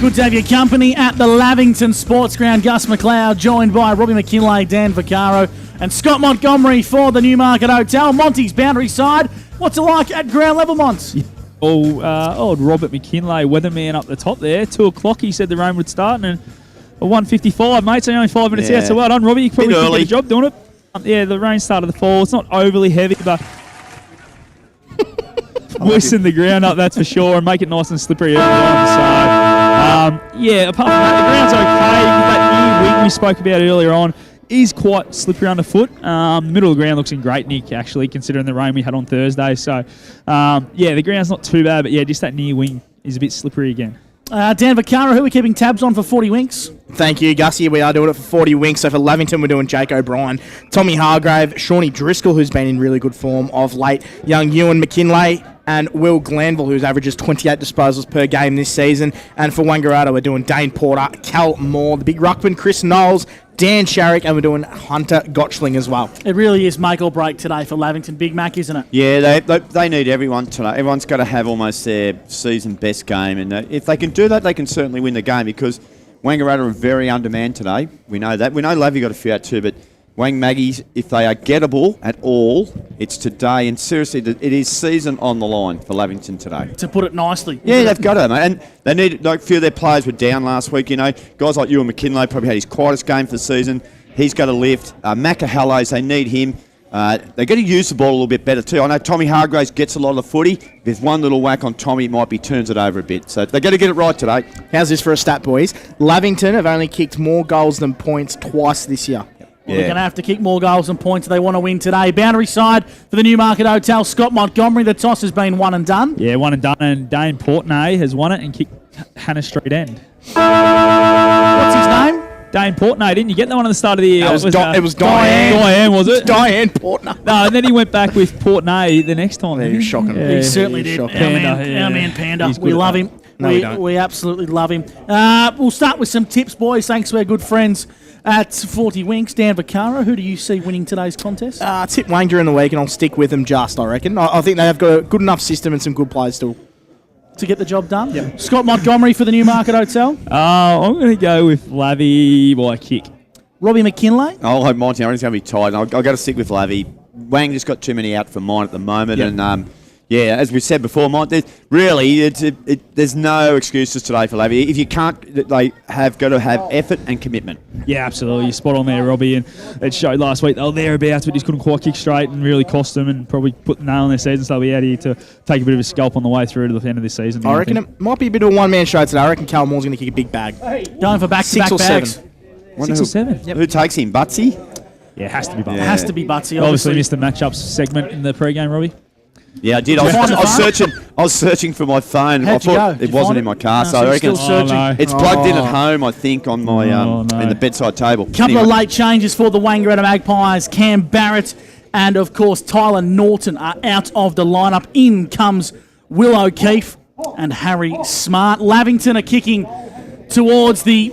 Good to have your company at the Lavington Sports Ground. Gus McLeod, joined by Robbie McKinlay, Dan Vaccaro, and Scott Montgomery for the Newmarket Hotel. Monty's boundary side. What's it like at ground level, Monts? Old Robert McKinlay, weatherman up the top there. 2 o'clock, he said the rain would start, and a 1:55, mate. So only 5 minutes out. So well done, Robbie. You probably did a job doing it. Yeah, the rain started to fall. It's not overly heavy, but moisten the ground up, that's for sure, and make it nice and slippery early on. So, apart from that, the ground's okay. That new wing we spoke about earlier on is quite slippery underfoot. The middle of the ground looks in great nick, actually, considering the rain we had on Thursday. So, the ground's not too bad, but just that near wing is a bit slippery again. Dan Vaccaro, who are we keeping tabs on for 40 winks? Thank you, Gussie. We are doing it for 40 winks. So for Lavington, we're doing Jake O'Brien, Tommy Hargrave, Shawnee Driscoll, who's been in really good form of late, young Ewan McKinlay, and Will Glanville, whose averages 28 disposals per game this season. And for Wangaratta, we're doing Dane Porter, Cal Moore, the big ruckman, Chris Knowles, Dan Sharrock, and we're doing Hunter Gotchling as well. It really is make or break today for Lavington. Big Mac, isn't it? Yeah, they need everyone tonight. Everyone's got to have almost their season best game. And if they can do that, they can certainly win the game, because Wangaratta are very undermanned today. We know that. We know Lavy got a few out too, but Wang Maggies, if they are gettable at all, it's today. And seriously, it is season on the line for Lavington today. To put it nicely. Yeah, they've got it, mate. And they need, a few of their players were down last week, Guys like Ewan McKinlay probably had his quietest game for the season. He's got to lift. Macahallows, they need him. They're going to use the ball a little bit better too. I know Tommy Hargraves gets a lot of the footy. There's one little whack on Tommy, turns it over a bit. So they've got to get it right today. How's this for a stat, boys? Lavington have only kicked more goals than points twice this year. Well, they're going to have to kick more goals and points if they want to win today. Boundary side for the Newmarket Hotel, Scott Montgomery. The toss has been one and done. Yeah, one and done, and Dane Portnay has won it and kicked Hannah Street End. What's his name? Dane Portnay, didn't you get that one at the start of the year? It was Diane. Diane, was it? Diane Portnay. No, and then he went back with Portnay the next time. He was shocking. He certainly did. Our man Panda. We love him. No, we absolutely love him. We'll start with some tips, boys. Thanks to our good friends at 40 Winks. Dan Vaccaro, who do you see winning today's contest? Tip Wang during the week, and I'll stick with them I reckon. I think they have got a good enough system and some good players still. To get the job done? Yep. Scott Montgomery for the Newmarket Hotel? I'm going to go with Lavy by a kick. Robbie McKinlay? I'll hope Monty. I think it's going to be tight. I'll go to stick with Lavy. Wang just got too many out for mine at the moment. Yep. And, as we said before, Mike, there's no excuses today for Lavy. If you can't, they have got to have effort and commitment. Yeah, absolutely. You're spot on there, Robbie. And it showed last week they were thereabouts, but just couldn't quite kick straight and really cost them and probably put the nail in their season. So they'll be out here to take a bit of a scalp on the way through to the end of this season. I reckon it might be a bit of a one-man show today. I reckon Cal Moore's going to kick a big bag. Going for back-to-back bags. 6 or 7. Yep. Who takes him? Butsy? Yeah, it has to be Butsy. It has to be Butsy. Obviously missed the matchups segment in the pre-game, Robbie. Yeah, I did. I was searching for my phone. I thought it wasn't in my car, so I reckon it's plugged in at home. I think on my in the bedside table. Couple of late changes for the Wangaratta Magpies. Cam Barrett and of course Tyler Norton are out of the lineup. In comes Will O'Keefe and Harry Smart. Lavington are kicking towards the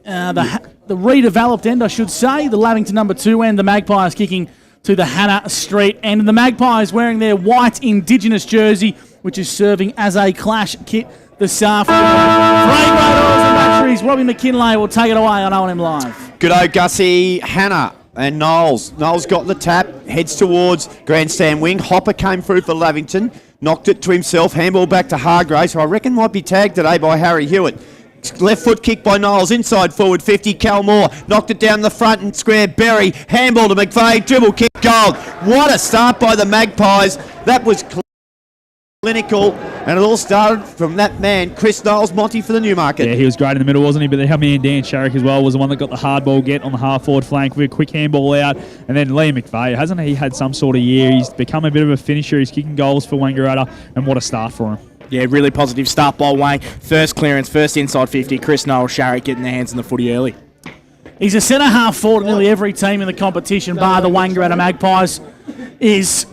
redeveloped end, I should say. The Lavington number 2 end. The Magpies kicking to the Hannah Street end. And the Magpies wearing their white Indigenous jersey, which is serving as a clash kit this afternoon. Great oils and batteries. Robbie McKinlay will take it away on O&M Live. Good old Gussie, Hannah and Knowles. Knowles got the tap, heads towards grandstand wing. Hopper came through for Lavington, knocked it to himself, handball back to Hargraves, who I reckon might be tagged today by Harry Hewitt. Left foot kick by Knowles, inside forward 50, Cal Moore, knocked it down the front and square, Berry, handball to McVeigh, dribble kick, goal. What a start by the Magpies. That was clinical, and it all started from that man, Chris Knowles, Monty for the Newmarket. Yeah, he was great in the middle, wasn't he? But the man Dan Sharrock as well was the one that got the hard ball get on the half-forward flank with a quick handball out. And then Liam McVeigh, hasn't he had some sort of year? He's become a bit of a finisher. He's kicking goals for Wangaratta, and what a start for him. Yeah, really positive start by Wang. First clearance, first inside 50. Chris Knowles, Sharrock getting their hands in the footy early. He's a centre-half forward in nearly every team in the competition, bar the Wangaratta Magpies, is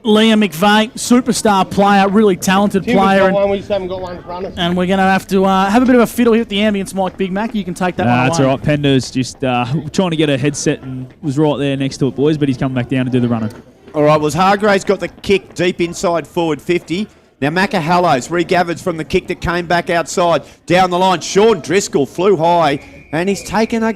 Liam McVeigh, superstar player, really talented player. We just haven't got one in front of us. And we're going to have to have a bit of a fiddle here with the ambience, Mike Big Mac. You can take that one away. That's all right. Pender's just trying to get a headset and was right there next to it, boys, but he's coming back down to do the running. All right, Hargraves got the kick deep inside forward 50. Now Macca Hallows regathers from the kick that came back outside. Down the line, Sean Driscoll flew high, and he's taken a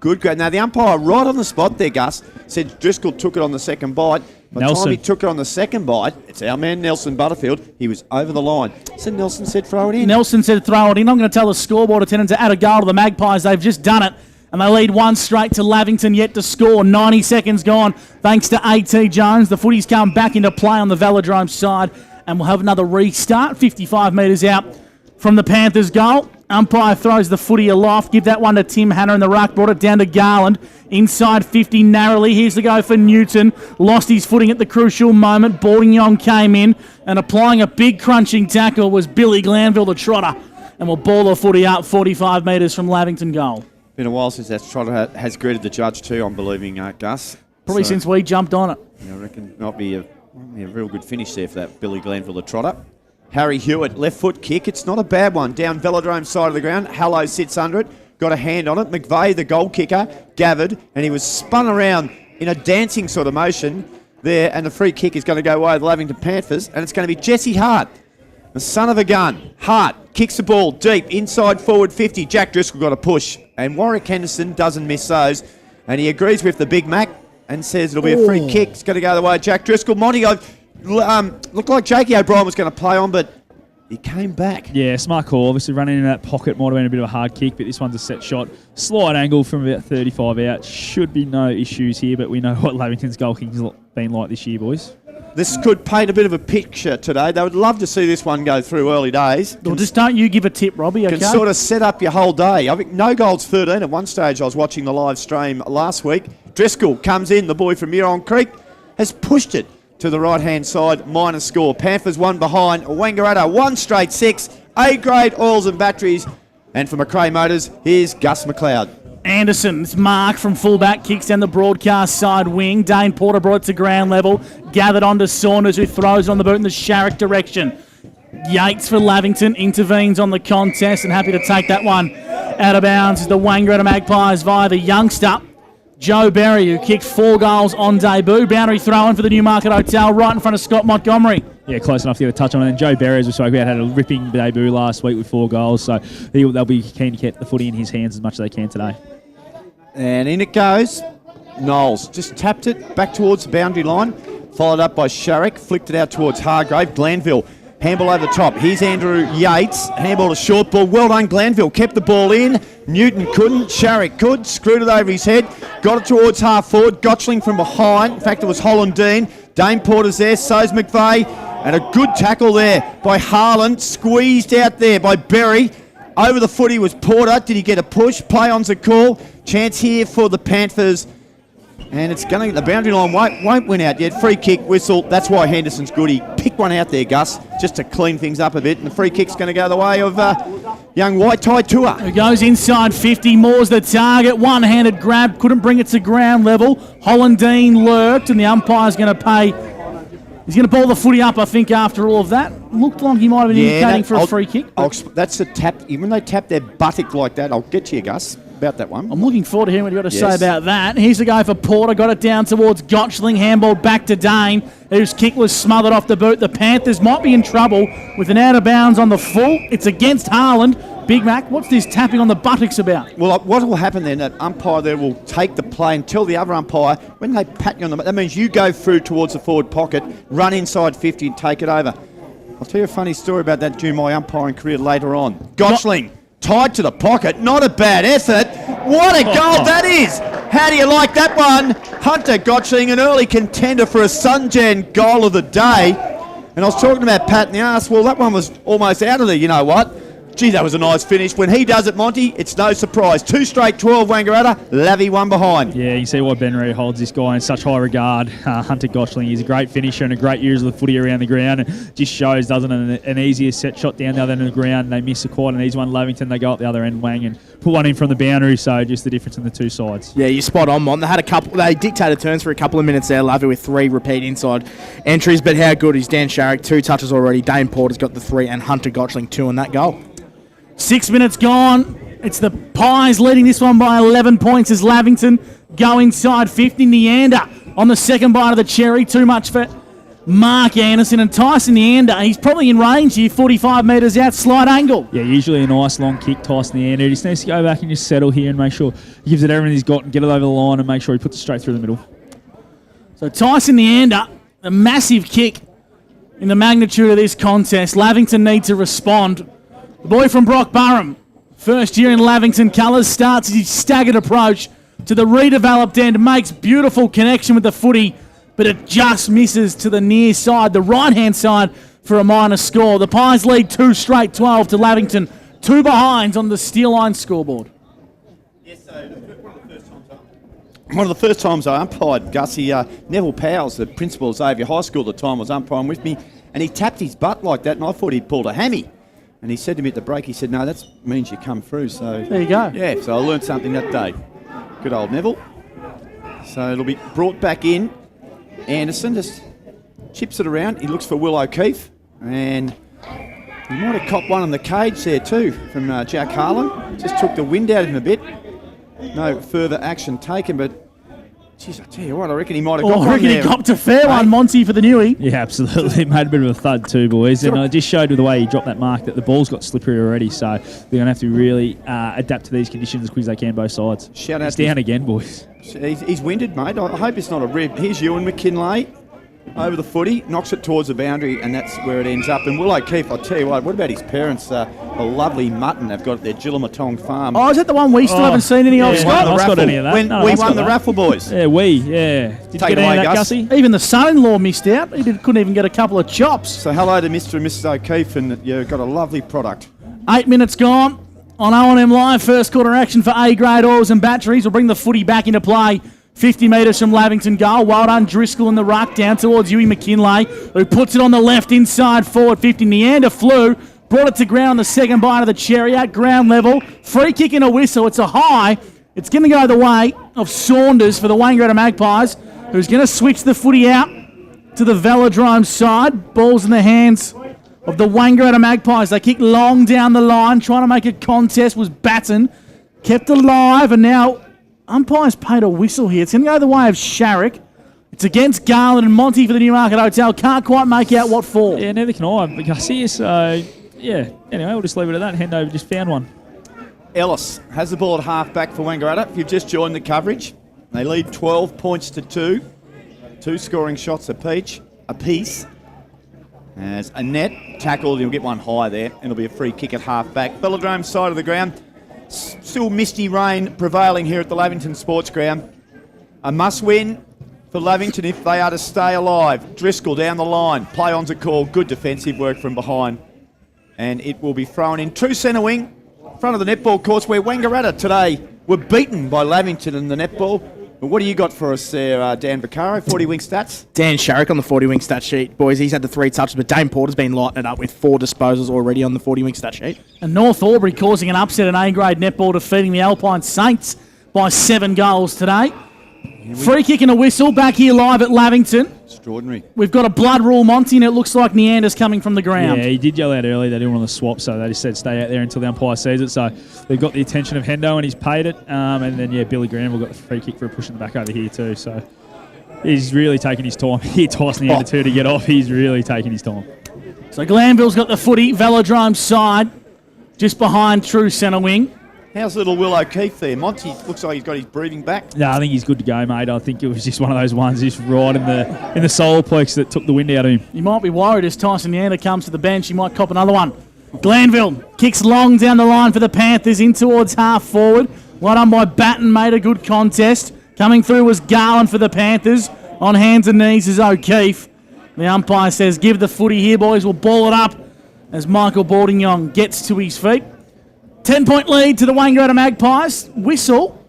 good grab. Now the umpire right on the spot there, Gus, said Driscoll took it on the second bite. By the time he took it on the second bite, it's our man Nelson Butterfield. He was over the line. So Nelson said throw it in. Nelson said throw it in. I'm going to tell the scoreboard attendant to add a goal to the Magpies. They've just done it. And they lead 1 straight to Lavington, yet to score. 90 seconds gone, thanks to A.T. Jones. The footy's come back into play on the Velodrome side, and we'll have another restart. 55 metres out from the Panthers' goal. Umpire throws the footy aloft. Give that one to Tim Hanna in the ruck. Brought it down to Garland. Inside 50 narrowly. Here's the go for Newton. Lost his footing at the crucial moment. Bourdignon came in, and applying a big crunching tackle was Billy Glanville, the trotter. And we'll ball the footy up 45 metres from Lavington goal. Been a while since that trotter has greeted the judge too, I'm believing, Gus. Probably since we jumped on it. I reckon might be a real good finish there for that Billy Glanville, the trotter. Harry Hewitt, left foot kick. It's not a bad one. Down Velodrome side of the ground. Hallow sits under it. Got a hand on it. McVeigh, the goal kicker, gathered, and he was spun around in a dancing sort of motion there, and the free kick is going to go away with the Lavington Panthers, and it's going to be Jesse Hart, the son of a gun. Hart kicks the ball deep, inside forward 50. Jack Driscoll got a push, and Warwick Henderson doesn't miss those, and he agrees with the Big Mac and says it'll be a free kick. It's going to go the way of Jack Driscoll. Monty, looked like Jakey O'Brien was going to play on, but he came back. Yeah, smart call. Obviously, running in that pocket might have been a bit of a hard kick, but this one's a set shot. Slight angle from about 35 out. Should be no issues here, but we know what Lavington's goal kicking's been like this year, boys. This could paint a bit of a picture today. They would love to see this one go through early days. Well, just don't you give a tip, Robbie, okay? Can sort of set up your whole day. I think no goals 13 at one stage. I was watching the live stream last week. Driscoll comes in, the boy from Huron Creek, has pushed it to the right-hand side, minus score. Panthers 1 behind. Wangaratta 1 straight 6. A-grade oils and batteries. And for McRae Motors, here's Gus McLeod. Anderson, it's Mark from fullback, kicks down the broadcast side wing. Dane Porter brought it to ground level. Gathered onto Saunders, who throws it on the boot in the Sharrock direction. Yates for Lavington intervenes on the contest and happy to take that one out of bounds. Is the Wangaratta Magpies via the youngster, Joe Berry, who kicked 4 goals on debut. Boundary throw-in for the Newmarket Hotel right in front of Scott Montgomery. Yeah, close enough to get a touch on it. And Joe Berry, as we spoke about, had a ripping debut last week with 4 goals, so they'll be keen to get the footy in his hands as much as they can today. And in it goes. Knowles just tapped it back towards the boundary line, followed up by Sharrock, flicked it out towards Hargrave. Glanville, handball over the top. Here's Andrew Yates, handball to short ball. Well done, Glanville. Kept the ball in. Newton couldn't. Sharrock could. Screwed it over his head. Got it towards half forward. Gotchling from behind. In fact, it was Holland Dean. Dane Porter's there. So's McVeigh. And a good tackle there by Harlan. Squeezed out there by Berry. Over the footy was Porter. Did he get a push? Play on's a call. Chance here for the Panthers. And it's going to, the boundary line won't win out yet. Free kick, whistle. That's why Henderson's good. He picked one out there, Gus, just to clean things up a bit. And the free kick's going to go the way of young White Tie Tua. Who goes inside 50. Moore's the target. One-handed grab. Couldn't bring it to ground level. Hollandine lurked, and the umpire's going to pay. He's going to ball the footy up, I think, after all of that. Looked like he might have been indicating for a free kick. That's a tap. Even when they tap their buttock like that, I'll get to you, Gus, about that one. I'm looking forward to hearing what you've got to say about that. Here's the go for Porter. Got it down towards Gotchling. Handball back to Dane, whose kick was smothered off the boot. The Panthers might be in trouble with an out of bounds on the full. It's against Haaland. Big Mac, what's this tapping on the buttocks about? Well, what will happen then, that umpire there will take the play and tell the other umpire, when they pat you on the butt, that means you go through towards the forward pocket, run inside 50 and take it over. I'll tell you a funny story about that during my umpiring career later on. Gotchling, tied to the pocket, not a bad effort. What a goal that is! How do you like that one? Hunter Gotchling, an early contender for a Sunjan goal of the day. And I was talking about Pat in the arse, well, that one was almost out of there, you know what? Gee, that was a nice finish. When he does it, Monty, it's no surprise. 2 straight 12, Wangaratta. Lavy 1 behind. Yeah, you see why Ben Reid holds this guy in such high regard. Hunter Gotchling, he's a great finisher and a great user of the footy around the ground. And just shows, doesn't it, an easier set shot down the other end of the ground. They miss a quite an easy one. Lavington, they go up the other end, Wang, and put one in from the boundary. So just the difference in the two sides. Yeah, you're spot on, Mon. They had a couple. They dictated turns for a couple of minutes there, Lavy, with 3 repeat inside entries. But how good is Dan Sharrock? 2 touches already. Dane Porter's got the 3, and Hunter Gotchling 2 on that goal. 6 minutes gone. It's the Pies leading this one by 11 points as Lavington go inside 50. Neander on the second bite of the cherry. Too much for Mark Anderson and Tyson Neander. He's probably in range here, 45 metres out, slight angle. Yeah, usually a nice long kick, Tyson Neander. He just needs to go back and just settle here and make sure he gives it everything he's got and get it over the line and make sure he puts it straight through the middle. So Tyson Neander, a massive kick in the magnitude of this contest. Lavington need to respond. The boy from Brock Burham, first year in Lavington colours, starts his staggered approach to the redeveloped end, makes beautiful connection with the footy, but it just misses to the near side, the right-hand side, for a minor score. The Pies lead 2 straight, 12 to Lavington. 2 behinds on the Steel Line scoreboard. Yes, so one of the first times I umpired, Gussie, Neville Powers, the principal of Xavier High School at the time, was umpiring with me, and he tapped his butt like that, and I thought he'd pulled a hammy. And he said to me at the break, he said, no, that means you come through. So There you go. yeah, so I learned something that day. Good old Neville. So it'll be brought back in. Anderson just chips it around. He looks for Will O'Keefe, and he might have copped one in the cage there too from Jack Harlan. Just took the wind out of him a bit. No further action taken, but geez, I tell you what, I reckon he might have got I one reckon he there. copped a fair one, Monty, for the Newey. Yeah, absolutely. Made a bit of a thud too, boys. And it just showed with the way he dropped that mark that the ball's got slippery already. So they're going to have to really adapt to these conditions as quick as they can, both sides. Shout out It's to down again, boys. He's winded, mate. I hope it's not a rib. Here's Ewan McKinlay over the footy, knocks it towards the boundary, and that's where it ends up. And Will O'Keefe, I'll tell you what about his parents? A lovely mutton they've got at their Gillamatong farm. Oh, is that the one we still haven't seen any of, yeah, Scott? no, I've got any of that. When No, we I've won got the that. raffle, boys. Yeah, Did you Take get it any away, of that, Gus. Gussie? Even the son-in-law missed out. He couldn't even get a couple of chops. So hello to Mr. and Mrs. O'Keefe, and you've got a lovely product. 8 minutes gone on O&M Live. First quarter action for A-grade oils and batteries. We'll bring the footy back into play. 50 metres from Lavington goal. Well done, Driscoll in the ruck down towards Huey McKinlay, who puts it on the left inside forward 50. Neander flew, brought it to ground on the second bite of the cherry at ground level. Free kick and a whistle. It's a high. It's going to go the way of Saunders for the Wangaratta Magpies, who's going to switch the footy out to the Velodrome side. Ball's in the hands of the Wangaratta Magpies. They kick long down the line, trying to make a contest, was Batten. Kept alive, and now umpires paid a whistle here. It's going to go the way of Sharrock. It's against Garland and Monty for the Newmarket Hotel. Can't quite make out what for. Yeah, neither can I, Gussie. So, yeah. Anyway, we'll just leave it at that. Hendover just found one. Ellis has the ball at half back for Wangaratta. If you've just joined the coverage, they lead 12 points to 2. 2 scoring shots apiece. As Annette tackled, he'll get one high there, and it'll be a free kick at half back. Velodrome side of the ground. Still misty rain prevailing here at the Lavington Sports Ground. A must-win for Lavington if they are to stay alive. Driscoll down the line. Play-on's a call. Good defensive work from behind. And it will be thrown in. True centre wing, front of the netball course, where Wangaratta today were beaten by Lavington in the netball. But what do you got for us there, Dan Vaccaro? 40 wing stats? Dan Sharrock on the 40-wing stat sheet. Boys, he's had the 3 touches, but Dane Porter's been lighting it up with 4 disposals already on the 40-wing stat sheet. And North Albury causing an upset in A-grade netball, defeating the Alpine Saints by 7 goals today. Free kick and a whistle back here live at Lavington. Extraordinary. We've got a blood rule, Monty, and it looks like Neander's coming from the ground. Yeah, he did yell out earlier that he wanted to swap, so they just said stay out there until the umpire sees it. So they've got the attention of Hendo, and he's paid it. And then, Billy Granville got the free kick for pushing the back over here too. So he's really taking his time. He tossed Neander too to get off. He's really taking his time. So Glanville's got the footy, Velodrome side, just behind true centre wing. How's little Will O'Keefe there? Monty looks like he's got his breathing back. Yeah, I think he's good to go, mate. I think it was just one of those ones just right in the solar plex that took the wind out of him. You might be worried as Tyson Neander comes to the bench. He might cop another one. Glanville kicks long down the line for the Panthers in towards half forward. Well done by Batten, made a good contest. Coming through was Garland for the Panthers. On hands and knees is O'Keefe. The umpire says, give the footy here, boys. We'll ball it up as Michael Baldingong gets to his feet. 10-point lead to the Wangaratta Magpies. Whistle.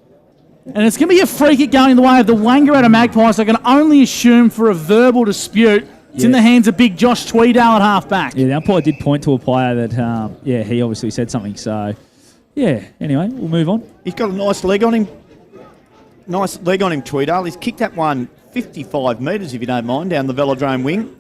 And it's going to be a free kick going the way of the Wangaratta Magpies. I can only assume for a verbal dispute. It's in the hands of big Josh Tweedale at half-back. Yeah, the umpire did point to a player that, he obviously said something. So, anyway, we'll move on. He's got a nice leg on him. Nice leg on him, Tweedale. He's kicked that one 55 metres, if you don't mind, down the Velodrome wing.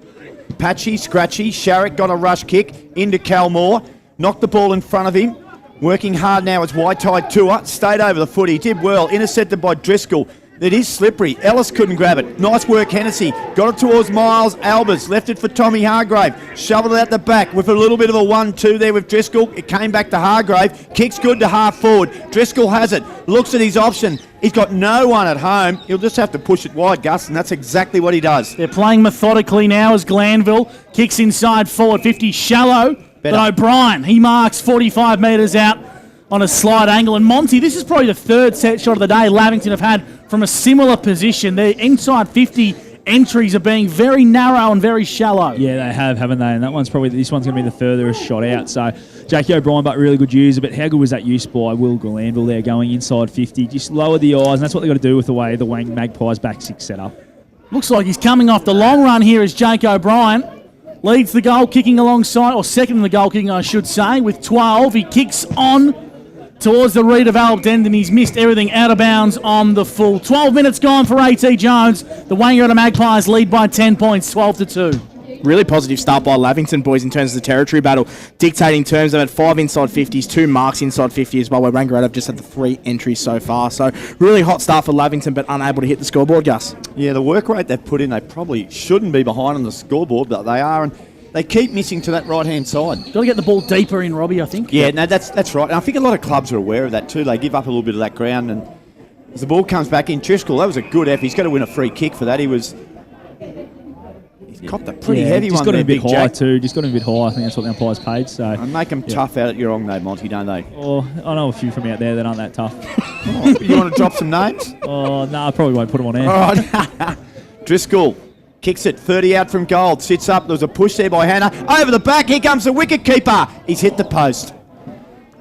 Patchy, scratchy. Sharrock got a rush kick into Calmore. Knocked the ball in front of him. Working hard now as White-Tide Tour. Stayed over the footy. Did well. Intercepted by Driscoll. It is slippery. Ellis couldn't grab it. Nice work, Hennessy. Got it towards Miles. Albers left it for Tommy Hargrave. Shoveled it out the back with a little bit of a 1-2 there with Driscoll. It came back to Hargrave. Kicks good to half forward. Driscoll has it. Looks at his option. He's got no one at home. He'll just have to push it wide, Gus, and that's exactly what he does. They're playing methodically now as Glanville kicks inside forward 50. Shallow. But O'Brien, he marks 45 metres out on a slight angle. And Monty, this is probably the third set shot of the day Lavington have had from a similar position. Their inside 50 entries are being very narrow and very shallow. Yeah, they have, haven't they? And this one's going to be the furthest shot out. So Jackie O'Brien, but really good user. But how good was that use by Will Glanville there going inside 50? Just lower the eyes, and that's what they've got to do with the way the Magpies back six set up. Looks like he's coming off the long run here as Jake O'Brien leads the goal kicking alongside, or second in the goal kicking, I should say, with 12. He kicks on towards the redeveloped end, and he's missed everything out of bounds on the full. 12 minutes gone for A.T. Jones. The Wangaratta Magpies lead by 10 points, 12-2. Really positive start by Lavington, boys, in terms of the territory battle. Dictating terms, they've had 5 inside 50s, 2 marks inside 50 as well, where Wangaratta have just had the 3 entries so far. So really hot start for Lavington, but unable to hit the scoreboard, Gus. Yeah, the work rate they've put in, they probably shouldn't be behind on the scoreboard, but they are, and they keep missing to that right-hand side. Got to get the ball deeper in, Robbie, I think. Yeah, no, that's right. And I think a lot of clubs are aware of that too. They give up a little bit of that ground, and as the ball comes back in, Driscoll, that was a good effort. He's got to win a free kick for that. He's copped a pretty heavy just one got there, him a bit Big high Jack. too. Just got him a bit high. I think that's what the umpires paid. So And make them tough out at Eurong though, Monty, don't they? Oh, I know a few from out there that aren't that tough. You want to drop some names? Oh, no, I probably won't put them on air. All right. Driscoll kicks it 30 out from goal. Sits up. There's a push there by Hannah. Over the back. Here comes the wicket keeper. He's hit the post.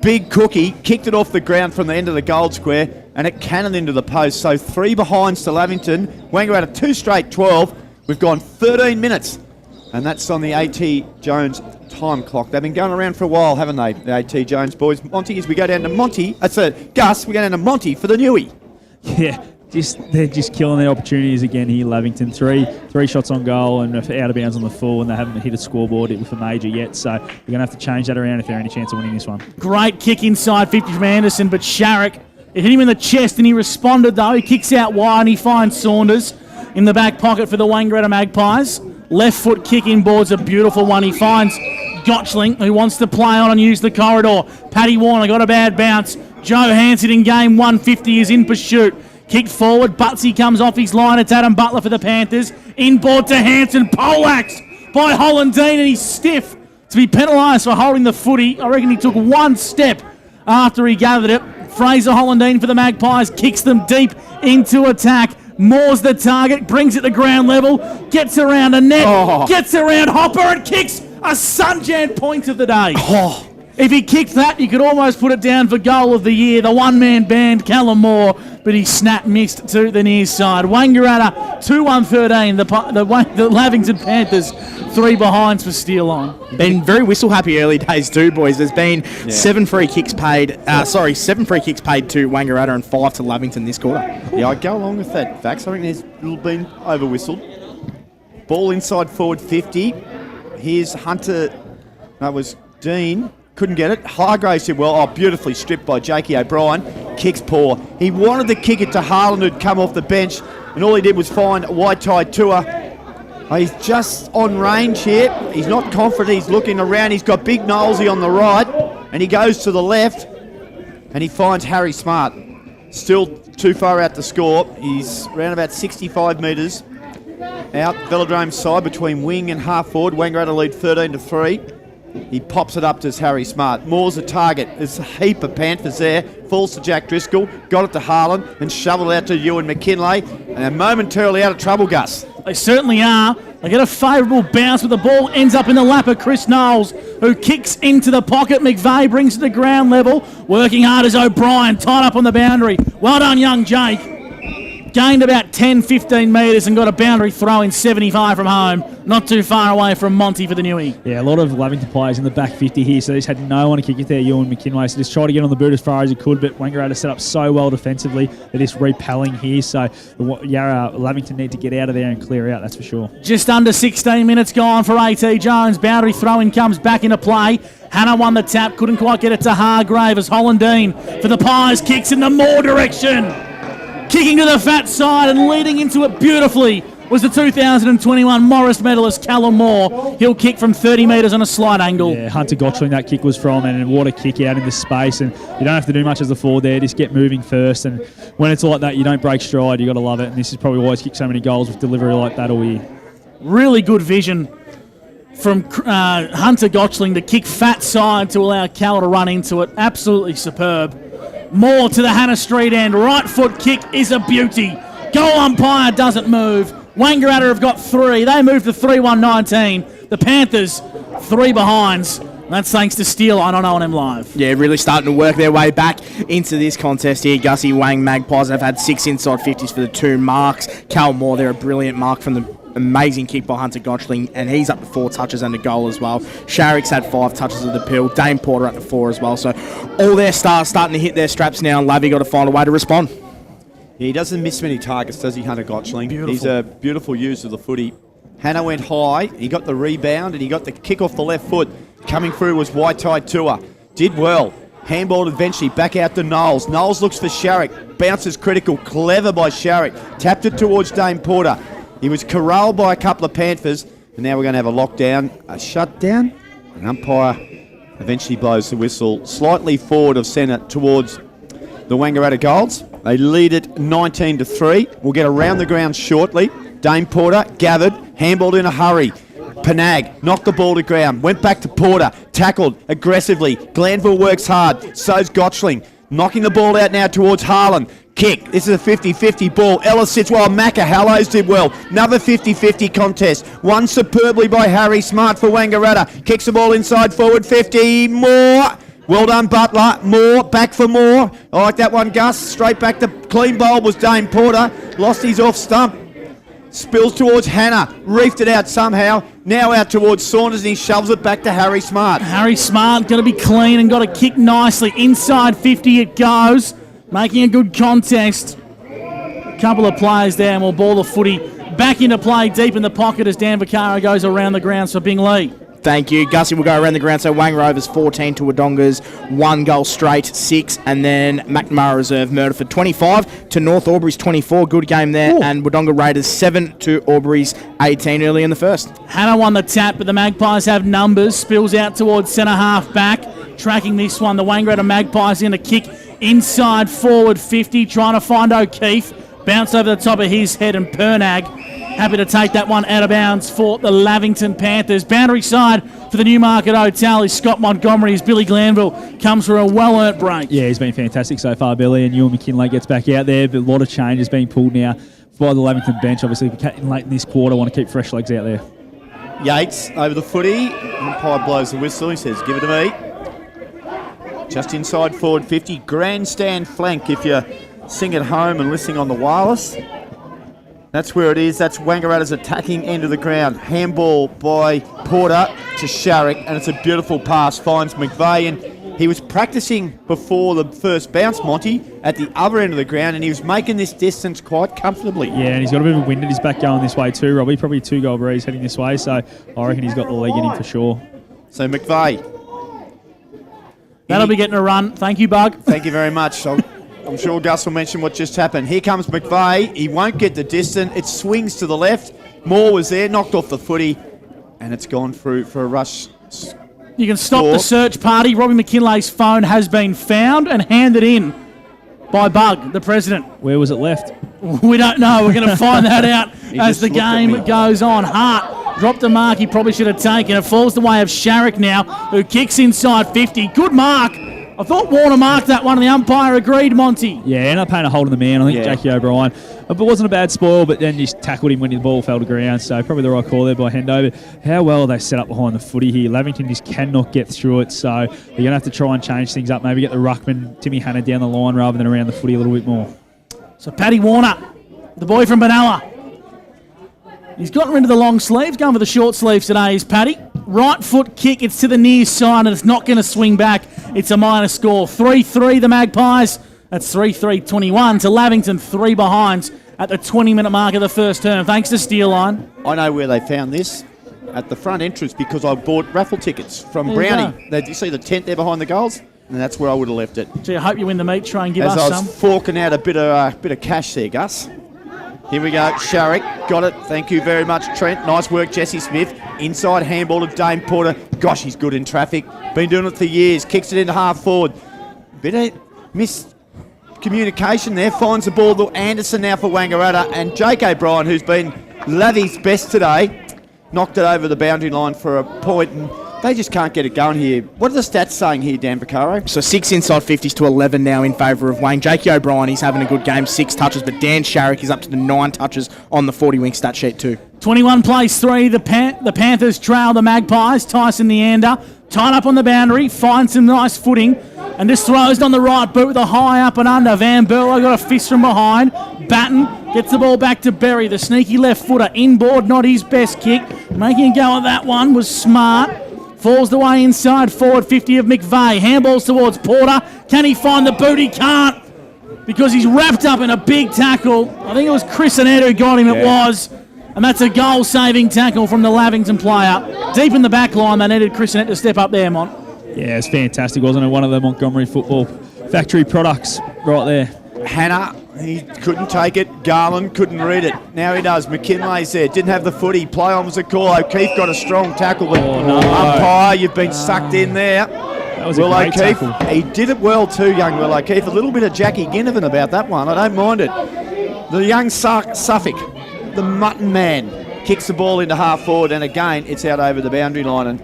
Big Cookie kicked it off the ground from the end of the goal square, and it cannoned into the post. So 3 behinds to Lavington. Wangaratta 2 straight 12. We've gone 13 minutes, and that's on the A.T. Jones time clock. They've been going around for a while, haven't they, the A.T. Jones boys? Monty, as we go down to Monty, Gus, we go down to Monty for the Newie. Yeah, they're just killing their opportunities again here, Lavington. Three shots on goal and out of bounds on the full, and they haven't hit a scoreboard with a major yet. So they're going to have to change that around if they're any chance of winning this one. Great kick inside 50 from Anderson, but Sharrock, it hit him in the chest and he responded though. He kicks out wide and he finds Saunders in the back pocket for the Wangaratta Magpies. Left foot kick in board's a beautiful one. He finds Gotchling, who wants to play on and use the corridor. Paddy Warner got a bad bounce. Joe Hanson in game 150 is in pursuit. Kicked forward, Butsy comes off his line. It's Adam Butler for the Panthers. Inboard to Hanson, poleaxed by Hollandine, and he's stiff to be penalised for holding the footy. I reckon he took one step after he gathered it. Fraser Hollandine for the Magpies kicks them deep into attack. Moore's the target, brings it to ground level, gets around a net, gets around Hopper and kicks a Sunjan point of the day. If he kicked that, you could almost put it down for goal of the year. The one-man band, Callum Moore, but he snap missed to the near side. Wangaratta 2-1-13. The Lavington Panthers 3 behinds for steal on. Been very whistle happy early days too, boys. There's been 7 free kicks paid. 7 free kicks paid to Wangaratta and 5 to Lavington this quarter. Yeah, I go along with that, Vax. I think there's been over whistled. Ball inside forward 50. Here's Hunter. That was Dean. Couldn't get it. Hargrave said, well, beautifully stripped by Jakey O'Brien. Kicks poor. He wanted to kick it to Harlan, who'd come off the bench, and all he did was find a Waitai Tua. He's just on range here. He's not confident. He's looking around. He's got Big Knowlesy on the right, and he goes to the left, and he finds Harry Smart. Still too far out to score. He's around about 65 metres out. Velodrome side between wing and half forward. Wangaratta lead 13-3. He pops it up to Harry Smart. Moore's a target. There's a heap of Panthers there. Falls to Jack Driscoll. Got it to Harlan and shoveled it out to Ewan McKinlay. And they're momentarily out of trouble, Gus. They certainly are. They get a favourable bounce, but the ball ends up in the lap of Chris Knowles, who kicks into the pocket. McVeigh brings it to ground level. Working hard as O'Brien, tied up on the boundary. Well done, young Jake. Gained about 10-15 metres and got a boundary throw in 75 from home. Not too far away from Monty for the Newie. Yeah, a lot of Lavington players in the back 50 here, so they just had no one to kick it there, Ewan McKinlay. So just try to get on the boot as far as he could, but Wangaratta set up so well defensively. They're just repelling here, so Lavington need to get out of there and clear out, that's for sure. Just under 16 minutes gone for A.T. Jones. Boundary throw-in comes back into play. Hannah won the tap, couldn't quite get it to Hargrave as Hollandine for the Pies kicks in the Moore direction. Kicking to the fat side and leading into it beautifully was the 2021 Morris medalist Callum Moore. He'll kick from 30 metres on a slight angle. Yeah, Hunter Gotchling that kick was from, and what a kick out into space. And you don't have to do much as the forward there, just get moving first. And when it's like that, you don't break stride, you got to love it. And this is probably why he's kicked so many goals with delivery like that all year. Really good vision from Hunter Gotchling to kick fat side to allow Cal to run into it. Absolutely superb. Moore to the Hannah Street end. Right foot kick is a beauty. Goal umpire doesn't move. Wangaratta have got 3. They move to 3-1-19. The Panthers 3 behinds. That's thanks to Steele on O&M Live. Yeah, really starting to work their way back into this contest here. Gussie Wang Magpies have had 6 inside 50s for the 2 marks. Cal Moore, they're a brilliant mark from the amazing kick by Hunter Gotchling, and he's up to 4 touches and a goal as well. Sharrick's had 5 touches of the pill. Dame Porter up to 4 as well. So all their stars starting to hit their straps now, and Lavy got to find a way to respond. Yeah, he doesn't miss many targets, does he, Hunter Gotchling? Beautiful. He's a beautiful user of the footy. Hannah went high, he got the rebound, and he got the kick off the left foot. Coming through was Waitai Tua. Did well. Handballed eventually back out to Knowles. Knowles looks for Sharrick. Bounces critical. Clever by Sharrick. Tapped it towards Dame Porter. He was corralled by a couple of Panthers, and now we're going to have a lockdown, a shutdown. An umpire eventually blows the whistle slightly forward of centre towards the Wangaratta Golds. They lead it 19-3. We'll get around the ground shortly. Dame Porter gathered, handballed in a hurry. Panag knocked the ball to ground, went back to Porter, tackled aggressively. Glanville works hard, so's Gotchling. Knocking the ball out now towards Harlan. Kick. This is a 50-50 ball. Ellis sits well. Macca Hallows did well. Another 50-50 contest. Won superbly by Harry Smart for Wangaratta. Kicks the ball inside forward 50. More. Well done, Butler. More. Back for more. I like that one, Gus. Straight back to clean bowl was Dame Porter. Lost his off stump. Spills towards Hannah. Reefed it out somehow. Now out towards Saunders, and he shoves it back to Harry Smart. Harry Smart got to be clean and got to kick nicely. Inside 50 it goes. Making a good contest. Couple of players there, and we'll ball the footy back into play deep in the pocket as Dan Vaccaro goes around the grounds for Bing Lee. Thank you. Gussie will go around the ground. So Wang Rovers 14 to Wodonga's 1 goal straight, 6. And then McNamara Reserve Murderford 25 to North Albury's 24. Good game there. Ooh. And Wodonga Raiders 7 to Albury's 18 early in the first. Hannah won the tap, but the Magpies have numbers. Spills out towards centre half back. Tracking this one, the Wangaratta Magpies in a kick inside forward 50. Trying to find O'Keefe. Bounce over the top of his head, and Pernag happy to take that one out of bounds for the Lavington Panthers. Boundary side for the Newmarket Hotel is Scott Montgomery as Billy Glanville comes for a well-earned break. Yeah, he's been fantastic so far, Billy, and Ewan McKinlay gets back out there, but a lot of changes being pulled now by the Lavington bench. Obviously, late in this quarter, want to keep fresh legs out there. Yates over the footy. Umpire blows the whistle. He says, give it to me. Just inside forward 50. Grandstand flank if you're sitting at home and listening on the wireless. That's where it is. That's Wangaratta's attacking end of the ground. Handball by Porter to Sharrick, and it's a beautiful pass. Finds McVeigh, and he was practicing before the first bounce, Monty, at the other end of the ground, and he was making this distance quite comfortably. Yeah, and he's got a bit of a wind at his back going this way too, Robbie. Probably 2 goal breeze heading this way, so I reckon he's got the leg in him for sure. So McVeigh. That'll be getting a run. Thank you, Bug. Thank you very much. I'm sure Gus will mention what just happened. Here comes McVeigh. He won't get the distance. It swings to the left. Moore was there, knocked off the footy, and it's gone through for a rush. You can stop the search party. Robbie McKinlay's phone has been found and handed in by Bug, the president. Where was it left? We don't know. We're going to find that out as the game goes on. Hart dropped a mark he probably should have taken. It falls the way of Sharrick now, who kicks inside 50. Good mark. I thought Warner marked that one and the umpire agreed, Monty. Yeah, ended up paying a hold of the man. I think Jackie O'Brien. But it wasn't a bad spoil, but then just tackled him when the ball fell to ground. So probably the right call there by Hendover. How well they set up behind the footy here. Lavington just cannot get through it. So you're going to have to try and change things up. Maybe get the ruckman, Timmy Hannah, down the line rather than around the footy a little bit more. So Paddy Warner, the boy from Benalla. He's gotten rid of the long sleeves, going for the short sleeves today is Paddy. Right foot kick, it's to the near side and it's not going to swing back. It's a minor score. 3-3 the Magpies. That's 3-3-21 to Lavington, 3 behinds at the 20-minute mark of the first term. Thanks to Steel Line. I know where they found this. At the front entrance because I bought raffle tickets from Brownie. You see the tent there behind the goals? and that's where I would have left it. Gee, I hope you win the meat. Try and give As I us was some. forking out a bit of cash there, Gus. Here we go, Sharrick, got it. Thank you very much, Trent. Nice work, Jesse Smith. Inside handball to Dane Porter. Gosh, he's good in traffic. Been doing it for years. Kicks it into half forward. Bit of miscommunication there. Finds the ball to Anderson now for Wangaratta. And Jake O'Brien, who's been Lavy's best today, knocked it over the boundary line for a point. And they just can't get it going here. What are the stats saying here, Dan Vaccaro? So 6 inside 50s to 11 now in favour of Wayne. Jakey O'Brien, he's having a good game, 6 touches, but Dan Sharrick is up to the 9 touches on the 40-wing stat sheet too. 21 plays 3. The Panthers trail the Magpies. Tyson Neander tied up on the boundary, finds some nice footing, and just throws it on the right boot with a high up and under. Van Berlo got a fist from behind. Batten gets the ball back to Berry. The sneaky left footer inboard, not his best kick. Making a go at that one was smart. Falls the way inside, forward 50 of McVeigh. Handballs towards Porter. Can he find the boot? He can't, because he's wrapped up in a big tackle. I think it was Chris Annette who got him, it was. And that's a goal-saving tackle from the Lavington player. Deep in the back line, they needed Chris Annette to step up there, Mont. Yeah, it's fantastic, wasn't it? One of the Montgomery Football Factory products right there. Hannah, he couldn't take it. Garland couldn't read it. Now he does. McKinley's there. Didn't have the footy. Play on was a call. O'Keefe got a strong tackle. But umpire, you've been sucked in there. That was Will a great O'Keefe, tackle. he did it well too, young Will O'Keefe. A little bit of Jackie Ginnivan about that one. I don't mind it. The young Suffolk, the mutton man, kicks the ball into half forward, and again, it's out over the boundary line. And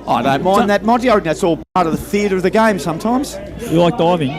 I don't mind that, Monty. I think that's all part of the theatre of the game sometimes. You like diving?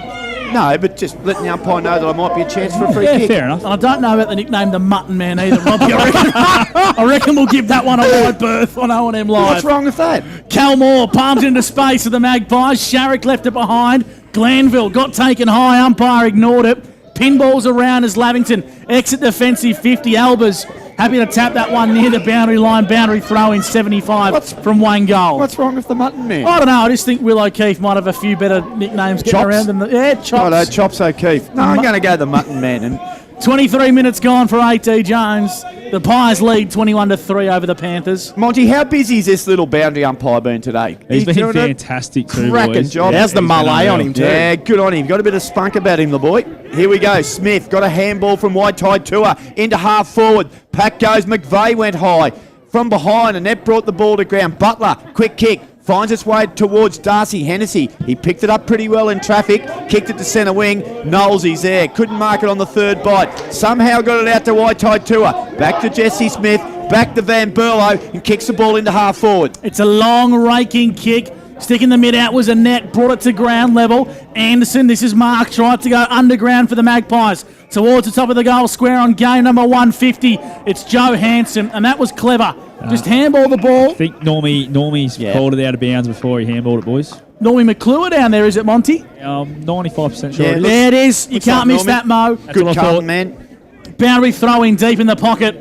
No, but just letting the umpire know that I might be a chance for a free Yeah, kick. fair enough. And I don't know about the nickname the Mutton Man either, Robbie. I reckon we'll give that one a wide berth on O&M Live. What's wrong with that? Calmore palmed into space for the Magpies. Sharrick left it behind. Glanville got taken high. Umpire ignored it. Pinballs around as Lavington exit defensive 50. Albers happy to tap that one near the boundary line. Boundary throw in 75 from Wayne Goal. What's wrong with the mutton man? I don't know. I just think Will O'Keefe might have a few better nicknames getting Chops? around than the... Yeah, Chops. Oh, no, Chops O'Keefe. No, I'm going to go the mutton man. And 23 minutes gone for A.T. Jones. The Pies lead 21-3 over the Panthers. Monty, how busy has this little boundary umpire been today? He's been doing a fantastic too, cracking boys. job. How's the He's been Malay on unreal. him too? Yeah, good on him. Got a bit of spunk about him, the boy. Here we go. Smith got a handball from White Tide Tour into half forward. Pack goes. McVeigh went high from behind, and that brought the ball to ground. Butler, quick kick. Finds its way towards Darcy Hennessy. He picked it up pretty well in traffic. Kicked it to centre wing. Knowlesy's there. Couldn't mark it on the third bite. Somehow got it out to White Tide Tour. Back to Jesse Smith. Back to Van Berlo. And kicks the ball into half forward. It's a long raking kick. Stick in the mid-out was a net. Brought it to ground level. Anderson, this is Mark. Tried to go underground for the Magpies. Towards the top of the goal square on game number 150. It's Joe Hanson, and that was clever. Just handball the ball. I think Normie's called it out of bounds before he handballed it, boys. Normie McClure down there, is it, Monty? 95% sure. Yeah, it is. There it is. You looks can't like miss Normie. that, Mo. That's Good what I Carlton, thought. man. Boundary throw in deep in the pocket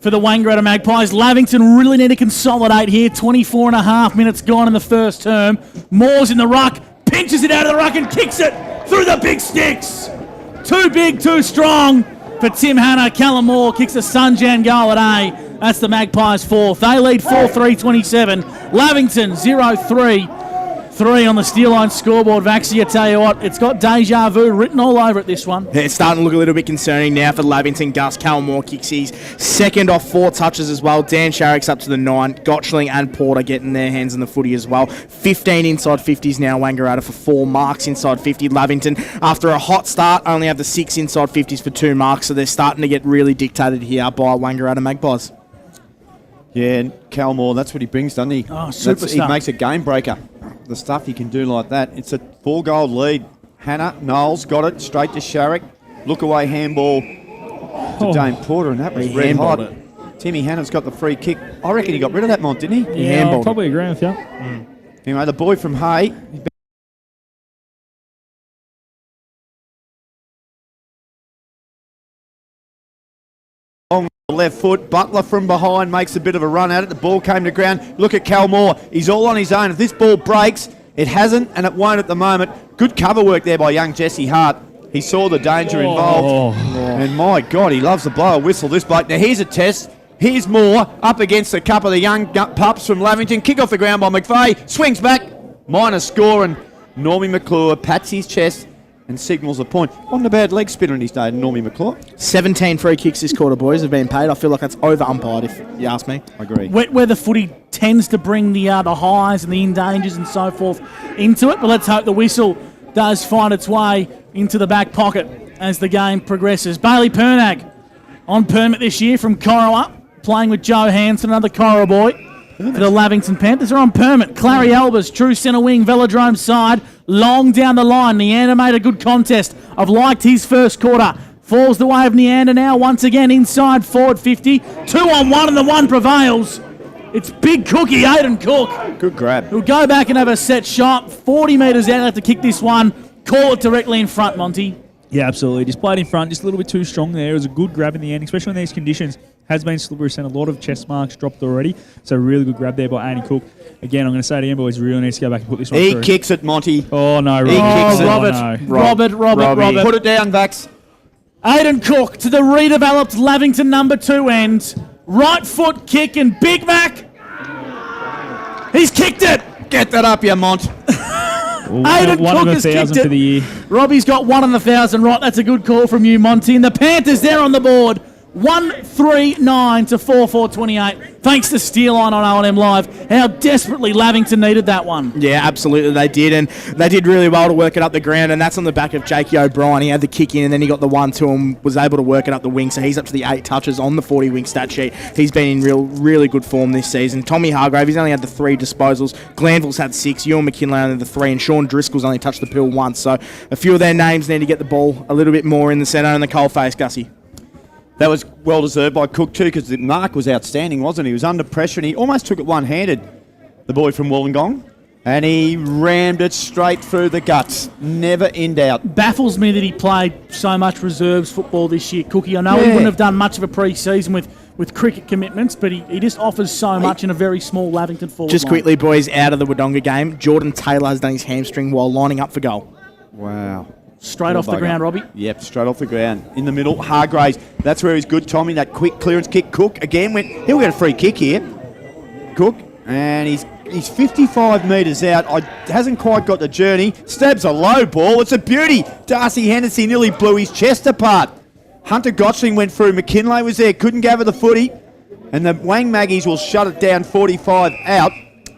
for the Wangaratta Magpies. Lavington really need to consolidate here. 24 and a half minutes gone in the first term. Moore's in the ruck, pinches it out of the ruck and kicks it through the big sticks. Too big, too strong for Tim Hanna. Callum Moore kicks a Sunjan goal at A. That's the Magpies' fourth. They lead 4-3-27. Lavington 0-3 on the steel line scoreboard. Vaxi, I tell you what, it's got deja vu written all over it, this one. Yeah, it's starting to look a little bit concerning now for Lavington. Gus Calmore kicks his second off 4 touches as well. Dan Sharrick's up to the 9. Gotchling and Porter getting their hands on the footy as well. 15 inside 50s now. Wangaratta for 4 marks inside 50. Lavington, after a hot start, only have the 6 inside 50s for 2 marks, so they're starting to get really dictated here by Wangaratta Magpies. Yeah, and Calmore, that's what he brings, doesn't he? Oh, superstar. He makes a game breaker. The stuff he can do like that. It's a 4-goal lead. Hannah, Knowles got it straight to Sharrick. Look away handball to Dane Porter, and that was He red hot. handballed Timmy Hannah's got the free kick. I reckon he got rid of that, Mont, didn't he? Yeah, handballed I'll probably agree with you. Anyway, the boy from Hay. On the left foot, Butler from behind makes a bit of a run at it. The ball came to ground. Look at Calmore. He's all on his own. If this ball breaks, it hasn't and it won't at the moment. Good cover work there by young Jesse Hart. He saw the danger involved. And my God, he loves to blow a whistle, this bloke. Now here's a test. Here's Moore up against a couple of the young pups from Lavington. Kick off the ground by McVeigh. Swings back. Minor score, and Normie McClure pats his chest and signals a point. Wasn't a bad leg spinner in his day, Normie McClure. 17 free kicks this quarter, boys, have been paid. I feel like that's over-umpired, if you ask me. I agree. Wet weather footy tends to bring the highs and the endangers and so forth into it, but let's hope the whistle does find its way into the back pocket as the game progresses. Bailey Pernag on permit this year from Corowa, playing with Joe Hanson, another Corowa boy. For the Lavington Panthers are on permit. Clary Albers, true centre wing, Velodrome side, long down the line. Neander made a good contest. I've liked his first quarter. Falls the way of Neander now, once again inside forward 50. 2-on-1 and the one prevails. It's big cookie, Aidan Cook. Good grab. Who'll go back and have a set shot. 40 metres out, have to kick this one. Call it directly in front, Monty. Yeah, absolutely. Just played in front, just a little bit too strong there. It was a good grab in the end, especially in these conditions. Has been slippery, sent a lot of chest marks dropped already. So really good grab there by Andy Cook. Again, I'm going to say to you, boys, really needs to go back and put this one He through. kicks it, Monty. Oh, no. He kicks it. Robert. Robert. Put it down, Vax. Aidan Cook to the redeveloped Lavington number 2 end. Right foot kick and Big Mac. He's kicked it. Get that up, you Mont. Aidan one Cook of has 1,000 kicked for the year. Robbie's got 1 on the 1,000 right. That's a good call from you, Monty. And the Panthers, they're on the board. 139 to 4-4-28. Thanks to Steelline on O&M Live. How desperately Lavington needed that one. Yeah, absolutely they did, and they did really well to work it up the ground, and that's on the back of Jakey O'Brien. He had the kick in, and then he got the one to him, was able to work it up the wing, so he's up to the 8 touches on the 40-wing stat sheet. He's been in really good form this season. Tommy Hargrave, he's only had the 3 disposals. Glanville's had 6. Ewan McKinlay only the 3, and Sean Driscoll's only touched the pill once, so a few of their names need to get the ball a little bit more in the centre and the coalface, Gussie. That was well deserved by Cook too, because the mark was outstanding, wasn't he? He was under pressure and he almost took it one-handed, the boy from Wollongong, and he rammed it straight through the guts. Never in doubt. Baffles me that he played so much reserves football this year, Cookie. I know he wouldn't have done much of a pre-season with cricket commitments, but he just offers so much in a very small Lavington forward Just line. quickly, boys, out of the Wodonga game, Jordan Taylor has done his hamstring while lining up for goal. Wow. Straight off the ground, Robbie. Yep, straight off the ground. In the middle, Hargraves. That's where he's good, Tommy. That quick clearance kick. Cook again went. He'll get a free kick here. Cook. And he's 55 metres out. Hasn't quite got the journey. Stabs a low ball. It's a beauty. Darcy Hennessy nearly blew his chest apart. Hunter Gotchling went through. McKinlay was there. Couldn't gather the footy. And the Wang Maggies will shut it down 45 out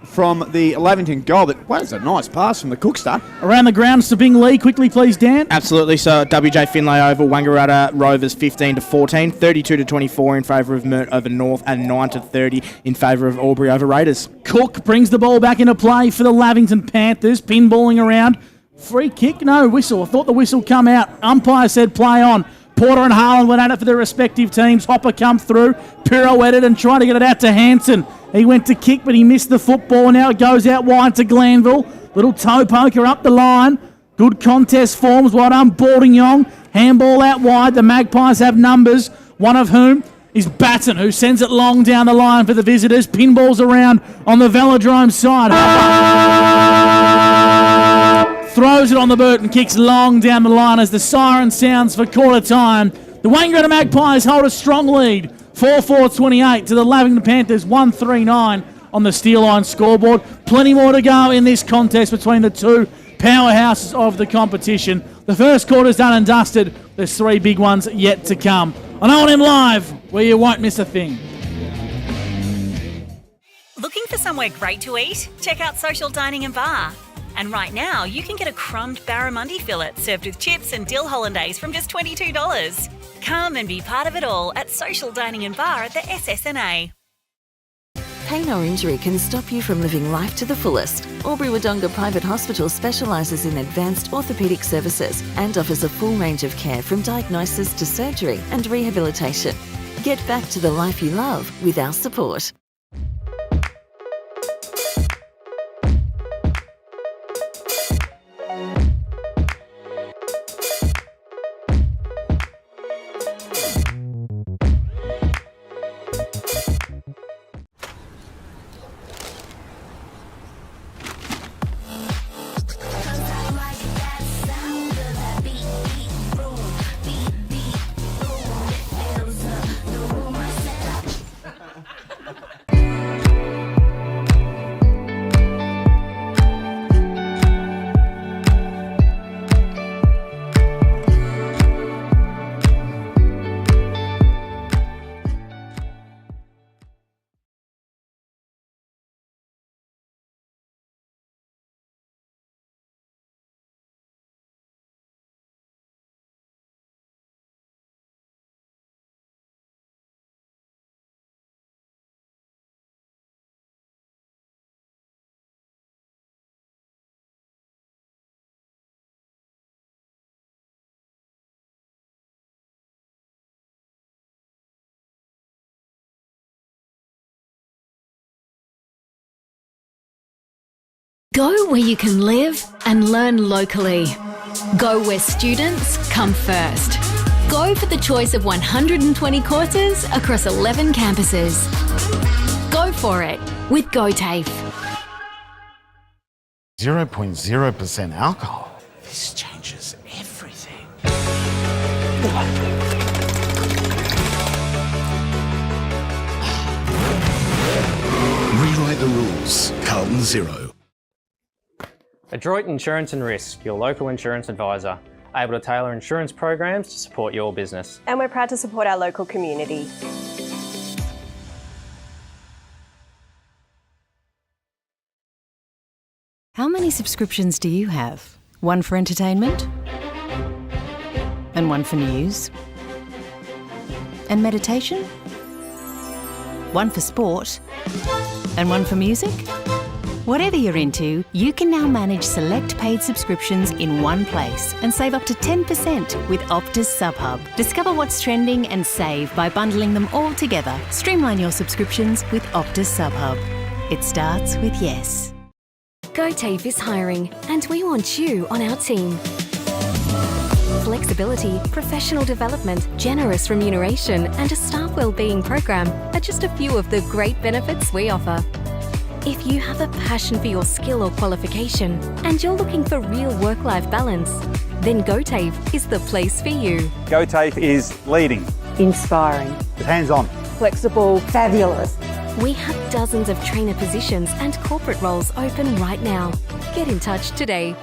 from the Lavington goal. But what is a nice pass from the Cookster. Around the grounds to Bing Lee. Quickly, please, Dan. Absolutely. So WJ Finlay over Wangaratta Rovers 15 to 14, 32 to 24 in favour of Mert over North, and 9 to 30 in favour of Albury over Raiders. Cook brings the ball back into play for the Lavington Panthers. Pinballing around. Free kick? No, whistle. I thought the whistle come out. Umpire said play on. Porter and Harlan went at it for their respective teams. Hopper come through, pirouetted and tried to get it out to Hanson. He went to kick, but he missed the football. Now it goes out wide to Glanville. Little toe poker up the line. Good contest forms. Well done, Balding-Yong. Handball out wide. The Magpies have numbers, one of whom is Batten, who sends it long down the line for the visitors. Pinballs around on the Velodrome side. Throws it on the boot and kicks long down the line as the siren sounds for quarter time. The Wangaratta Magpies hold a strong lead, 4-4-28 to the Lavington Panthers, 139 on the Steelline scoreboard. Plenty more to go in this contest between the two powerhouses of the competition. The first quarter's done and dusted. There's 3 big ones yet to come. On O&M Live, where you won't miss a thing. Looking for somewhere great to eat? Check out Social Dining and Bar. And right now, you can get a crumbed barramundi fillet served with chips and dill hollandaise from just $22. Come and be part of it all at Social Dining and Bar at the SSNA. Pain or injury can stop you from living life to the fullest. Albury Wodonga Private Hospital specialises in advanced orthopaedic services and offers a full range of care from diagnosis to surgery and rehabilitation. Get back to the life you love with our support. Go where you can live and learn locally. Go where students come first. Go for the choice of 120 courses across 11 campuses. Go for it with GoTAFE. 0.0% alcohol. This changes everything. Rewrite the rules. Carlton Zero. Adroit Insurance and Risk, your local insurance advisor, able to tailor insurance programs to support your business. And we're proud to support our local community. How many subscriptions do you have? One for entertainment? And one for news? And meditation? One for sport? And one for music? Whatever you're into, you can now manage select paid subscriptions in one place and save up to 10% with Optus SubHub. Discover what's trending and save by bundling them all together. Streamline your subscriptions with Optus SubHub. It starts with yes. GoTAFE is hiring, and we want you on our team. Flexibility, professional development, generous remuneration, and a staff wellbeing program are just a few of the great benefits we offer. If you have a passion for your skill or qualification and you're looking for real work-life balance, then GoTAFE is the place for you. GoTAFE is leading, inspiring, hands-on, flexible, fabulous. We have dozens of trainer positions and corporate roles open right now. Get in touch today.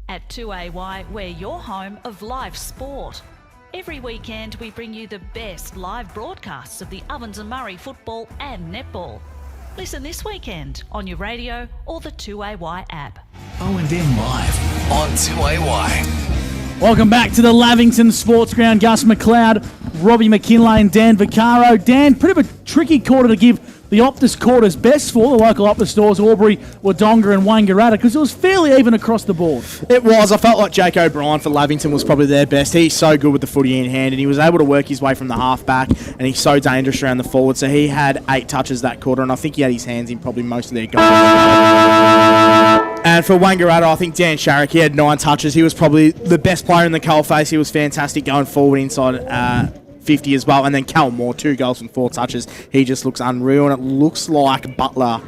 At 2AY, we're your home of live sport. Every weekend we bring you the best live broadcasts of the Ovens and Murray football and netball. Listen this weekend on your radio or the 2AY app. O&M Live on 2AY. Welcome back to the Lavington Sports Ground. Gus McLeod, Robbie McKinlay and Dan Vaccaro. Dan, pretty of a tricky quarter to give the Optus quarters best for the local Optus stores, Albury, Wodonga and Wangaratta, because it was fairly even across the board. It was. I felt like Jake O'Brien for Lavington was probably their best. He's so good with the footy in hand, and he was able to work his way from the half-back, and he's so dangerous around the forward. So he had 8 touches that quarter, and I think he had his hands in probably most of their goals. And for Wangaratta, I think Dan Sharrock, he had 9 touches. He was probably the best player in the coalface. He was fantastic going forward inside 50 as well. And then Cal Moore, 2 goals and 4 touches. He just looks unreal, and it looks like Butler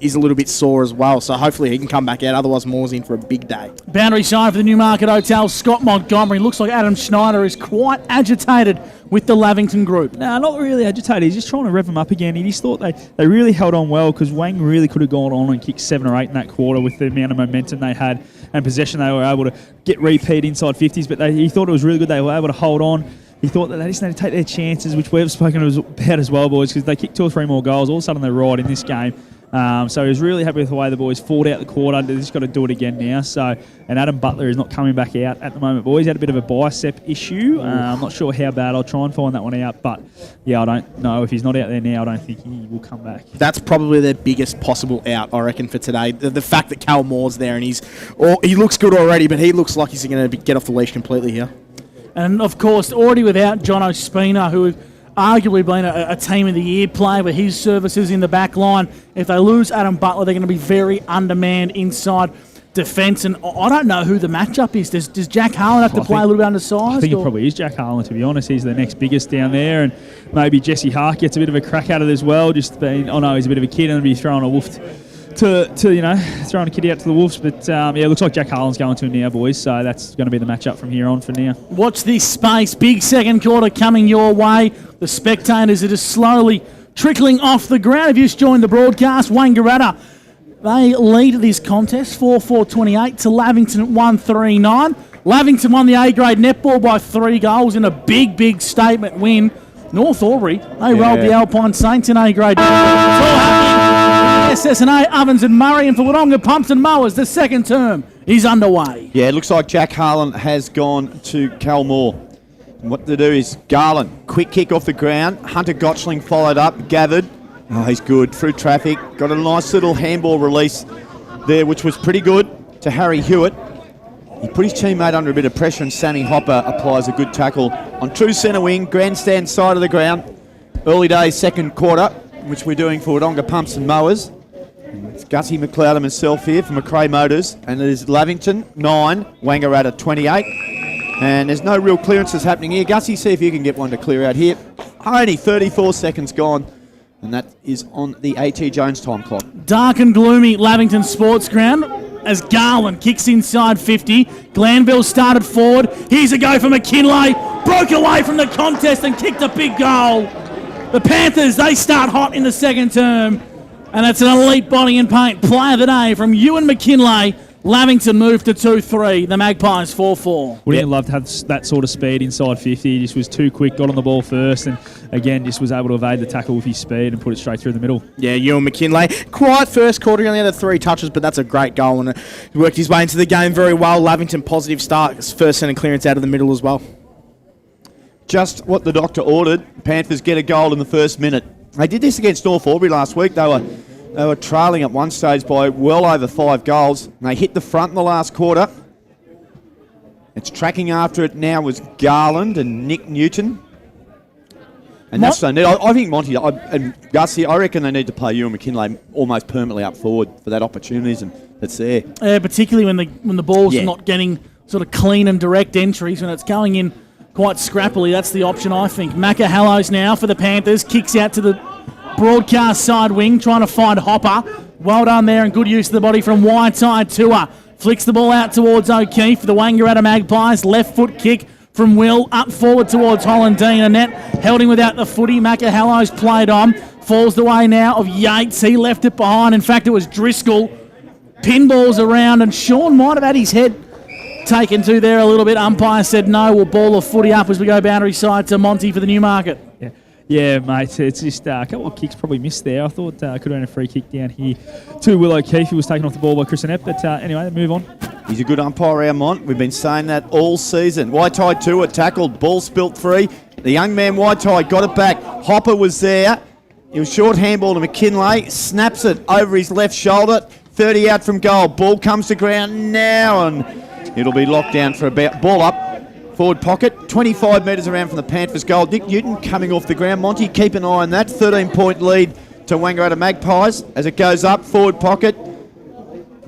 is a little bit sore as well. So hopefully he can come back out. Otherwise, Moore's in for a big day. Boundary side for the Newmarket Hotel, Scott Montgomery. Looks like Adam Schneider is quite agitated with the Lavington group. No, not really agitated. He's just trying to rev them up again. He just thought they really held on well, because Wang really could have gone on and kicked 7 or 8 in that quarter with the amount of momentum they had and possession. They were able to get repeat inside 50s, but he thought it was really good. They were able to hold on. He thought that they just need to take their chances, which we've spoken about as well, boys, because they kicked 2 or 3 more goals. All of a sudden they're right in this game. So he was really happy with the way the boys fought out the quarter. They've just got to do it again now. And Adam Butler is not coming back out at the moment, boys. He had a bit of a bicep issue. I'm not sure how bad. I'll try and find that one out. But, yeah, I don't know. If he's not out there now, I don't think he will come back. That's probably their biggest possible out, I reckon, for today. The fact that Cal Moore's there, and he looks good already, but he looks like he's going to get off the leash completely here. And, of course, already without John Ospina, who arguably been a Team of the Year player with his services in the back line. If they lose Adam Butler, they're going to be very undermanned inside defence. And I don't know who the matchup is. Does Jack Harlan have to play a little bit undersized? I think it probably is Jack Harlan, to be honest. He's the next biggest down there. And maybe Jesse Hart gets a bit of a crack at it as well. He's a bit of a kid and be throwing a wolf throwing a kitty out to the Wolves. But, it looks like Jack Harlan's going to now, boys. So that's going to be the matchup from here on for now. Watch this space. Big second quarter coming your way. The spectators are just slowly trickling off the ground. If you just joined the broadcast, Wangaratta, they lead this contest 4-4-28 to Lavington at 1-3-9. Lavington won the A-grade netball by 3 goals in a big, big statement win. North Albury, they rolled the Alpine Saints in A-grade. It's all happening. SSNA, Ovens and Murray, and for Wodonga Pumps and Mowers, the second term is underway. Yeah, it looks like Jack Harlan has gone to Calmore. And what to do is Garland, quick kick off the ground. Hunter Gotchling followed up, gathered. Oh, he's good. Through traffic. Got a nice little handball release there, which was pretty good to Harry Hewitt. He put his teammate under a bit of pressure, and Sammy Hopper applies a good tackle on true centre wing, grandstand side of the ground. Early days, second quarter, which we're doing for Wodonga Pumps and Mowers. And it's Gussie McLeod and myself here for McRae Motors, and it is Lavington 9, Wangaratta 28. And there's no real clearances happening here. Gussie, see if you can get one to clear out here. Only 34 seconds gone, and that is on the A.T. Jones time clock. Dark and gloomy Lavington Sports Ground as Garland kicks inside 50. Glanville started forward. Here's a go for McKinlay. Broke away from the contest and kicked a big goal. The Panthers, they start hot in the second term. And it's an elite body and paint player of the day from Ewan McKinlay. Lavington moved to 2-3. The Magpies 4-4. Wouldn't you love to have that sort of speed inside 50? He just was too quick, got on the ball first, and again, just was able to evade the tackle with his speed and put it straight through the middle. Yeah, Ewan McKinlay. Quiet first quarter, he only had 3 touches, but that's a great goal, and he worked his way into the game very well. Lavington, positive start. First centre clearance out of the middle as well. Just what the doctor ordered. Panthers get a goal in the first minute. They did this against North Albury last week. They were trailing at one stage by well over 5 goals. And they hit the front in the last quarter. It's tracking after it now was Garland and Nick Newton. And that's so neat. I think Monty and Gussie, I reckon they need to play Ewan McKinlay almost permanently up forward for that opportunities that's there. Particularly when the ball's not getting sort of clean and direct entries, when it's going in quite scrappily. That's the option, I think. Macca Hallows now for the Panthers. Kicks out to the broadcast side wing, trying to find Hopper. Well done there, and good use of the body from Whiteside Tua. Flicks the ball out towards O'Keefe for the Wangaratta Magpies. Left foot kick from Will, up forward towards Hollandine. Annette held him without the footy. Macca Hallows played on. Falls the way now of Yates. He left it behind. In fact, it was Driscoll. Pinballs around, and Sean might have had his head taken to there a little bit. Umpire said no. We'll ball the footy up as we go boundary side to Monty for the Newmarket. Yeah, mate, it's just a couple of kicks probably missed there. I thought could have been a free kick down here to Will O'Keefe, who was taken off the ball by Chris Annette. But anyway, move on. He's a good umpire, our Mont. We've been saying that all season. Whiteye Tua tackled, ball spilt free. The young man Whiteye got it back. Hopper was there. It was short handball to McKinlay. Snaps it over his left shoulder. 30 out from goal. Ball comes to ground now, and it'll be locked down for about ball up. Forward pocket, 25 metres around from the Panthers goal. Nick Newton coming off the ground. Monty, keep an eye on that. 13-point lead to Wangaratta Magpies as it goes up. Forward pocket,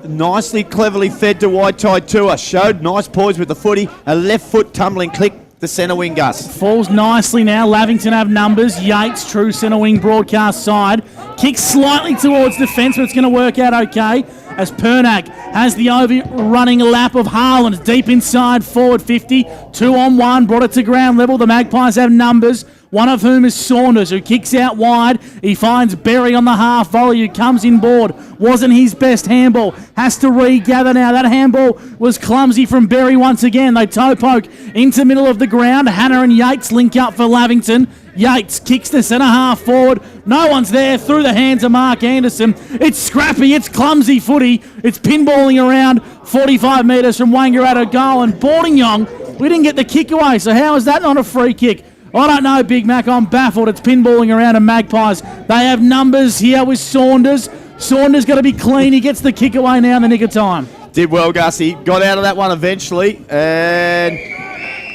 nicely, cleverly fed to Whiteye Tua. Showed nice poise with the footy. A left foot tumbling click. The centre wing, Gus. Falls nicely now. Lavington have numbers. Yates, true centre wing broadcast side. Kicks slightly towards defence, but it's going to work out okay as Pernag has the overrunning lap of Harlan deep inside forward 50. 2-on-1, brought it to ground level. The Magpies have numbers, one of whom is Saunders, who kicks out wide. He finds Berry on the half volley, who comes inboard. Wasn't his best handball. Has to regather now. That handball was clumsy from Berry once again. They toe poke into middle of the ground. Hannah and Yates link up for Lavington. Yates kicks the centre half forward. No one's there. Through the hands of Mark Anderson. It's scrappy. It's clumsy footy. It's pinballing around 45 metres from Wangaratta goal. And Bordingyong, we didn't get the kick away. So how is that not a free kick? I don't know, Big Mac. I'm baffled. It's pinballing around and Magpies. They have numbers here with Saunders. Saunders got to be clean. He gets the kick away now in the nick of time. Did well, Gussie. Got out of that one eventually. And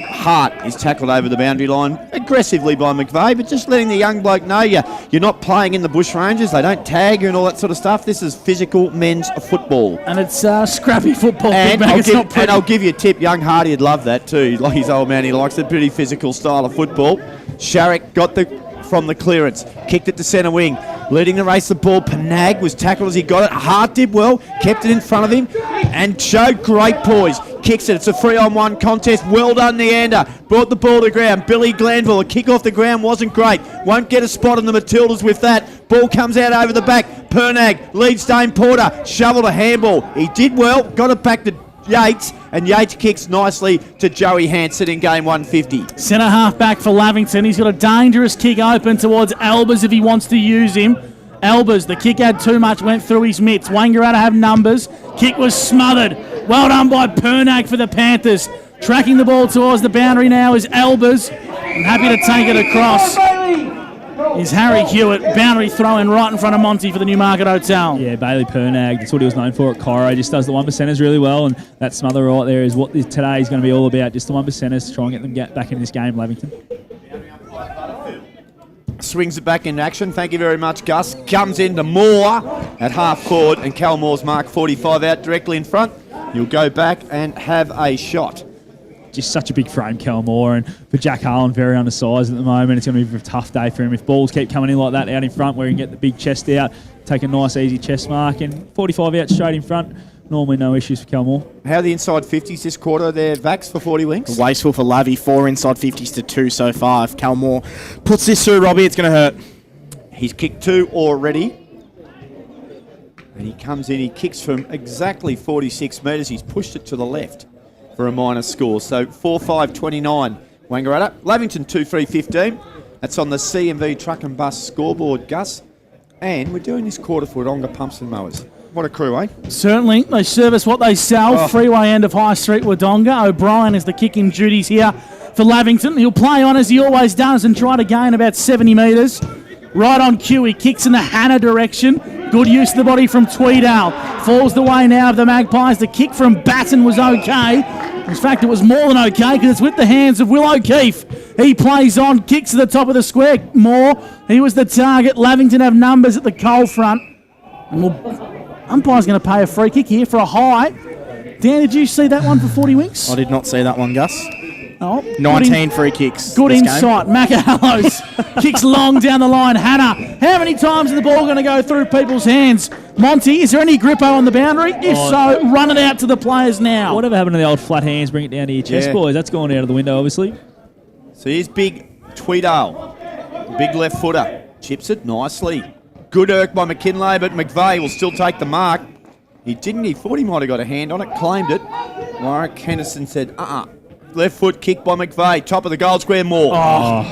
Hart is tackled over the boundary line aggressively by McVeigh, but just letting the young bloke know you're not playing in the bush ranges. They don't tag you and all that sort of stuff. This is physical men's football. And it's scrappy football. And, Big Mac. I'll give you a tip. Young Hardy would love that too. Like his old man, he likes the pretty physical style of football. Sharrock got from the clearance, kicked it to centre wing, leading the race the ball. Panag was tackled as he got it. Hart did well, kept it in front of him and showed great poise. Kicks it, it's a 3-on-1 contest. Well done, Neander. Brought the ball to ground. Billy Glanville, a kick off the ground wasn't great. Won't get a spot on the Matildas with that. Ball comes out over the back. Pernag leads Dane Porter. Shoveled a handball. He did well, got it back to Yates, and Yates kicks nicely to Joey Hansen in game 150. Centre half back for Lavington. He's got a dangerous kick open towards Albers if he wants to use him. Albers, the kick had too much, went through his mitts. Wangaratta have numbers. Kick was smothered. Well done by Pernack for the Panthers. Tracking the ball towards the boundary now is Albers. And happy to take it across is Harry Hewitt. Boundary throw-in right in front of Monty for the Newmarket Hotel. Yeah, Bailey Pernag, that's what he was known for at Cairo. Just does the 1%ers really well, and that smother right there is what today is going to be all about. Just the 1%ers, try and get them back in this game, Lavington. Swings it back in action. Thank you very much, Gus. Comes into Moore at half forward, and Cal Moore's mark 45 out directly in front. You'll go back and have a shot. Just such a big frame, Cal Moore, and for Jack Harlan, very undersized at the moment. It's going to be a tough day for him. If balls keep coming in like that out in front, where he can get the big chest out, take a nice easy chest mark, and 45 out straight in front. Normally no issues for Cal Moore. How are the inside 50s this quarter there, Vax, for 40 winks? Wasteful for Lavy, 4 inside 50s to 2 so far. If Cal Moore puts this through, Robbie, it's going to hurt. He's kicked 2 already. And he comes in, he kicks from exactly 46 metres. He's pushed it to the left for a minor score. So 4-5-29, Wangaratta. Lavington 2-3-15. That's on the C&V Truck and Bus scoreboard, Gus. And we're doing this quarter for Wodonga Pumps and Mowers. What a crew, eh? Certainly. They service what they sell. Freeway end of High Street, Wodonga. O'Brien is the kicking duties here for Lavington. He'll play on as he always does and try to gain about 70 metres. Right on cue, he kicks in the Hannah direction. Good use of the body from Tweedale. Falls the way now of the Magpies. The kick from Batten was okay. In fact, it was more than okay because it's with the hands of Will O'Keefe. He plays on, kicks to the top of the square. Moore, he was the target. Lavington have numbers at the coal front. And umpire's going to pay a free kick here for a high. Dan, did you see that one for 40 winks? I did not see that one, Gus. Oh, 19 free kicks. Good insight. Macahallos kicks long down the line. Hannah, how many times is the ball going to go through people's hands? Monty, is there any grippo on the boundary? If so, run it out to the players now. Whatever happened to the old flat hands, bring it down to your chest, boys. That's gone out of the window, obviously. So here's big Tweedale. Big left footer. Chips it nicely. Good irk by McKinlay, but McVeigh will still take the mark. He didn't. He thought he might have got a hand on it. Claimed it. Warwick Henderson said, Left foot kick by McVeigh. Top of the goal square, Moore.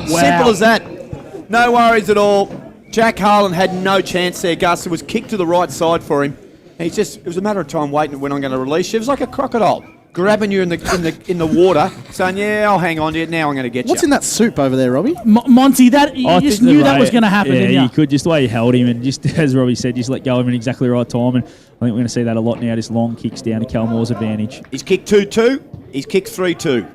Simple as that. No worries at all. Jack Harlan had no chance there, Gus. It was kicked to the right side for him. It was a matter of time waiting when I'm going to release you. It was like a crocodile grabbing you in the water, saying, I'll hang on to it. Now I'm going to get you. What's in that soup over there, Robbie? Monty, you just knew that was going to happen, didn't you? You could, just the way you held him, and just as Robbie said, just let go of him in exactly the right time. And I think we're going to see that a lot now, just long kicks down to Cal Moore's advantage. He's kicked 2-2. He's kicked 3-2.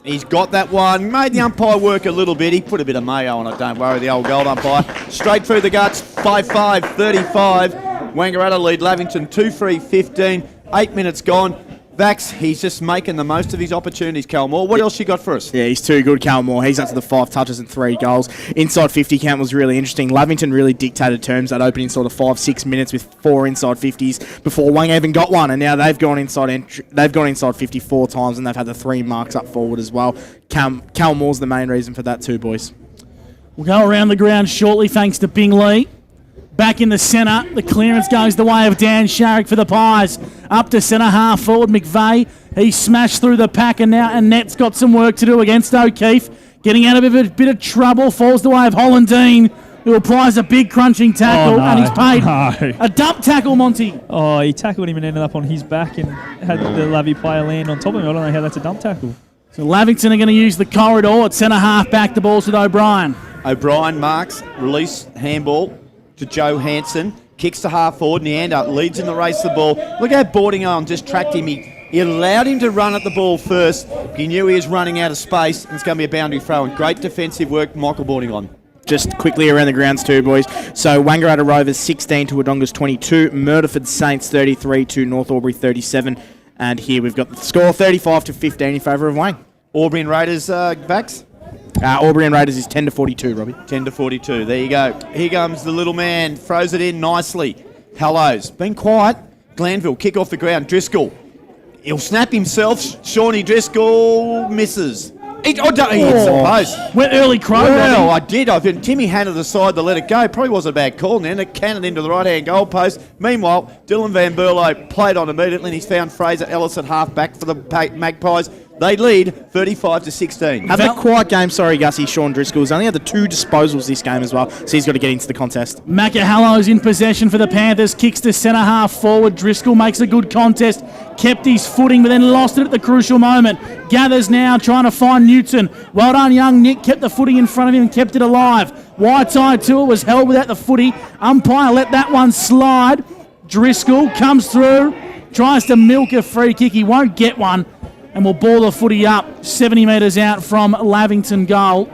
He's got that one. Made the umpire work a little bit. He put a bit of mayo on it, don't worry, the old gold umpire. Straight through the guts, 5-5, 35. Wangaratta lead Lavington 2-3-15. 8 minutes gone. Vax, he's just making the most of his opportunities, Cal Moore. What else you got for us? Yeah, he's too good, Cal Moore. He's up to the 5 touches and 3 goals. Inside 50 count was really interesting. Lavington really dictated terms that opening sort of 5-6 minutes with 4 inside 50s before Wang even got one, and now they've gone inside 50 4 times, and they've had the 3 marks up forward as well. Cal Moore's the main reason for that too, boys. We'll go around the ground shortly thanks to Bingley. Back in the centre, the clearance goes the way of Dan Sharrock for the Pies. Up to centre, half forward, McVeigh. He smashed through the pack, and now Annette's got some work to do against O'Keefe. Getting out of a bit of trouble, falls the way of Hollandine, who applies a big crunching tackle, and he's paid a dump tackle, Monty. Oh, he tackled him and ended up on his back and had the Lavy player land on top of him. I don't know how that's a dump tackle. So Lavington are going to use the corridor at centre half back. The ball's with O'Brien. O'Brien marks, release, handball to Joe Hansen, kicks to half forward, Neander leads in the race to the ball. Look how Boardingham just tracked him. He allowed him to run at the ball first. He knew he was running out of space, and it's going to be a boundary throw. And great defensive work, Michael Boardingham. Just quickly around the grounds too, boys. So Wangaratta Rovers 16 to Wodonga's 22, Murderford Saints 33 to North Albury 37, and here we've got the score 35 to 15 in favour of Wang. Aubrey and Raiders, Vax? Aubrey and Raiders is 10 to 42, Robbie. 10 to 42. There you go. Here comes the little man. Throws it in nicely. Hallows. Been quiet. Glanville. Kick off the ground. Driscoll. He'll snap himself. Shawnee Driscoll misses. He hit the post. Went early crow. Well, I did. Timmy handed the side to let it go. Probably wasn't a bad call then. It cannoned into the right-hand goal post. Meanwhile, Dylan Van Berlo played on immediately, and he's found Fraser Ellis at half-back for the Magpies. They lead 35-16. Have a quiet game, sorry, Gussie. Sean Driscoll's only had the 2 disposals this game as well, so he's got to get into the contest. Macahallow's in possession for the Panthers, kicks to centre half forward. Driscoll makes a good contest, kept his footing, but then lost it at the crucial moment. Gathers now, trying to find Newton. Well done, young Nick, kept the footing in front of him and kept it alive. Wide-side to it, was held without the footy. Umpire let that one slide. Driscoll comes through, tries to milk a free kick. He won't get one, and will ball the footy up 70 metres out from Lavington goal.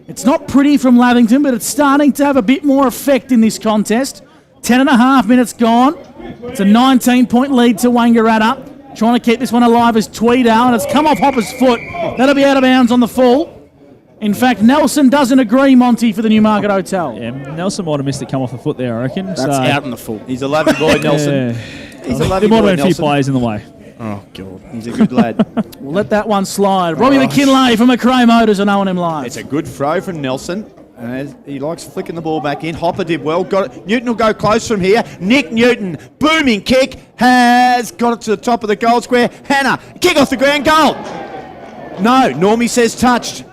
It's not pretty from Lavington, but it's starting to have a bit more effect in this contest. 10.5 minutes gone. It's a 19-point lead to Wangaratta. Trying to keep this one alive is Tweedale, and it's come off Hopper's foot. That'll be out of bounds on the full. In fact, Nelson doesn't agree, Monty, for the Newmarket Hotel. Yeah, Nelson might have missed it come off the foot there, I reckon. That's out in the full. He's a lovely boy, Nelson. He's a lovely there might boy, have been a few Nelson. players in the way. Oh, God. He's a good lad. We'll let that one slide. Robbie McKinlay from McRae Motors on O&M Live. It's a good throw from Nelson. He likes flicking the ball back in. Hopper did well. Got it. Newton will go close from here. Nick Newton, booming kick, has got it to the top of the goal square. Hannah, kick off the ground, goal. No, Normie says touched.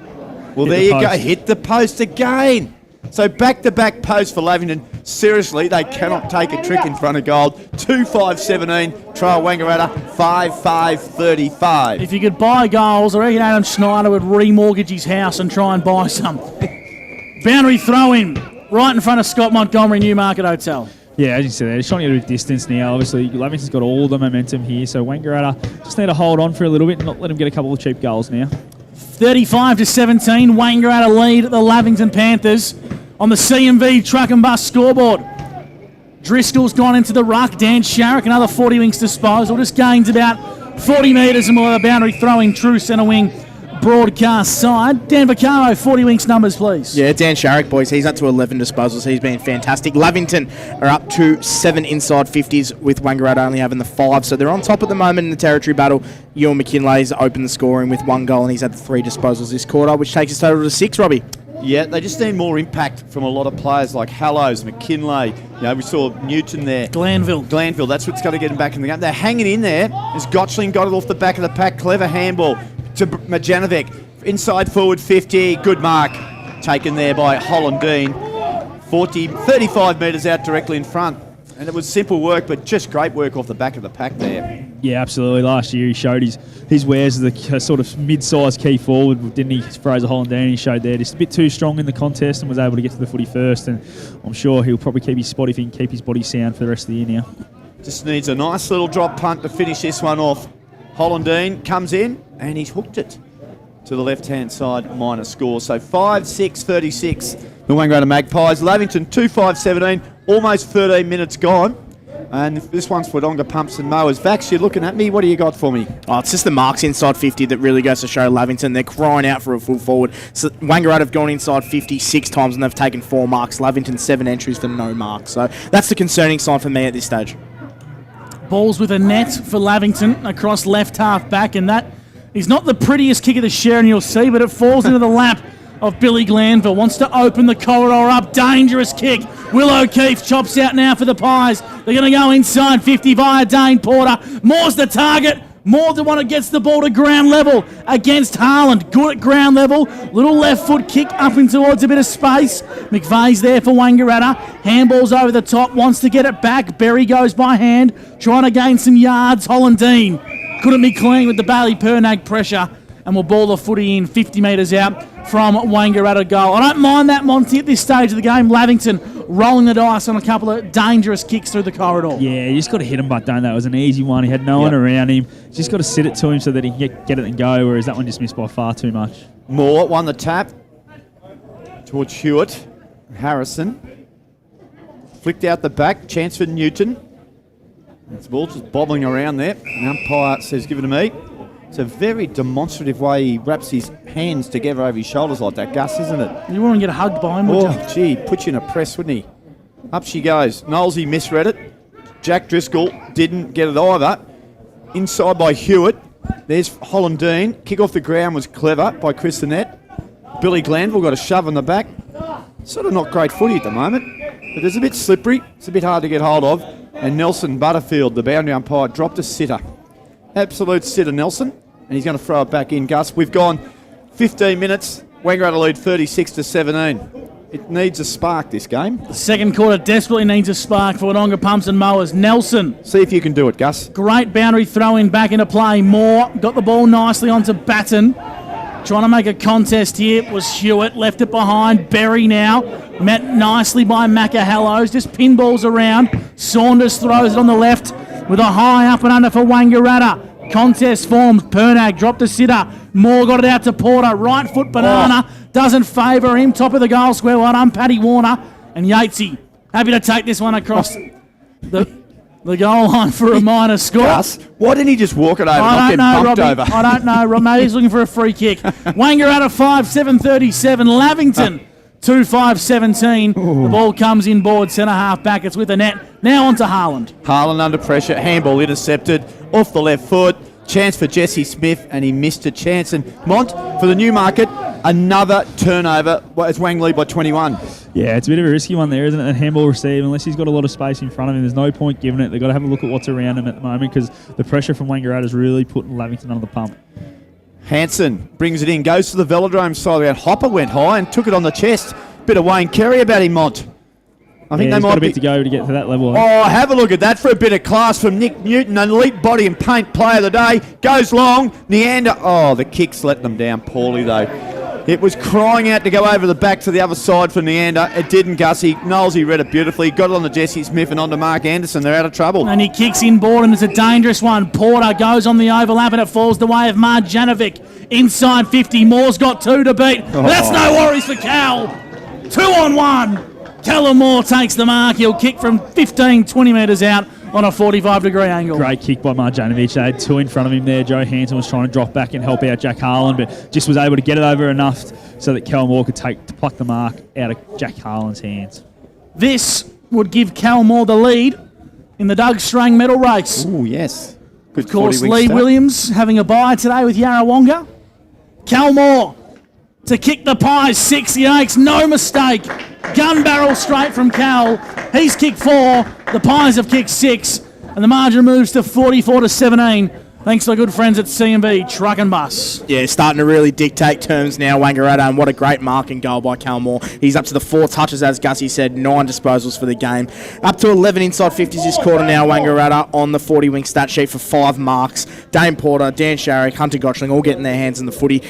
Well, there you go. Hit the post again. So back-to-back posts for Lavington. Seriously, they cannot take a trick in front of goal. 2-5-17. Trial Wangaratta 5-5-35. If you could buy goals, I reckon Adam Schneider would remortgage his house and try and buy some. Boundary throw in right in front of Scott Montgomery, Newmarket Hotel. Yeah, as you said, they're trying to get a bit of distance now. Obviously, Lavington's got all the momentum here, so Wangaratta just need to hold on for a little bit and not let them get a couple of cheap goals now. 35-17, Wangaratta lead the Lavington Panthers on the CMV truck and bus scoreboard. Driscoll's gone into the ruck. Dan Sharrock, another 40 wings disposal, just gains about 40 metres and we'll have a boundary throw in true centre wing broadcast side. Dan Vaccaro, 40 winks numbers, please. Yeah, Dan Sharrock, boys. He's up to 11 disposals. He's been fantastic. Lavington are up to 7 inside 50s with Wangaratta only having the 5. So they're on top at the moment in the territory battle. Ewan McKinlay's opened the scoring with 1 goal and he's had 3 disposals this quarter, which takes his total to 6, Robbie. Yeah, they just need more impact from a lot of players like Hallows, McKinlay. You know, we saw Newton there. Glanville, that's what's got to get him back in the game. They're hanging in there as Gotchling got it off the back of the pack. Clever handball to Majanovic. Inside forward 50. Good mark. Taken there by Hollandine. 35 metres out directly in front. And it was simple work, but just great work off the back of the pack there. Yeah, absolutely. Last year he showed his wares as the sort of mid-sized key forward, didn't he? Fraser Hollandine, he showed there. Just a bit too strong in the contest and was able to get to the footy first. And I'm sure he'll probably keep his spot if he can keep his body sound for the rest of the year now. Just needs a nice little drop punt to finish this one off. Hollandine comes in and he's hooked it to the left-hand side minor score. So 5-6-36. The Wangaratta Magpies. Lavington 2-5-17. Almost 13 minutes gone. And this one's for Wodonga Pumps and Mowers. Vax, you're looking at me. What do you got for me? Oh, it's just the marks inside 50 that really goes to show Lavington. They're crying out for a full forward. So Wangaratta have gone inside 50 6 times and they've taken 4 marks. Lavington 7 entries for no marks. So that's the concerning sign for me at this stage. Balls with a net for Lavington across left half back, and that is not the prettiest kick of the Sharon you'll see, but it falls into the lap of Billy Glanville. Wants to open the corridor up. Dangerous kick. Will O'Keefe chops out now for the Pies. They're going to go inside 50 via Dane Porter. Moore's the target. Moore the one that gets the ball to ground level against Haaland. Good at ground level. Little left foot kick up in towards a bit of space. McVeigh's there for Wangaratta. Handballs over the top. Wants to get it back. Berry goes by hand. Trying to gain some yards. Hollandine couldn't be clean with the Bailey Pernag pressure. And will ball the footy in 50 metres out from Wangaratta goal. I don't mind that, Monty, at this stage of the game. Lavington rolling the dice on a couple of dangerous kicks through the corridor. Yeah, you just got to hit him, but don't. That was an easy one. He had no one around him. Just got to sit it to him so that he can get it and go, whereas that one just missed by far too much. Moore won the tap towards Hewitt. Harrison flicked out the back. Chance for Newton. It's the ball just bobbling around there. The umpire says, give it to me. It's a very demonstrative way he wraps his hands together over his shoulders like that, Gus, isn't it? You wouldn't get hugged by him, would you? Oh, gee, put you in a press, wouldn't he? Up she goes. Knowlesy misread it. Jack Driscoll didn't get it either. Inside by Hewitt. There's Hollandine. Kick off the ground was clever by Chris Annette. Billy Glanville got a shove on the back. Sort of not great footy at the moment, but it's a bit slippery. It's a bit hard to get hold of. And Nelson Butterfield, the boundary umpire, dropped a sitter. Absolute sitter, Nelson. and he's going to throw it back in, Gus. We've gone 15 minutes. Wangaratta lead 36-17. It needs a spark, this game. The second quarter desperately needs a spark for Wodonga Pumps and Mowers. Nelson. See if you can do it, Gus. Great boundary throw in back into play. Moore got the ball nicely onto Batten. Trying to make a contest here was Hewitt. Left it behind. Berry now. Met nicely by Macahallows. Just pinballs around. Saunders throws it on the left with a high up and under for Wangaratta. Contest forms. Pernag dropped a sitter. Moore got it out to Porter. Right foot banana. Doesn't favour him. Top of the goal square. Well done, Paddy Warner. And Yatesy happy to take this one across the goal line for a minor score. Gus, why didn't he just walk it over? I don't know, Robbie. Over? I don't know. Maybe he's looking for a free kick. Wangaratta 5-7-37. Lavington 2-5-17. The ball comes in board, centre half back. It's with the net. Now on to Haaland. Haaland under pressure. Handball intercepted. Off the left foot. Chance for Jesse Smith, and he missed a chance. And Mont, for the Newmarket, another turnover as Wang lead by 21. Yeah, it's a bit of a risky one there, isn't it? That handball receive, unless he's got a lot of space in front of him, there's no point giving it. They've got to have a look at what's around him at the moment because the pressure from Wangaratta is really putting Lavington under the pump. Hanson brings it in, goes to the velodrome side around. Hopper went high and took it on the chest. Bit of Wayne Carey about him, Mont. I think he's they got might a bit to go to get to that level. Oh, have a look at that for a bit of class from Nick Newton, an elite body and paint player of the day. Goes long, Neander. Oh, the kicks let them down poorly though. It was crying out to go over the back to the other side for Neander. It didn't, Gussie. Knowlesy read it beautifully. Got it on to Jesse Smith and on to Mark Anderson. They're out of trouble. And he kicks in board and it's a dangerous one. Porter goes on the overlap and it falls the way of Marjanovic. Inside 50. Moore's got 2 to beat. Oh. That's no worries for Cal. 2 on 1. Callum Moore takes the mark. He'll kick from 15, 20 metres out on a 45-degree angle. Great kick by Marjanovic. They had 2 in front of him there. Joe Hanson was trying to drop back and help out Jack Harlan, but just was able to get it over enough so that Callum Moore could pluck the mark out of Jack Harlan's hands. This would give Cal Moore the lead in the Doug Strang medal race. Oh, yes. Good of course, 40-wing Lee start. Williams having a bye today with Yarrawonga. Cal Moore to kick the Pies 68, no mistake. Gun barrel straight from Cal. He's kicked 4. The Pies have kicked 6. And the margin moves to 44-17. Thanks to our good friends at C&B Truck and Bus. Yeah, starting to really dictate terms now, Wangaratta, and what a great marking goal by Cal Moore. He's up to the 4 touches, as Gussie said, 9 disposals for the game. Up to 11 inside 50s this quarter now, Wangaratta on the 40-wing stat sheet for 5 marks. Dane Porter, Dan Sharrock, Hunter Gottschling all getting their hands in the footy.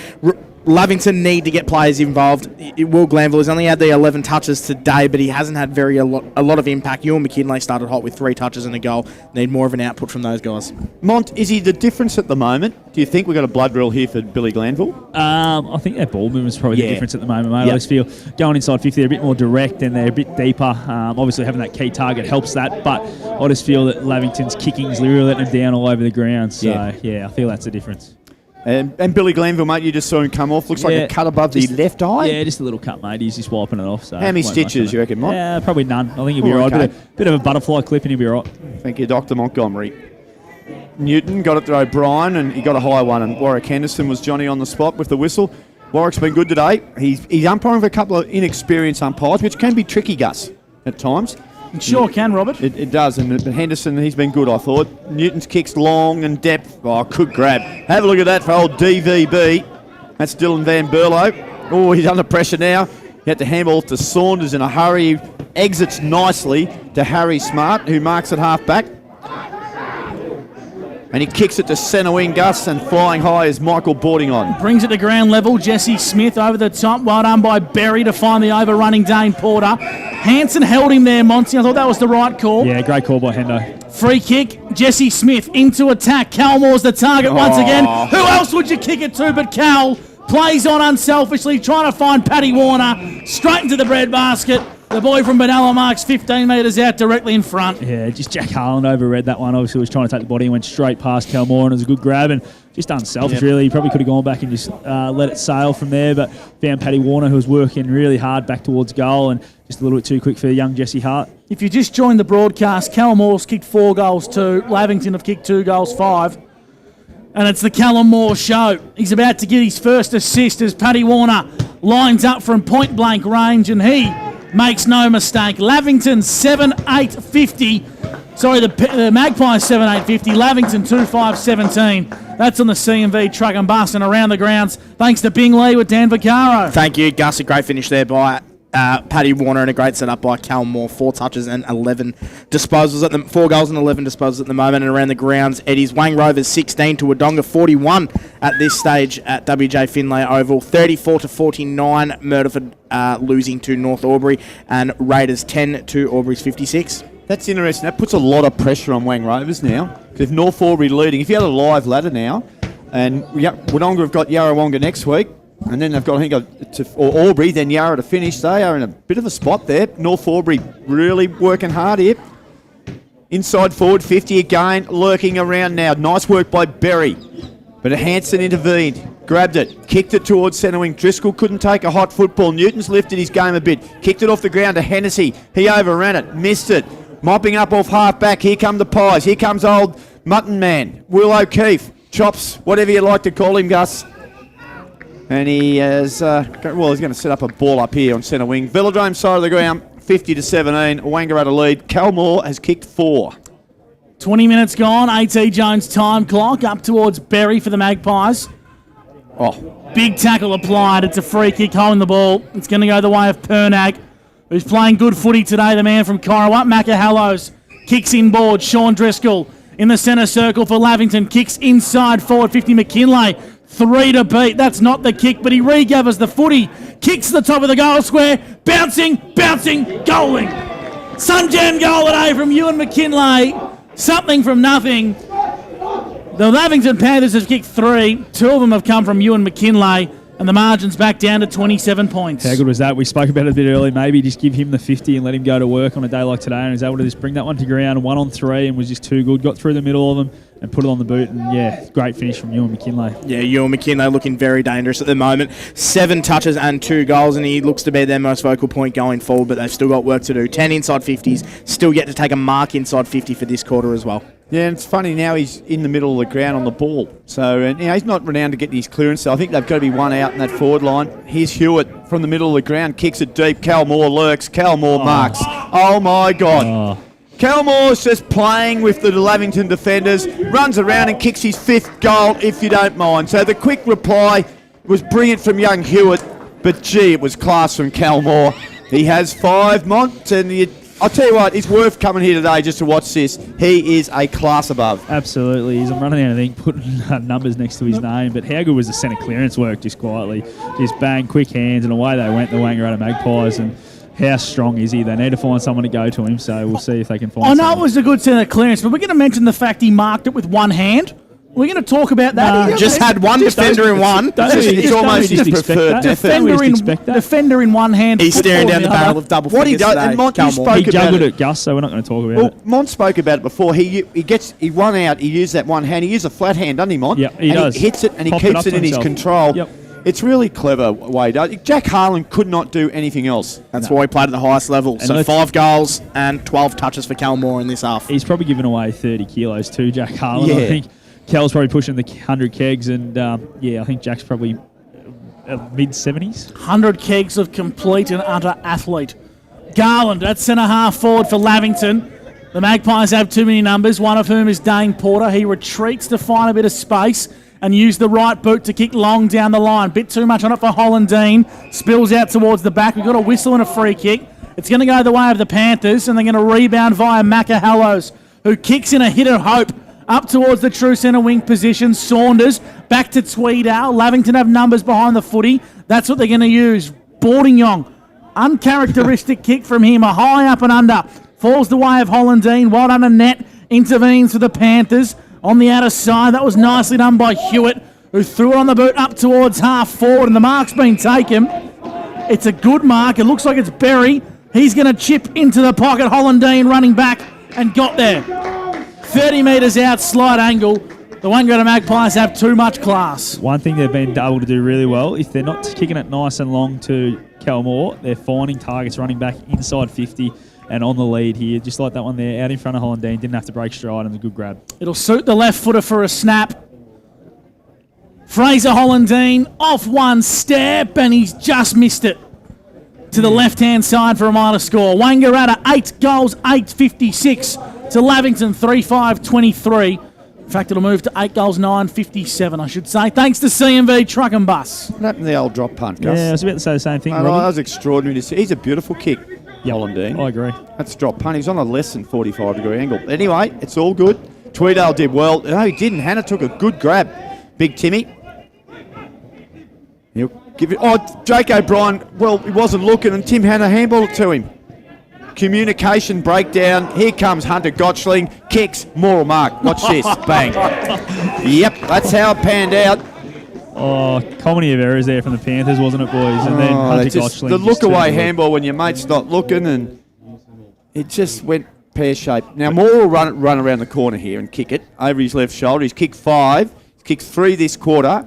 Lavington need to get players involved. Will Glanville has only had the 11 touches today, but he hasn't had a lot of impact. Ewan McKinlay started hot with 3 touches and a goal. Need more of an output from those guys. Mont, is he the difference at the moment? Do you think we've got a blood rule here for Billy Glanville? I think their ball movement's probably the difference at the moment, mate. Yep. I just feel going inside 50, they're a bit more direct and they're a bit deeper. Obviously, having that key target helps that, but I just feel that Lavington's kicking's really letting them down all over the ground. So, yeah I feel that's the difference. And Billy Glanville, mate, you just saw him come off. Looks like a cut above the left eye. Yeah, just a little cut, mate. He's just wiping it off. So how many stitches, you reckon, Mont? Yeah, probably none. I think he'll be all right. Okay. Bit of a butterfly clip and he'll be all right. Thank you, Dr. Montgomery. Newton got it to O'Brien and he got a high one. And Warwick Henderson was Johnny on the spot with the whistle. Warwick's been good today. He's umpiring for a couple of inexperienced umpires, which can be tricky, Gus, at times. It sure can, Robert. It does, and Henderson, he's been good, I thought. Newton's kicks long and depth. Oh, good grab. Have a look at that for old DVB. That's Dylan Van Berlo. Oh, he's under pressure now. He had to handball to Saunders in a hurry. He exits nicely to Harry Smart, who marks at half back. And he kicks it to centre wing, Gus, and flying high is Michael Boarding on. Brings it to ground level. Jesse Smith over the top. Well done by Berry to find the overrunning Dane Porter. Hanson held him there, Monty. I thought that was the right call. Yeah, great call by Hendo. Free kick. Jesse Smith into attack. Cal Moore's the target once again. Who else would you kick it to but Cal? Plays on unselfishly, trying to find Paddy Warner. Straight into the breadbasket. The boy from Benalla marks 15 metres out directly in front. Yeah, just Jack Harlan overread that one. Obviously, was trying to take the body and went straight past Cal Moore, and it was a good grab and just unselfish, really. He probably could have gone back and just let it sail from there, but found Paddy Warner, who was working really hard back towards goal and just a little bit too quick for young Jesse Hart. If you just joined the broadcast, Cal Moore's kicked 4 goals, 2. Lavington have kicked 2 goals, 5. And it's the Callum Moore show. He's about to get his first assist as Paddy Warner lines up from point-blank range, and he makes no mistake. Lavington 7-8-50. Sorry, the Magpies 7.850, Lavington 2.517. That's on the CMV truck and bus and around the grounds. Thanks to Bingley with Dan Vaccaro. Thank you, Gus. A great finish there by Paddy Warner and a great setup by Cal Moore. 4 touches and 11 disposals 4 goals and 11 disposals at the moment. And around the grounds, Eddie's Wang Rovers 16 to Wodonga 41 at this stage at WJ Finlay Oval. 34-49, Murderford losing to North Albury, and Raiders 10 to Albury's 56. That's interesting. That puts a lot of pressure on Wang Rovers now. Because if North Albury leading, if you had a live ladder now, and Wodonga have got Yarrawonga next week, and then they've got, I think, or Albury, then Yarra to finish. They are in a bit of a spot there. North Albury really working hard here. Inside forward, 50 again, lurking around now. Nice work by Berry. But Hanson intervened, grabbed it, kicked it towards centre wing. Driscoll couldn't take a hot football. Newton's lifted his game a bit, kicked it off the ground to Hennessy. He overran it, missed it. Mopping up off half back. Here come the Pies. Here comes old Mutton Man. Will O'Keefe. Chops, whatever you like to call him, Gus. And he has, he's going to set up a ball up here on centre wing. Velodrome side of the ground, 50-17. Wangaratta lead. Calmore has kicked 4. 20 minutes gone. A.T. Jones time clock up towards Berry for the Magpies. Oh, big tackle applied. It's a free kick holding the ball. It's going to go the way of Pernag, who's playing good footy today, the man from Corowa. Macca Hallows kicks inboard. Sean Driscoll in the centre circle for Lavington. Kicks inside forward 50 McKinlay. 3 to beat. That's not the kick, but he regathers the footy. Kicks to the top of the goal square. Bouncing, goaling. Sunjam goal today from Ewan McKinlay. Something from nothing. The Lavington Panthers have kicked 3. 2 of them have come from Ewan McKinlay. And the margin's back down to 27 points. How good was that? We spoke about it a bit earlier. Maybe just give him the 50 and let him go to work on a day like today. And he was able to just bring that one to ground, 1 on 3, and was just too good. Got through the middle of them and put it on the boot. And, yeah, great finish from Ewan McKinlay. Yeah, Ewan McKinlay looking very dangerous at the moment. 7 touches and 2 goals, and he looks to be their most vocal point going forward, but they've still got work to do. 10 inside 50s, still yet to take a mark inside 50 for this quarter as well. Yeah, and it's funny now he's in the middle of the ground on the ball. So, and he's not renowned to get his clearance, so I think they've got to be one out in that forward line. Here's Hewitt from the middle of the ground, kicks it deep. Cal Moore lurks. Cal Moore marks. Oh, my God. Cal Moore's just playing with the Lavington defenders, runs around and kicks his 5th goal, if you don't mind. So the quick reply was brilliant from young Hewitt, but, gee, it was class from Cal Moore. He has 5 months, and I'll tell you what, it's worth coming here today just to watch this. He is a class above. Absolutely. I'm running out of ink, putting numbers next to his name. But how good was the centre clearance work just quietly? Just bang, quick hands, and away they went, the Wangaratta Magpies. And how strong is he? They need to find someone to go to him, so we'll see if they can find someone. I know it was a good centre clearance, but we're going to mention the fact he marked it with one hand. We're going to talk about that. No, just had one defender in one. It's almost his preferred defender in one hand. He's staring down the barrel of double what he does, and Mont, you spoke he about juggled it, Gus, so we're not going to talk about it. Mont spoke about it before. He won out. He used that one hand. He used a flat hand, doesn't he, Mont? Yeah, he does. He hits it and Pop he it keeps up it in to his himself. control. Yep. It's really clever way. Jack Harlan could not do anything else. That's why he played at the highest level. So 5 goals and 12 touches for Cal Moore in this half. He's probably given away 30 kilos too, Jack Harlan. Yeah. I think Cal's probably pushing the 100 kegs, and I think Jack's probably mid-70s. 100 kegs of complete and utter athlete. Garland at centre half forward for Lavington. The Magpies have too many numbers, one of whom is Dane Porter. He retreats to find a bit of space and use the right boot to kick long down the line. Bit too much on it for Hollandine. Spills out towards the back. We've got a whistle and a free kick. It's going to go the way of the Panthers, and they're going to rebound via Macca Hallows, who kicks in a hit of hope up towards the true centre wing position. Saunders back to Tweedale. Lavington have numbers behind the footy. That's what they're going to use. Bordignong. Uncharacteristic kick from him. A high up and under. Falls the way of Hollandine. Well done, Annette. Intervenes for the Panthers. On the outer side, that was nicely done by Hewitt, who threw it on the boot up towards half forward, and the mark's been taken. It's a good mark. It looks like it's Berry. He's going to chip into the pocket. Hollandine running back and got there. 30 metres out, slight angle. The Wangaratta Magpies have too much class. One thing they've been able to do really well, if they're not kicking it nice and long to Calmore, they're finding targets running back inside 50 and on the lead here, just like that one there, out in front of Hollandine. Didn't have to break stride, and a good grab. It'll suit the left footer for a snap. Fraser Hollandine off one step, and he's just missed it to the left-hand side for a minor score. Wangaratta, 8 goals, 8.56 to Lavington, 3-5-23. In fact, it'll move to 8 goals, 9-57, I should say. Thanks to CMV Truck and Bus. What happened to the old drop punt, Gus? Yeah, I was about to say the same thing, Oh, Robbie. that was extraordinary to see. He's a beautiful kick, Hollandine. I agree. That's drop punt. He's on a less than 45-degree angle. Anyway, it's all good. Tweedale did well. No, he didn't. Hannah took a good grab. Big Timmy. He'll give it. Oh, Jake O'Brien, well, he wasn't looking, and Tim Hannah handballed it to him. Communication breakdown. Here comes Hunter Gotchling. Kicks. Moral mark. Watch this. Bang. Yep, that's how it panned out. Oh, comedy of errors there from the Panthers, wasn't it, boys? And then Hunter Gotchling. The look-away handball when your mate's not looking, and it just went pear-shaped. Now, Moore will run around the corner here and kick it over his left shoulder. He's kicked 5. He's kicked 3 this quarter,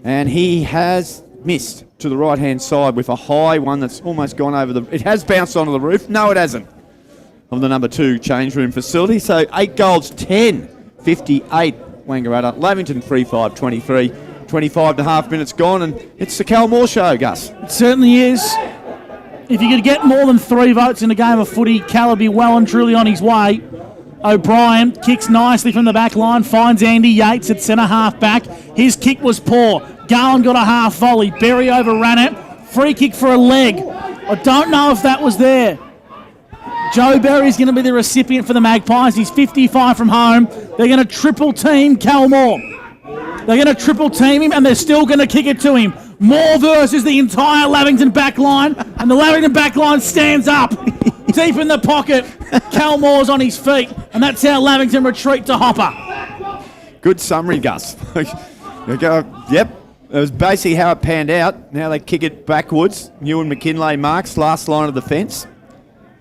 and he has missed to the right-hand side with a high one that's almost gone over the... It has bounced onto the roof. No, it hasn't. Of the number 2 change room facility. So 8 goals, 10, 58, Wangaratta. Lavington 3-5-23. 25 and a half minutes gone, and it's the Cal Moore show, Gus. It certainly is. If you could get more than 3 votes in a game of footy, Cal would be well and truly on his way. O'Brien kicks nicely from the back line, finds Andy Yates at centre half back. His kick was poor. Garland got a half volley. Berry overran it. Free kick for a leg. I don't know if that was there. Joe Berry's going to be the recipient for the Magpies. He's 55 from home. They're going to triple team Cal Moore. They're going to triple team him, and they're still going to kick it to him. Moore versus the entire Lavington back line, and the Lavington back line stands up. Deep in the pocket, Cal Moore's on his feet, and that's how Lavington retreat to Hopper. Good summary, Gus. Yep, it was basically how it panned out. Now they kick it backwards. Ewan McKinlay marks, last line of defence.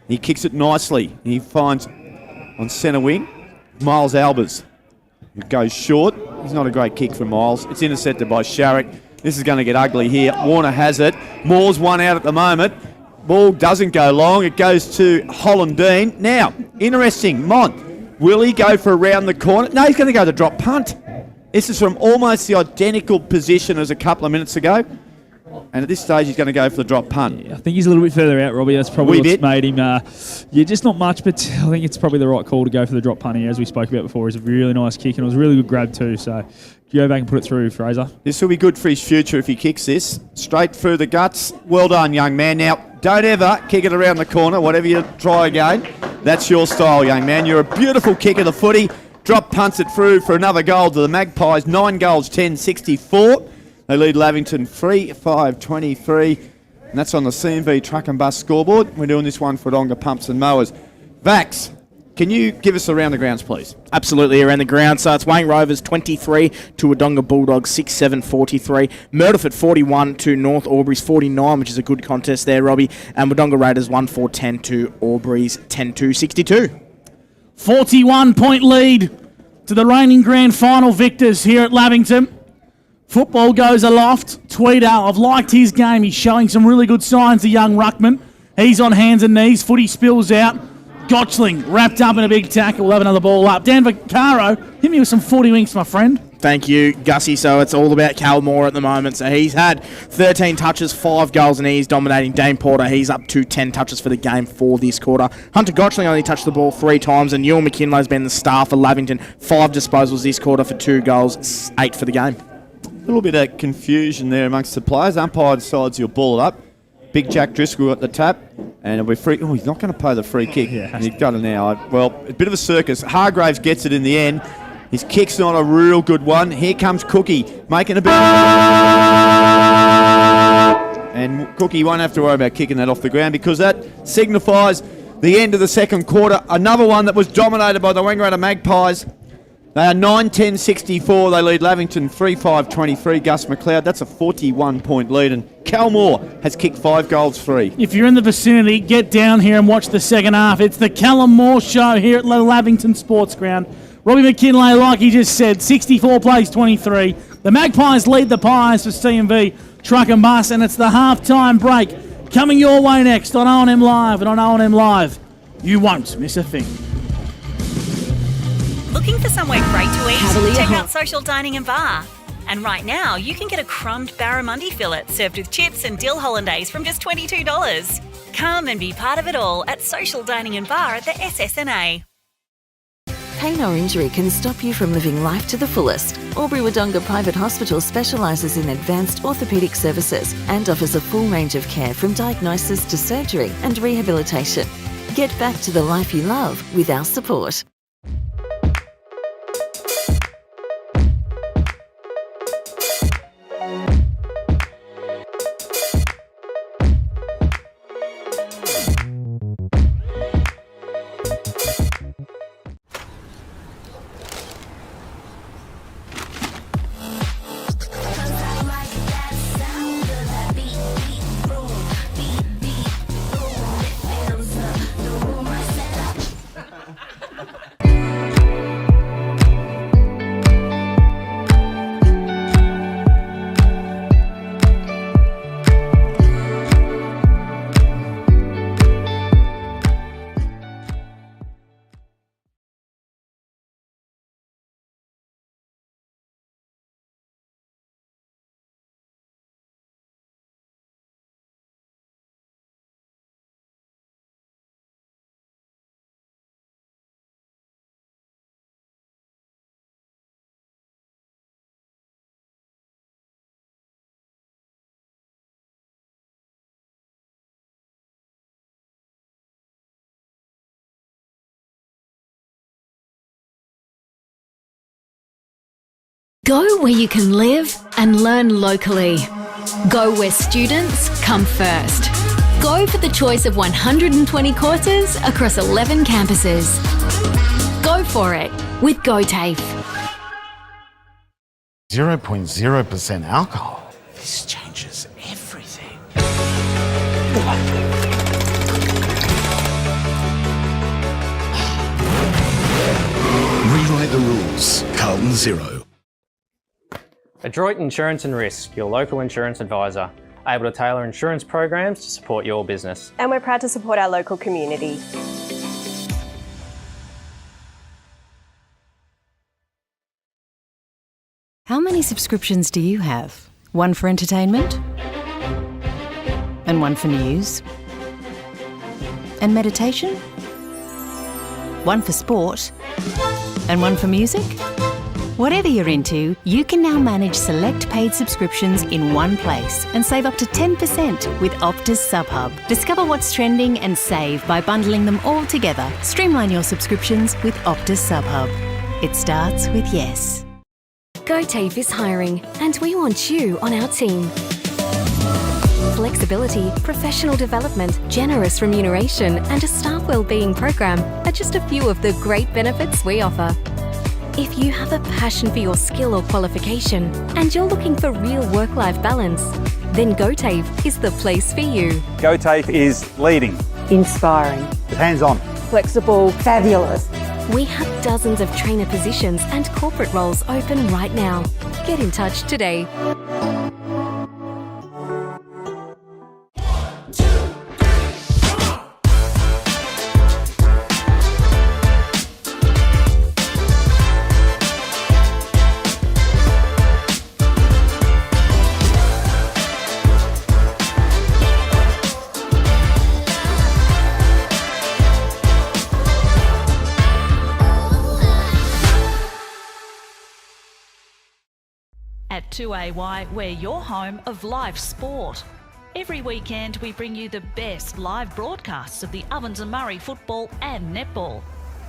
He kicks it nicely. He finds on centre wing Miles Albers. It goes short. He's not a great kick from Miles. It's intercepted by Sharrock. This is going to get ugly here. Warner has it. Moore's one out at the moment. Ball doesn't go long. It goes to Hollandine. Now, interesting. Mont, will he go for around the corner? No, he's going to go to drop punt. This is from almost the identical position as a couple of minutes ago. And at this stage, he's going to go for the drop punt. Yeah, I think he's a little bit further out, Robbie. That's probably what's made him... just not much, but I think it's probably the right call to go for the drop punt here, as we spoke about before. It's a really nice kick, and it was a really good grab too. So go back and put it through, Fraser. This will be good for his future if he kicks this. Straight through the guts. Well done, young man. Now, don't ever kick it around the corner. Whatever you try again, that's your style, young man. You're a beautiful kicker of the footy. Drop punts it through for another goal to the Magpies. 9 goals, 10-64. They lead Lavington 3-5-23, and that's on the CMV Truck and Bus scoreboard. We're doing this one for Wodonga Pumps and Mowers. Vax, can you give us around the grounds, please? Absolutely, around the ground. So it's Wayne Rovers 23 to Wodonga Bulldogs 6-7-43. Murderford 41 to North Albury's 49, which is a good contest there, Robbie. And Wodonga Raiders 1-4-10 to Albury's 10-62. 41-point lead to the reigning grand final victors here at Lavington. Football goes aloft. Tweedale, I've liked his game. He's showing some really good signs, the young ruckman. He's on hands and knees. Footy spills out. Gotchling wrapped up in a big tackle. We'll have another ball up. Dan Vaccaro, hit me with some 40 winks, my friend. Thank you, Gussie. So it's all about Cal Moore at the moment. So he's had 13 touches, 5 goals, and he's dominating. Dane Porter, he's up to 10 touches for the game for this quarter. Hunter Gotchling only touched the ball 3 times, and Ewan McKinlay's been the star for Lavington. 5 disposals this quarter for 2 goals, 8 for the game. A little bit of confusion there amongst the players. Umpire decides he'll ball it up. Big Jack Driscoll got the tap, and it'll be free. Oh, he's not going to play the free kick. Yeah. He's got it now. Well, a bit of a circus. Hargraves gets it in the end. His kick's not a real good one. Here comes Cookie, making a bit. And Cookie won't have to worry about kicking that off the ground because that signifies the end of the second quarter. Another one that was dominated by the Wangaratta Magpies. They are 9-10-64. They lead Lavington 3-5-23. Gus McLeod, that's a 41-point lead. And Cal Moore has kicked 5 goals free. If you're in the vicinity, get down here and watch the second half. It's the Callum Moore show here at Lavington Sports Ground. Robbie McKinlay, like he just said, 64 plays 23. The Magpies lead the Pies for CMV Truck and Bus, and it's the halftime break. Coming your way next on O&M Live, and on O&M Live, you won't miss a thing. Looking for somewhere great to eat? Check out Social Dining and Bar. And right now, you can get a crumbed barramundi fillet served with chips and dill hollandaise from just $22. Come and be part of it all at Social Dining and Bar at the SSNA. Pain or injury can stop you from living life to the fullest. Wangaratta Private Hospital specialises in advanced orthopaedic services and offers a full range of care from diagnosis to surgery and rehabilitation. Get back to the life you love with our support. Go where you can live and learn locally. Go where students come first. Go for the choice of 120 courses across 11 campuses. Go for it with GoTAFE. 0.0% alcohol. This changes everything. Rewrite the rules. Carlton Zero. Adroit Insurance and Risk, your local insurance advisor, able to tailor insurance programs to support your business. And we're proud to support our local community. How many subscriptions do you have? One for entertainment? And one for news? And meditation? One for sport? And one for music? Whatever you're into, you can now manage select paid subscriptions in one place and save up to 10% with Optus SubHub. Discover what's trending and save by bundling them all together. Streamline your subscriptions with Optus SubHub. It starts with yes. GoTAFE is hiring, and we want you on our team. Flexibility, professional development, generous remuneration, and a staff wellbeing program are just a few of the great benefits we offer. If you have a passion for your skill or qualification and you're looking for real work-life balance, then GoTAFE is the place for you. GoTAFE is leading, Inspiring. hands-on, Flexible. Fabulous. We have dozens of trainer positions and corporate roles open right now. Get in touch today. At 2AY, we're your home of live sport. Every weekend we bring you the best live broadcasts of the Ovens and Murray football and netball.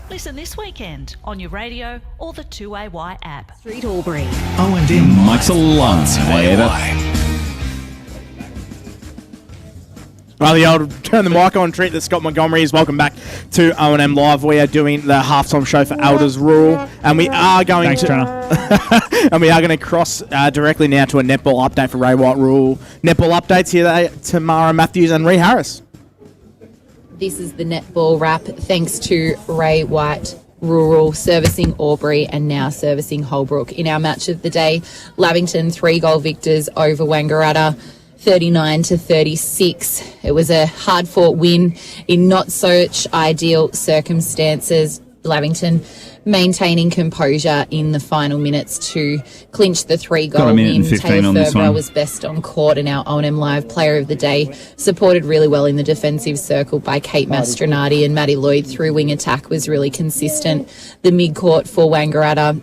Listen this weekend on your radio or the 2AY app. Street Albury. O&M Michael 2AY. Well, the old turn the mic on treat that Scott Montgomery is. Welcome back to O&M Live. We are doing the halftime show for Elders Rural, and we are going and we are going to cross directly now to a netball update for Ray White Rural. Netball updates here to Mara Matthews and Ree Harris. This is the netball wrap, thanks to Ray White Rural servicing Albury and now servicing Holbrook. In our match of the day, Lavington 3-goal victors over Wangaratta, 39-36. It was a hard-fought win in not such ideal circumstances. Lavington maintaining composure in the final minutes to clinch the 3-goal Got a minute win. and 15 Taylor on this Thurber one. was best on court and our O&M Live Player of the Day, supported really well in the defensive circle by Kate Mastronardi, and Maddie Lloyd through wing attack was really consistent. The mid-court for Wangaratta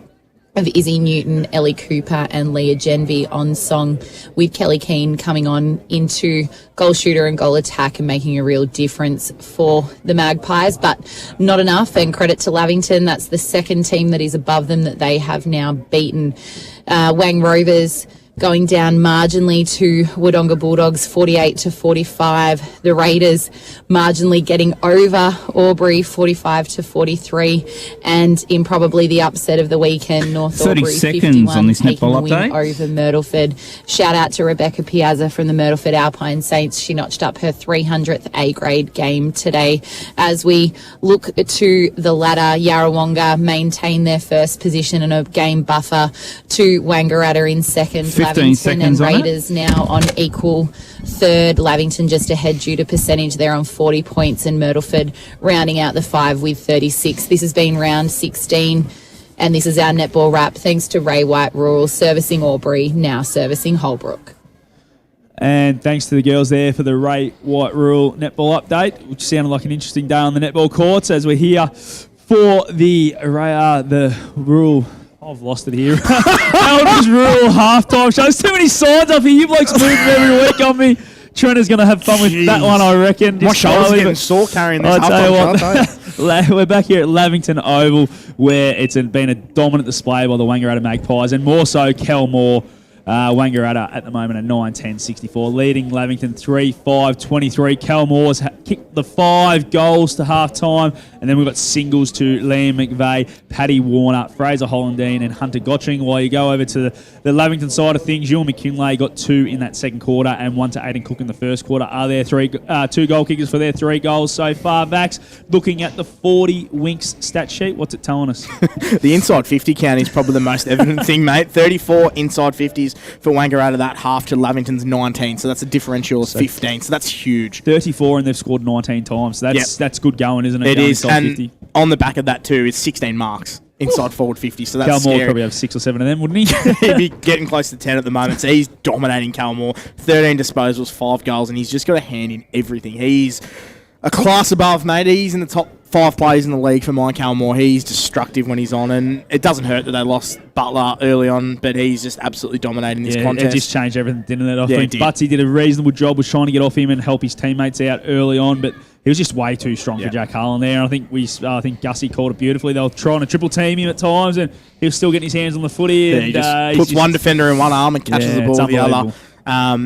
of Izzy Newton, Ellie Cooper and Leah Genvy on song, with Kelly Keane coming on into goal shooter and goal attack and making a real difference for the Magpies, but not enough. And credit to Lavington, that's the second team that is above them that they have now beaten. Wang Rovers going down marginally to Wodonga Bulldogs 48-45. The Raiders marginally getting over Albury 45-43, and in probably the upset of the weekend, North 30 Albury seconds 51 on this taking netball the win update. over Myrtleford. Shout out to Rebecca Piazza from the Myrtleford Alpine Saints. She notched up her 300th A-grade game today. As we look to the ladder, Yarrawonga maintain their first position and a game buffer to Wangaratta in second. 15 Lavington seconds and on it. Raiders now on equal third. Lavington just ahead due to percentage. They're on 40 points, and Myrtleford rounding out the 5 with 36. This has been round 16, and this is our netball wrap. Thanks to Ray White Rural, servicing Albury, now servicing Holbrook. And thanks to the girls there for the Ray White Rural netball update, which sounded like an interesting day on the netball courts as we're here for the rural. I've lost it here. Elders Rural halftime show. There's too many signs up here. You blokes moving every week on me. Trina's going to have fun with that one, I reckon. My shoulder's getting sore carrying this halftime show. We're back here at Lavington Oval, where it's been a dominant display by the Wangaratta Magpies, and more so Kelmore. Wangaratta at the moment at 9-10-64, leading Lavington 3-5-23. Kelmore's kicked the 5 goals to half-time, and then we've got singles to Liam McVeigh, Paddy Warner, Fraser Hollandine, and Hunter Gottring. While you go over to the Lavington side of things, Ewan McKinlay got 2 in that second quarter and 1 to Aidan Cook in the first quarter. Are there 2 goal kickers for their 3 goals so far? Vax, looking at the 40 Winks stat sheet, what's it telling us? The inside 50 count is probably the most evident thing, mate. 34 inside 50s for Wangaratta, that half to Lavington's 19, so that's a differential of 15, so that's huge. 34, and they've scored 19 times, so that's good going, isn't it? It going is, inside and 50. on the back of that too is 16 marks inside forward 50, so that's Calmore scary. would probably have 6 or 7 of them, wouldn't he? He'd be getting close to 10 at the moment, so he's dominating Calmore. 13 disposals, 5 goals, and he's just got a hand in everything. He's a class above, mate. He's in the top 5 players in the league for Mike Calmore. He's destructive when he's on, and it doesn't hurt that they lost Butler early on, but he's just absolutely dominating this contest. It just changed everything, didn't it? I Yeah, think it did. Butsy did a reasonable job, was trying to get off him and help his teammates out early on, but he was just way too strong for Jack Harlan there. And I think Gussie called it beautifully. They were trying to triple team him at times, and he was still getting his hands on the footy. Yeah, and he just puts one defender in one arm and catches the ball with the other.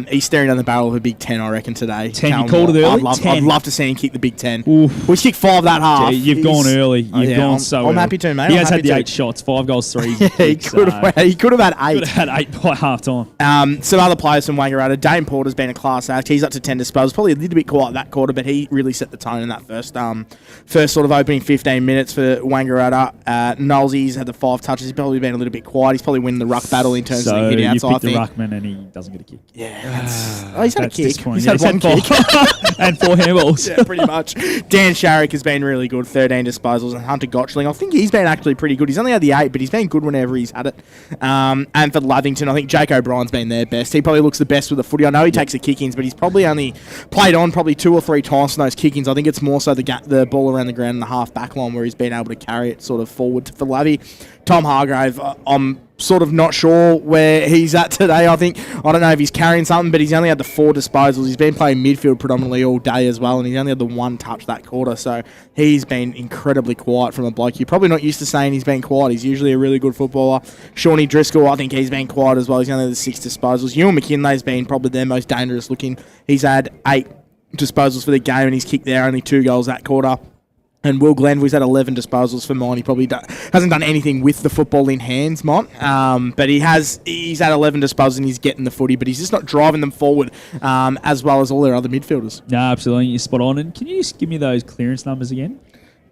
He's staring down the barrel of a Big 10, I reckon, today. 10, you called it early? I'd love to see him kick the Big 10. We kicked 5 that half. Yeah, you've gone early. You've gone so early. I'm happy to, mate. He I'm has had happy the to. 8 shots, 5 goals, 3. Yeah, he could have had 8. Could have had 8 by half time. Some other players from Wangaratta. Dane Porter's been a class act. He's up to 10 disposals. Probably a little bit quiet that quarter, but he really set the tone in that first sort of opening 15 minutes for Wangaratta. Knowlesy's had the 5 touches. He's probably been a little bit quiet. He's probably winning the ruck battle in terms of the hit outs, I think. So you picked the ruckman and he doesn't get a kick. Yeah, he's had a kick. He's had one kick. and 4 handballs. Yeah, pretty much. Dan Sharrock has been really good, 13 disposals, and Hunter Gottschling, I think he's been actually pretty good. He's only had the 8, but he's been good whenever he's had it. And for Lavington, I think Jake O'Brien's been their best. He probably looks the best with the footy. I know he takes the kick-ins, but he's probably only played on probably 2 or 3 times from those kick-ins. I think it's more so the ball around the ground in the half-back line where he's been able to carry it sort of forward for Lavy. Tom Hargrave, I'm sort of not sure where he's at today. I don't know if he's carrying something, but he's only had the 4 disposals. He's been playing midfield predominantly all day as well, and he's only had the 1 touch that quarter. So he's been incredibly quiet from a bloke you're probably not used to saying he's been quiet. He's usually a really good footballer. Shawnee Driscoll, I think he's been quiet as well. He's only had the 6 disposals. Ewan McKinley's been probably their most dangerous looking. He's had 8 disposals for the game, and he's kicked there only 2 goals that quarter. And Will Glenville's had 11 disposals for mine. He probably hasn't done anything with the football in hands, Mont. But he's had 11 disposals and he's getting the footy, but he's just not driving them forward as well as all their other midfielders. No, absolutely. You're spot on. And can you just give me those clearance numbers again?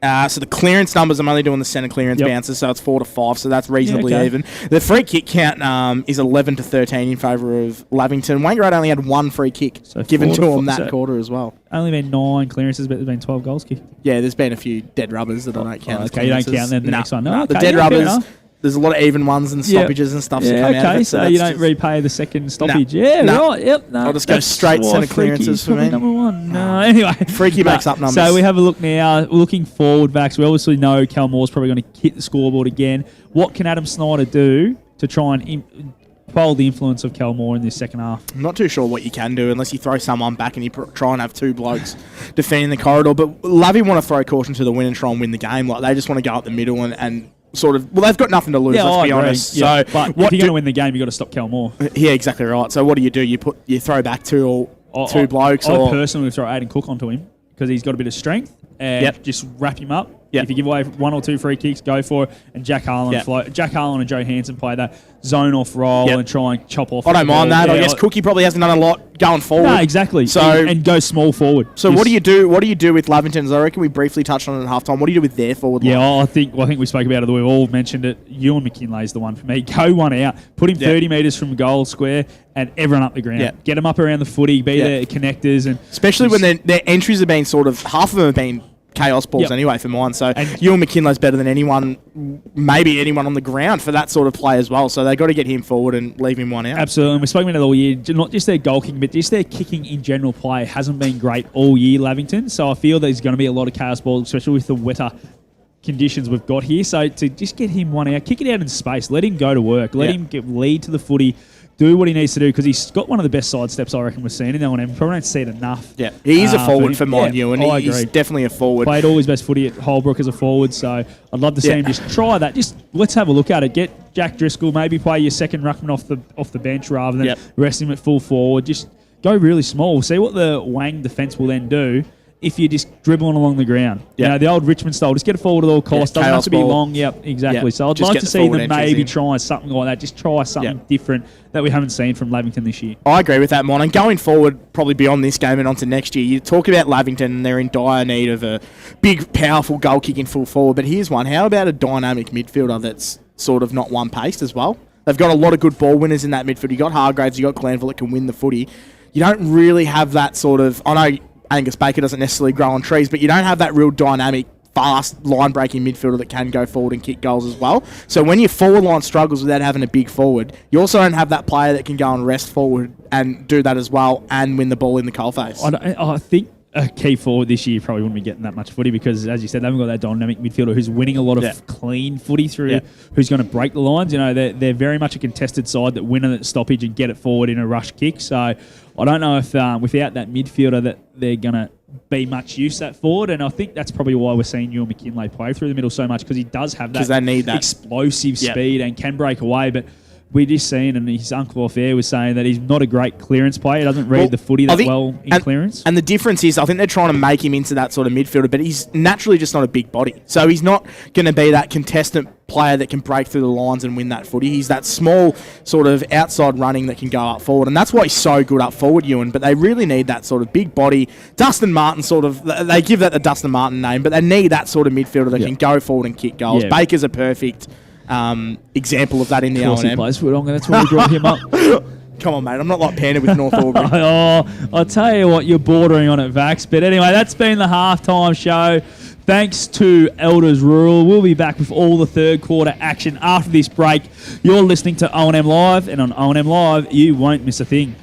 So the clearance numbers, I'm only doing the centre clearance bounces, so it's 4 to 5, so that's reasonably okay. even. The free kick count is 11 to 13 in favour of Lavington. Wangaratta only had 1 free kick given to them that quarter as well. Only been 9 clearances, but there's been 12 goals kicked. Yeah, there's been a few dead rubbers that I don't count as okay, you don't clearances. count them the next one. No, the okay, dead fair rubbers, enough. there's a lot of even ones and stoppages and stuff that come out of it. So you don't repay the second stoppage. No. Right, yep. No, I'll just go straight centre clearances for me. Number 1. No, anyway. Freaky makes up numbers. So we have a look now. Looking forward backs, we obviously know Cal Moore's probably going to hit the scoreboard again. What can Adam Snyder do to try and quell the influence of Cal Moore in this second half? I'm not too sure what you can do unless you throw someone back and you try and have 2 blokes defending the corridor. But Lavy want to throw caution to the wind and try and win the game. Like, they just want to go up the middle and sort of, well, they've got nothing to lose, let's be honest. Yeah, So, but if you're going to win the game, you've got to stop Cal Moore. Yeah, exactly right. So what do? You throw back 2 blokes. I personally would throw Aiden Cook onto him because he's got a bit of strength and just wrap him up. If you give away 1 or 2 free kicks, go for it. And Jack Harlan and Joe Hansen play that zone off role and try and chop off. I don't mind that. I guess Cookie probably hasn't done a lot going forward. No, exactly. So and go small forward. So what do you do? What do you do with Lavington? I reckon we briefly touched on it at halftime. What do you do with their forward line? I think we spoke about it. We've all mentioned it. Ewan McKinley's the one for me. Go one out. Put him 30 metres from goal square and everyone up the ground. Yeah. Get them up around the footy. Be the connectors. And especially when their entries have been sort of, half of them have been chaos balls anyway for mine. So Ewan McKinley's better than anyone, maybe anyone on the ground for that sort of play as well. So they've got to get him forward and leave him one out. Absolutely. And we've spoken about it all year. Not just their goal kicking, but just their kicking in general play hasn't been great all year, Lavington. So I feel there's going to be a lot of chaos balls, especially with the wetter conditions we've got here. So to just get him one out, kick it out in space, let him go to work, let him lead to the footy, do what he needs to do, because he's got one of the best side steps I reckon we've seen in L&M. Probably don't see it enough. Yeah, he's a forward for mine, Ewan. He's definitely a forward. Played all his best footy at Holbrook as a forward, so I'd love to see him just try that. Just let's have a look at it. Get Jack Driscoll, maybe play your second ruckman off the bench rather than rest him at full forward. Just go really small. See what the Wang defence will then do if you're just dribbling along the ground. You know, the old Richmond style, just get it forward at all costs. Doesn't have to be long. Yep, exactly. Yeah. So I'd Just like to see them maybe in. try something like that. Just try something different that we haven't seen from Lavington this year. I agree with that, Mon. And going forward, probably beyond this game and onto next year, you talk about Lavington and they're in dire need of a big, powerful goal-kicking full forward. But here's one. How about a dynamic midfielder that's sort of not one-paced as well? They've got a lot of good ball winners in that midfield. You've got Hargraves, you've got Glanville that can win the footy. You don't really have that sort of... I know Angus Baker doesn't necessarily grow on trees, but you don't have that real dynamic, fast, line-breaking midfielder that can go forward and kick goals as well. So when your forward line struggles without having a big forward, you also don't have that player that can go and rest forward and do that as well and win the ball in the coalface. I think a key forward this year probably wouldn't be getting that much footy because, as you said, they haven't got that dynamic midfielder who's winning a lot of clean footy through, who's going to break the lines. You know, they're very much a contested side that win at stoppage and get it forward in a rush kick. So I don't know if without that midfielder that they're going to be much use at forward, and I think that's probably why we're seeing Ewan McKinley play through the middle so much because he does have that, they need that explosive speed and can break away, but we just seen, and his uncle off air was saying that he's not a great clearance player. He doesn't read the footy that well in clearance. And the difference is, I think they're trying to make him into that sort of midfielder, but he's naturally just not a big body. So he's not going to be that contestant player that can break through the lines and win that footy. He's that small sort of outside running that can go up forward, and that's why he's so good up forward, Ewan. But they really need that sort of big body. Dustin Martin sort of, they give that the Dustin Martin name, but they need that sort of midfielder that can go forward and kick goals. Baker's a perfect example of that in the L&M. That's why we brought him up. Come on, mate. I'm not like Panda with North Aubrey. I'll tell you what, you're bordering on it, Vax. But anyway, that's been the halftime show. Thanks to Elders Rural. We'll be back with all the third quarter action after this break. You're listening to O&M Live, and on O&M Live, you won't miss a thing.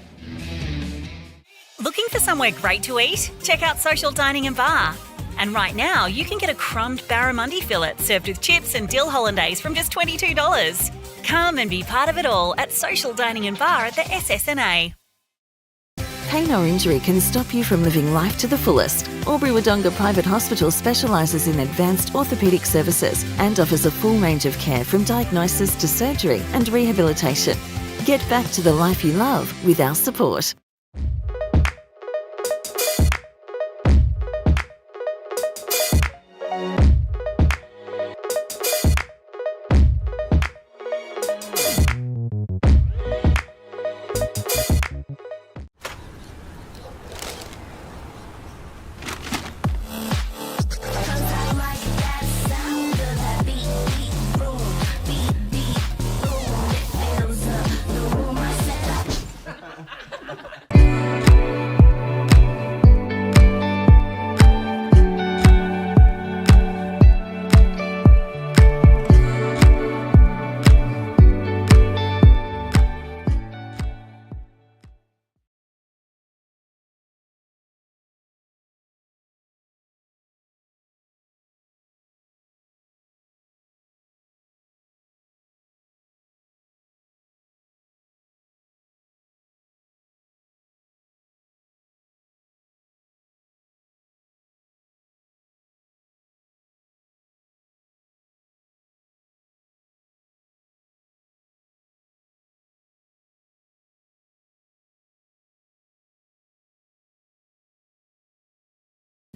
Looking for somewhere great to eat? Check out Social Dining and Bar. And right now, you can get a crumbed barramundi fillet served with chips and dill hollandaise from just $22. Come and be part of it all at Social Dining and Bar at the SSNA. Pain or injury can stop you from living life to the fullest. Albury-Wodonga Private Hospital specialises in advanced orthopaedic services and offers a full range of care from diagnosis to surgery and rehabilitation. Get back to the life you love with our support.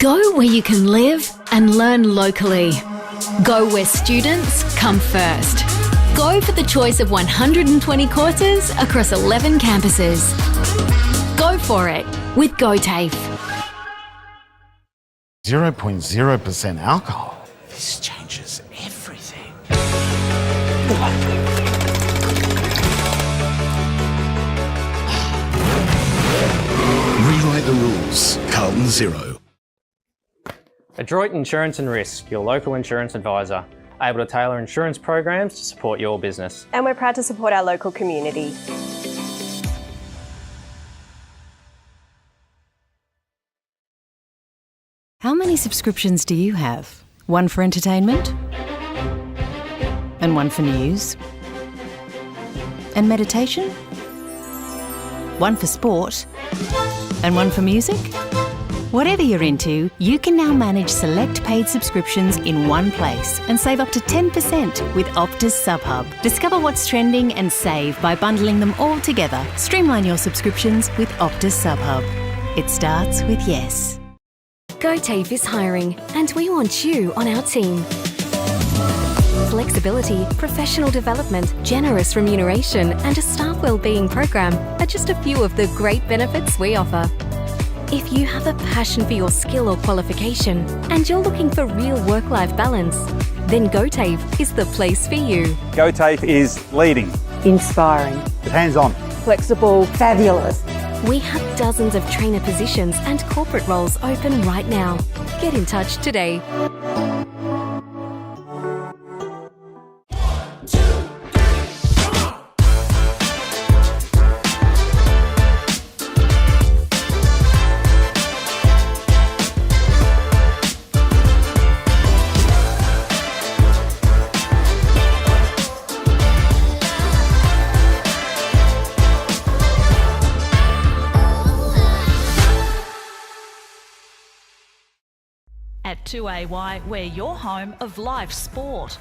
Go where you can live and learn locally. Go where students come first. Go for the choice of 120 courses across 11 campuses. Go for it with GoTAFE. 0.0% alcohol. This changes everything. Rewrite the rules. Carlton Zero. Adroit Insurance and Risk, your local insurance advisor, able to tailor insurance programs to support your business. And we're proud to support our local community. How many subscriptions do you have? One for entertainment? And one for news? And meditation? One for sport? And one for music? Whatever you're into, you can now manage select paid subscriptions in one place and save up to 10% with Optus SubHub. Discover what's trending and save by bundling them all together. Streamline your subscriptions with Optus SubHub. It starts with yes. GoTAFE is hiring, and we want you on our team. Flexibility, professional development, generous remuneration, and a staff wellbeing program are just a few of the great benefits we offer. If you have a passion for your skill or qualification and you're looking for real work-life balance, then GoTAFE is the place for you. GoTAFE is leading, Inspiring. hands-on, Flexible. Fabulous. We have dozens of trainer positions and corporate roles open right now. Get in touch today. At 2AY, we're your home of live sport.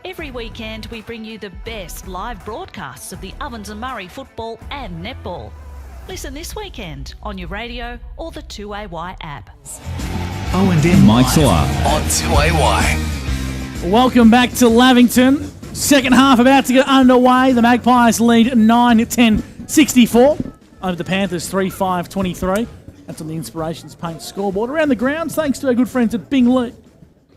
Every weekend, we bring you the best live broadcasts of the Ovens and Murray football and netball. Listen this weekend on your radio or the 2AY app. O&M Mike Saw on 2AY. Welcome back to Lavington. Second half about to get underway. The Magpies lead 9-10-64 over the Panthers 3-5-23. That's on the Inspirations Paint scoreboard. Around the grounds, thanks to our good friends at Bing Lee,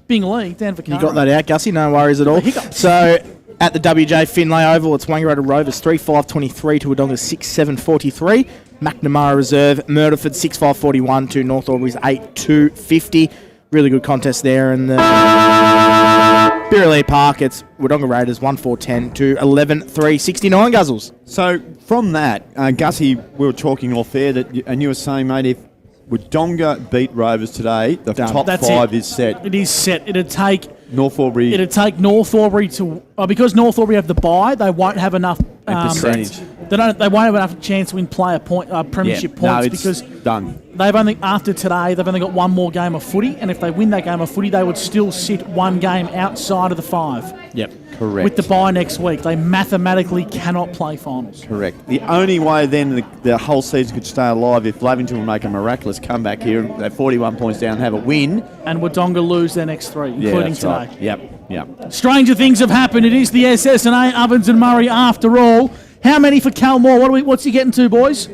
Dan Vaccaro. You got that out, Gussie. No worries at all. So, at the WJ Finlay Oval, it's Wangaratta Rovers 3-5-23 to Wodonga 6-7-43. McNamara Reserve, Murderford 6-5-41 to North Albury's 8-2-50. Really good contest there. And the Birrelea Park, it's Wodonga Raiders 1-4-10 to 11-3, 69 Guzzles. So from that, Gussie, we were talking off air, and you were saying, mate, if Wodonga beat Rovers today, the top five is set. It is set. It'd take North Albury. It'd take North Albury to because North Albury have the bye. They won't have enough percentage. They won't have enough chance to win premiership points because done. They've only after today they've only got one more game of footy, and if they win that game of footy, they would still sit one game outside of the 5. Yep, correct. With the bye next week, they mathematically cannot play finals. Correct. The only way then the whole season could stay alive if Lavington will make a miraculous comeback here, they're 41 points down, have a win, and Wodonga lose their next 3, including today. Right. Yep. Stranger things have happened. It is the SSNA Ovens and Murray after all. How many for Cal Moore? What's he getting to, boys?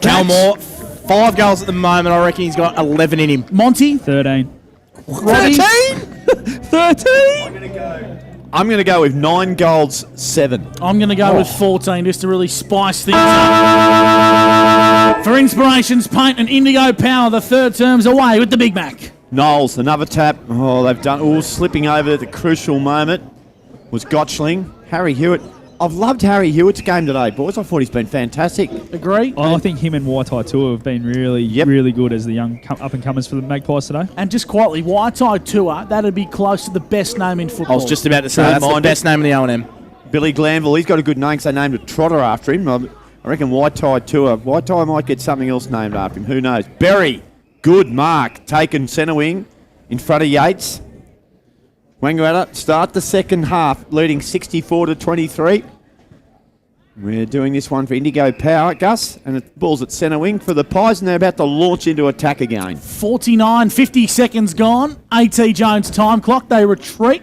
Cal Moore, 5 goals at the moment. I reckon he's got 11 in him. Monty? 13. 13? 13? I'm going to go with 9 goals, 7. I'm going to go with 14 just to really spice things up. For Inspirations Paint and Indigo Power, the third term's away with the Big Mac. Knowles, another tap. They've done slipping over at the crucial moment was Gotchling. Harry Hewitt. I've loved Harry Hewitt's game today, boys. I thought he's been fantastic. Agree. I think him and Waitai Tua have been really good as the young up-and-comers for the Magpies today. And just quietly, Waitai Tua, that'd be close to the best name in football. I was just about to say, that's the best name in the O&M. Billy Glanville, he's got a good name because they named a trotter after him. I reckon Waitai Tua. Waitai might get something else named after him. Who knows? Berry, good mark. Taken centre wing in front of Yates. Wangaratta start the second half, leading 64-23. We're doing this one for Indigo Power, Gus, and the ball's at centre wing for the Pies, and they're about to launch into attack again. 50 seconds gone. A.T. Jones time clock. They retreat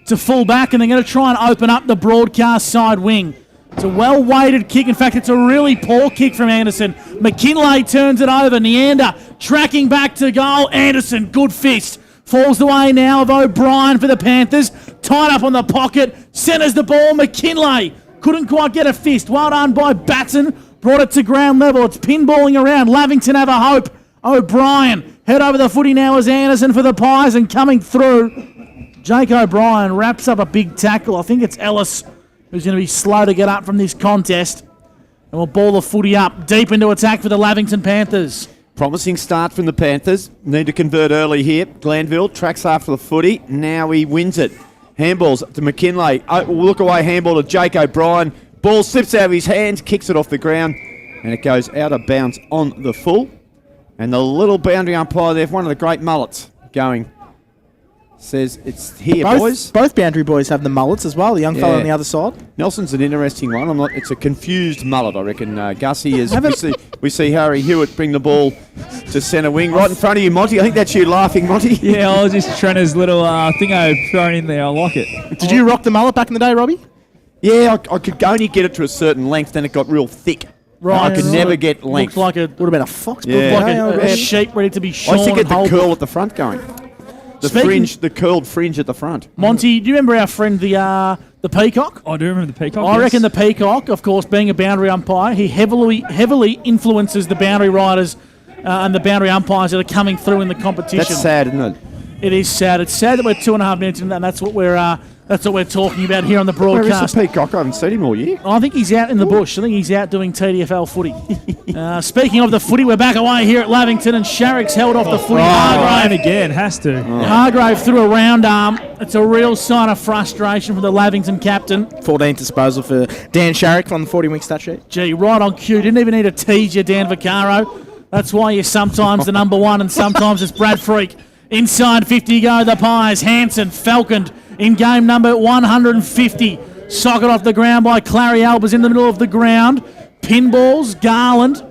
to full back, and they're going to try and open up the broadcast side wing. It's a well-weighted kick. In fact, it's a really poor kick from Anderson. McKinlay turns it over. Neander tracking back to goal. Anderson, good fist. Falls the way now of O'Brien for the Panthers. Tied up on the pocket. Centres the ball. McKinlay couldn't quite get a fist. Well done by Batson. Brought it to ground level. It's pinballing around. Lavington have a hope. O'Brien head over the footy now as Anderson for the Pies, and coming through, Jake O'Brien wraps up a big tackle. I think it's Ellis who's going to be slow to get up from this contest. And we'll ball the footy up deep into attack for the Lavington Panthers. Promising start from the Panthers. Need to convert early here. Glanville tracks after the footy. Now he wins it. Handballs to McKinlay. Look away handball to Jake O'Brien. Ball slips out of his hands, kicks it off the ground, and it goes out of bounds on the full. And the little boundary umpire there, one of the great mullets going, says it's here, boys. Both boundary boys have the mullets as well, the young fella on the other side. Nelson's an interesting one. It's a confused mullet, I reckon. Gussie is. We see Harry Hewitt bring the ball to centre wing, right in front of you, Monty. I think that's you laughing, Monty. Yeah, I was just Trenner's little thing I thrown in there. I like it. Did you rock the mullet back in the day, Robbie? Yeah, I could only get it to a certain length, then it got real thick. Right, I could never get length. Looked like would have been a fox. Yeah. Looked like a sheep ready to be shorn. I used to get the curl at the front going. The curled fringe at the front. Monty, do you remember our friend the Peacock? I do remember the Peacock. I reckon the Peacock, of course, being a boundary umpire, he heavily influences the boundary riders and the boundary umpires that are coming through in the competition. That's sad, isn't it? It is sad. It's sad that we're 2.5 minutes in, and that's what we're talking about here on the broadcast. Where is the Peacock? I haven't seen him all year. I think he's out in the bush. I think he's out doing TDFL footy. Speaking of the footy, we're back away here at Lavington, and Sharrock's held off the footy. And again, has to. Hargrave threw a round arm. It's a real sign of frustration from the Lavington captain. 14th disposal for Dan Sharrock on the 40-wing stat sheet. Gee, right on cue. Didn't even need to tease you, Dan Vaccaro. That's why you're sometimes the number one and sometimes it's Brad Freak. Inside 50 go the Pies. Hanson falconed in game number 150. Socket off the ground by Clary Albers in the middle of the ground. Pinballs, Garland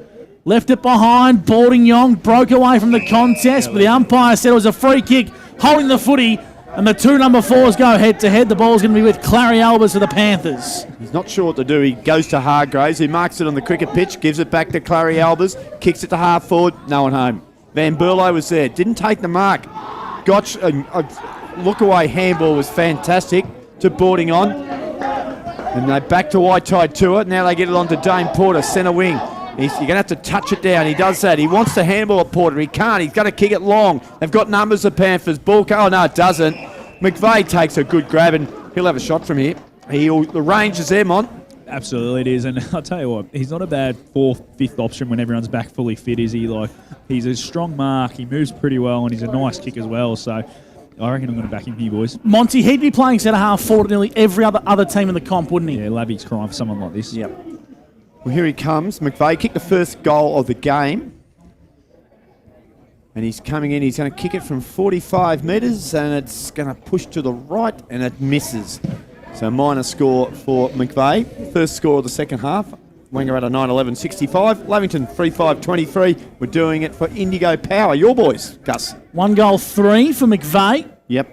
left it behind. Balding-Yong broke away from the contest, but the umpire said it was a free kick, holding the footy, and the two number 4s go head-to-head. The ball's going to be with Clary Albers for the Panthers. He's not sure what to do. He goes to Hargraves, who marks it on the cricket pitch, gives it back to Clary Albers, kicks it to half forward, no one home. Van Burlo was there, didn't take the mark. Gotch, look-away handball was fantastic to boarding on. And they back to White Tide to it. Now they get it on to Dane Porter, centre wing. You're going to have to touch it down. He does that. He wants to handball at Porter. He can't. He's going to kick it long. They've got numbers, the Panthers. Ball, oh, no, it doesn't. McVeigh takes a good grab, and he'll have a shot from here. The range is there, Mon. Absolutely it is, and I'll tell you what, he's not a bad 4th, 5th option when everyone's back fully fit, is he? Like, he's a strong mark, he moves pretty well, and he's a nice kick as well, so I reckon I'm going to back him here, boys. Monty, he'd be playing centre-half forward nearly every other team in the comp, wouldn't he? Yeah, Lavy's crying for someone like this. Yep. Well, here he comes. McVeigh kicked the first goal of the game. And he's coming in. He's going to kick it from 45 metres, and it's going to push to the right, and it misses. So minor score for McVeigh. First score of the second half. Wangaratta 9-11-65. Lavington 3-5-23. We're doing it for Indigo Power. Your boys, Gus. 1 goal, 3 for McVeigh. Yep.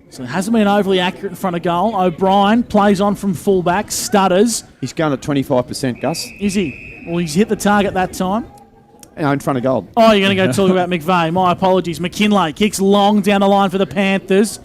So it hasn't been overly accurate in front of goal. O'Brien plays on from fullback, stutters. He's going at 25%, Gus. Is he? Well, he's hit the target that time. In front of goal. Oh, you're going to go talk about McVeigh. My apologies. McKinlay kicks long down the line for the Panthers.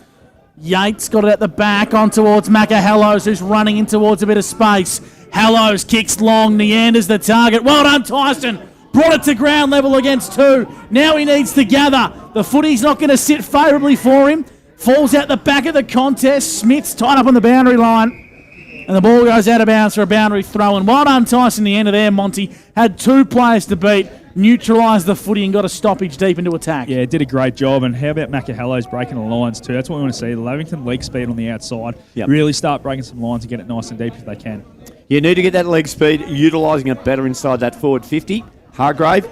Yates got it at the back on towards Macca Hallows, who's running in towards a bit of space. Hallows kicks long. Neander's the target. Well done, Tyson. Brought it to ground level against 2. Now he needs to gather. The footy's not going to sit favourably for him. Falls out the back of the contest. Smith's tied up on the boundary line. And the ball goes out of bounds for a boundary throw. And well done, Tyson, the end of there, Monty. Had 2 players to beat. Neutralised the footy and got a stoppage deep into attack. Yeah, did a great job. And how about Macahallow's breaking the lines too? That's what we want to see. The Lavington leg speed on the outside. Yep. Really start breaking some lines and get it nice and deep if they can. You need to get that leg speed, utilising it better inside that forward 50. Hargrave,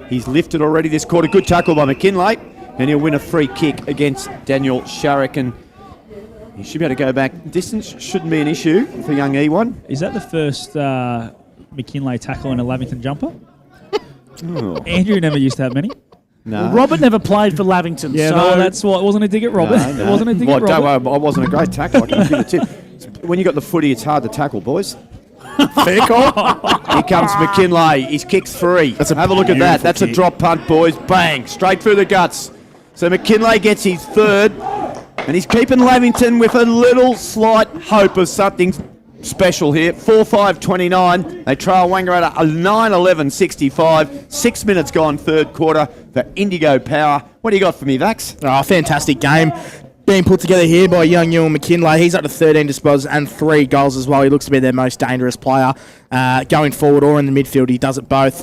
he's lifted already this quarter. Good tackle by McKinlay. And he'll win a free kick against Daniel Sharrock. And He should be able to go back. Distance shouldn't be an issue for young E1. Is that the first McKinlay tackle in a Lavington jumper? Oh. Andrew never used to have many. No. Well, Robert never played for Lavington. Yeah, so no, that's why it wasn't a dig at Robert. No. It wasn't a dig at Don't Robert. worry, I wasn't a great tackle. I can give it to you. When you got the footy, it's hard to tackle, boys. Fair call. Here comes McKinlay. He's kicked 3. Have a look at that. That's a drop punt, boys. Bang. Straight through the guts. So McKinlay gets his 3rd. And he's keeping Lavington with a little slight hope of something special here. 4-5-29. They trail Wangaratta 9-11-65. 6 minutes gone, 3rd quarter for Indigo Power. What do you got for me, Vax? Oh, fantastic game being put together here by young Ewan McKinlay. He's up to 13 disposals and 3 goals as well. He looks to be their most dangerous player going forward or in the midfield. He does it both.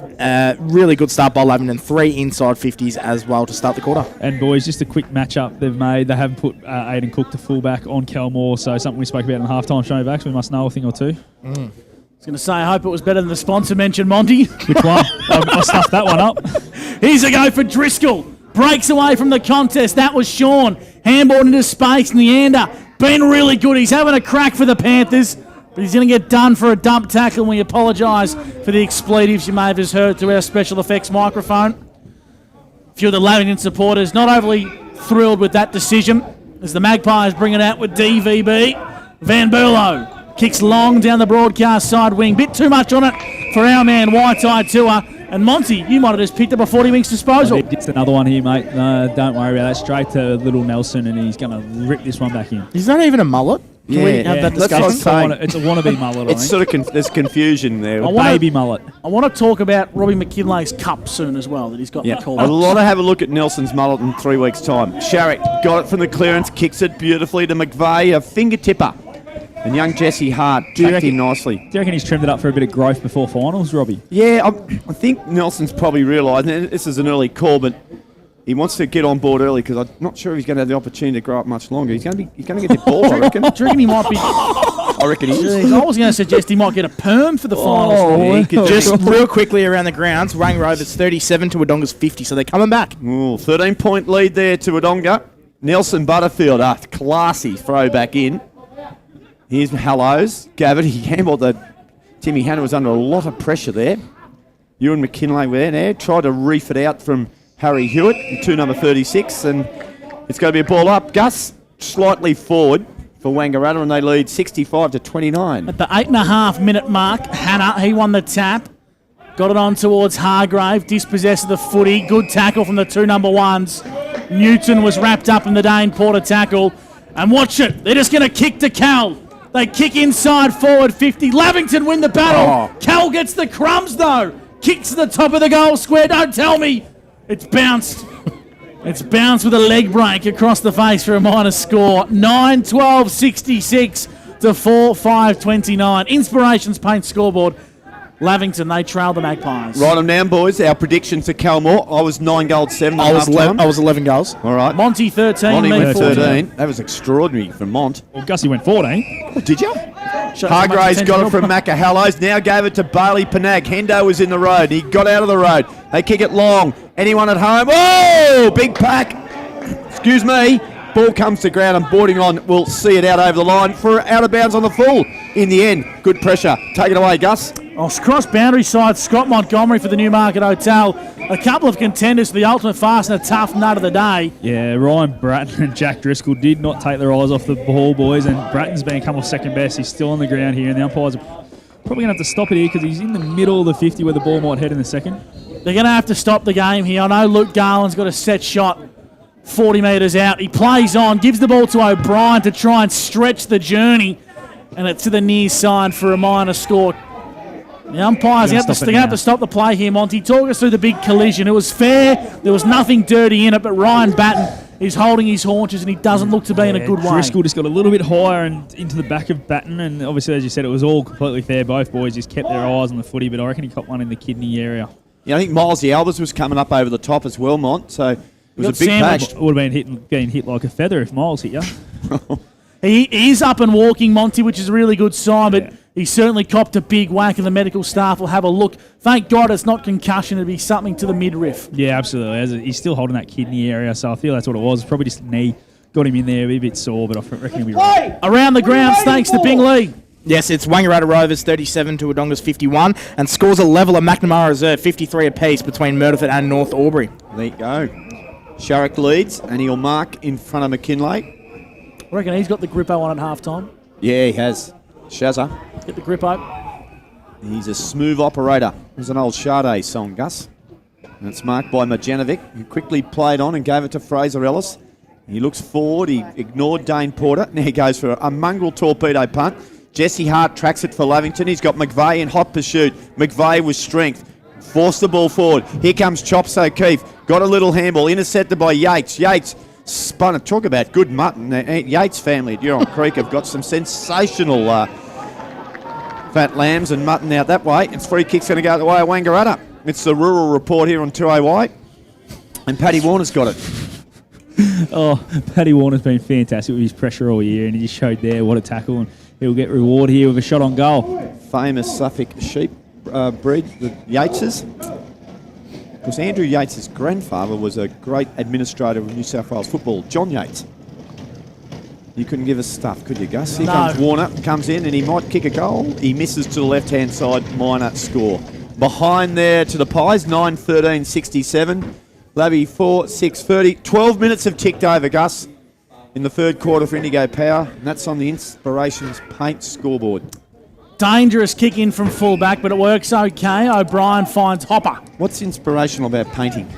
Really good start by Lavington. 3 inside 50s as well to start the quarter. And boys, just a quick matchup they've made. They haven't put Aidan Cook to fullback on Kelmore, so something we spoke about in the halftime show, Vax. We must know a thing or two. I was going to say, I hope it was better than the sponsor mentioned, Monty. Which one? I stuffed that one up. Here's a go for Driscoll. Breaks away from the contest. That was Sean. Handball into space. Neander. Been really good. He's having a crack for the Panthers, but he's going to get done for a dump tackle. And we apologise for the expletives you may have just heard through our special effects microphone. A few of the Lavington supporters not overly thrilled with that decision as the Magpies bring it out with DVB. Van Berlo kicks long down the broadcast side wing. Bit too much on it for our man White-Eye Tour. And Monty, you might have just picked up a 40 wings disposal. It's another one here, mate. No, don't worry about that. Straight to little Nelson, and he's going to rip this one back in. Is that even a mullet? Can we have that discussion? It's a wannabe mullet, It's sort of there's confusion there. Baby mullet. I want to talk about Robbie McKinlay's cup soon as well that he's got in the call. I'd love to have a look at Nelson's mullet in 3 weeks' time. Sharrock got it from the clearance, kicks it beautifully to McVeigh, a finger tipper. And young Jesse Hart tracked in nicely. Do you reckon he's trimmed it up for a bit of growth before finals, Robbie? Yeah, I think Nelson's probably realised, and this is an early call, but he wants to get on board early because I'm not sure if he's going to have the opportunity to grow up much longer. He's going to get the ball, I reckon. Do you reckon he might be... I reckon he is. Jeez, I was going to suggest he might get a perm for the finals. Just real quickly around the grounds, Wang Rovers 37 to Wodonga's 50, so they're coming back. 13-point lead there to Wodonga. Nelson Butterfield, classy throw back in. Here's Hallows. Gavitt, he handballed the... Timmy Hanna was under a lot of pressure there. Ewan McKinlay were there. Tried to reef it out from Harry Hewitt, to number 36, and it's going to be a ball up. Gus slightly forward for Wangaratta, and they lead 65 to 29. At the 8.5 minute mark, Hanna, he won the tap. Got it on towards Hargrave. Dispossessed of the footy. Good tackle from the 2 number 1s. Newton was wrapped up in the Dane Porter tackle. And watch it. They're just going to kick to Cal. They kick inside forward 50. Lavington win the battle. Cal gets the crumbs though. Kicks to the top of the goal square. Don't tell me. It's bounced. It's bounced with a leg break across the face for a minus score. 9-12-66 to 4-5-29. Inspirations paint scoreboard. Lavington, they trail the Magpies. Write them down, boys. Our predictions to Calmore. I was 9 goals, 7 I was 11 goals. All right. Monty 13, Monty me went 14. 13. That was extraordinary from Mont. Well, Gussie went 14. Oh, did you? Hargraves Hargraves got it from Macca Hallows. Now gave it to Bailey Panag. Hendo was in the road. He got out of the road. They kick it long. Anyone at home? Oh, big pack. Excuse me. Ball comes to ground and boarding on. We'll see it out over the line for out of bounds on the full. In the end, good pressure. Take it away, Gus. Cross boundary side, Scott Montgomery for the Newmarket Hotel. A couple of contenders for the ultimate fast and a tough nut of the day. Yeah, Ryan Bratton and Jack Driscoll did not take their eyes off the ball, boys, and Bratton's been come off second best. He's still on the ground here, and the umpires are probably going to have to stop it here because he's in the middle of the 50 where the ball might head in the second. They're going to have to stop the game here. I know Luke Garland's got a set shot 40 metres out. He plays on, gives the ball to O'Brien to try and stretch the journey, and it's to the near side for a minor score. The umpires are going to have to stop the play here, Monty. Talk us through the big collision. It was fair. There was nothing dirty in it, but Ryan Batten is holding his haunches and he doesn't look to be in a good way. Driscoll just got a little bit higher and into the back of Batten, and obviously, as you said, it was all completely fair. Both boys just kept their eyes on the footy, but I reckon he caught one in the kidney area. Yeah, I think Milesy Albers was coming up over the top as well, Mont, so it was a big patch. Would have been hit like a feather if Miles hit you. He is up and walking, Monty, which is a really good sign, but he certainly copped a big whack, and the medical staff will have a look. Thank God it's not concussion. It'll be something to the midriff. Yeah, absolutely. He's still holding that kidney area, so I feel that's what it was. Probably just knee got him in there, a bit sore, but I reckon he'll be right. Around the grounds, thanks to Bingley. Yes, it's Wangaratta Rovers 37 to Wodonga's 51, and scores a level at McNamara Reserve 53 apiece between Murderford and North Albury. There you go. Sharrock leads, and he'll mark in front of McKinlay. I reckon he's got the grippo on at half-time. Yeah, he has. Shazza. Get the grippo. He's a smooth operator. There's an old Sade song, Gus. And it's marked by Majanovic, who quickly played on and gave it to Fraser Ellis. He looks forward. He ignored Dane Porter. Now he goes for a mongrel torpedo punt. Jesse Hart tracks it for Lavington. He's got McVeigh in hot pursuit. McVeigh with strength. Forced the ball forward. Here comes Chops O'Keefe. Got a little handball. Intercepted by Yates. Yates spun it. Talk about good mutton. Yates family at Huron Creek have got some sensational fat lambs and mutton out that way. It's free kick's going to go the way of Wangaratta. It's the rural report here on 2AY. And Paddy Warner's got it. Oh, Paddy Warner's been fantastic with his pressure all year, and he just showed there what a tackle, and he'll get reward here with a shot on goal. Famous Suffolk sheep breed, the Yateses. Because Andrew Yates' grandfather was a great administrator of New South Wales football, John Yates. You couldn't give us stuff, could you, Gus? Here comes Warner, comes in, and he might kick a goal. He misses to the left-hand side, minor score. Behind there to the Pies, 9-13-67. Lavy 4-6-30. 12 minutes have ticked over, Gus, in the third quarter for Indigo Power, and that's on the Inspirations Paint scoreboard. Dangerous kick in from fullback, but it works okay. O'Brien finds Hopper. What's inspirational about painting?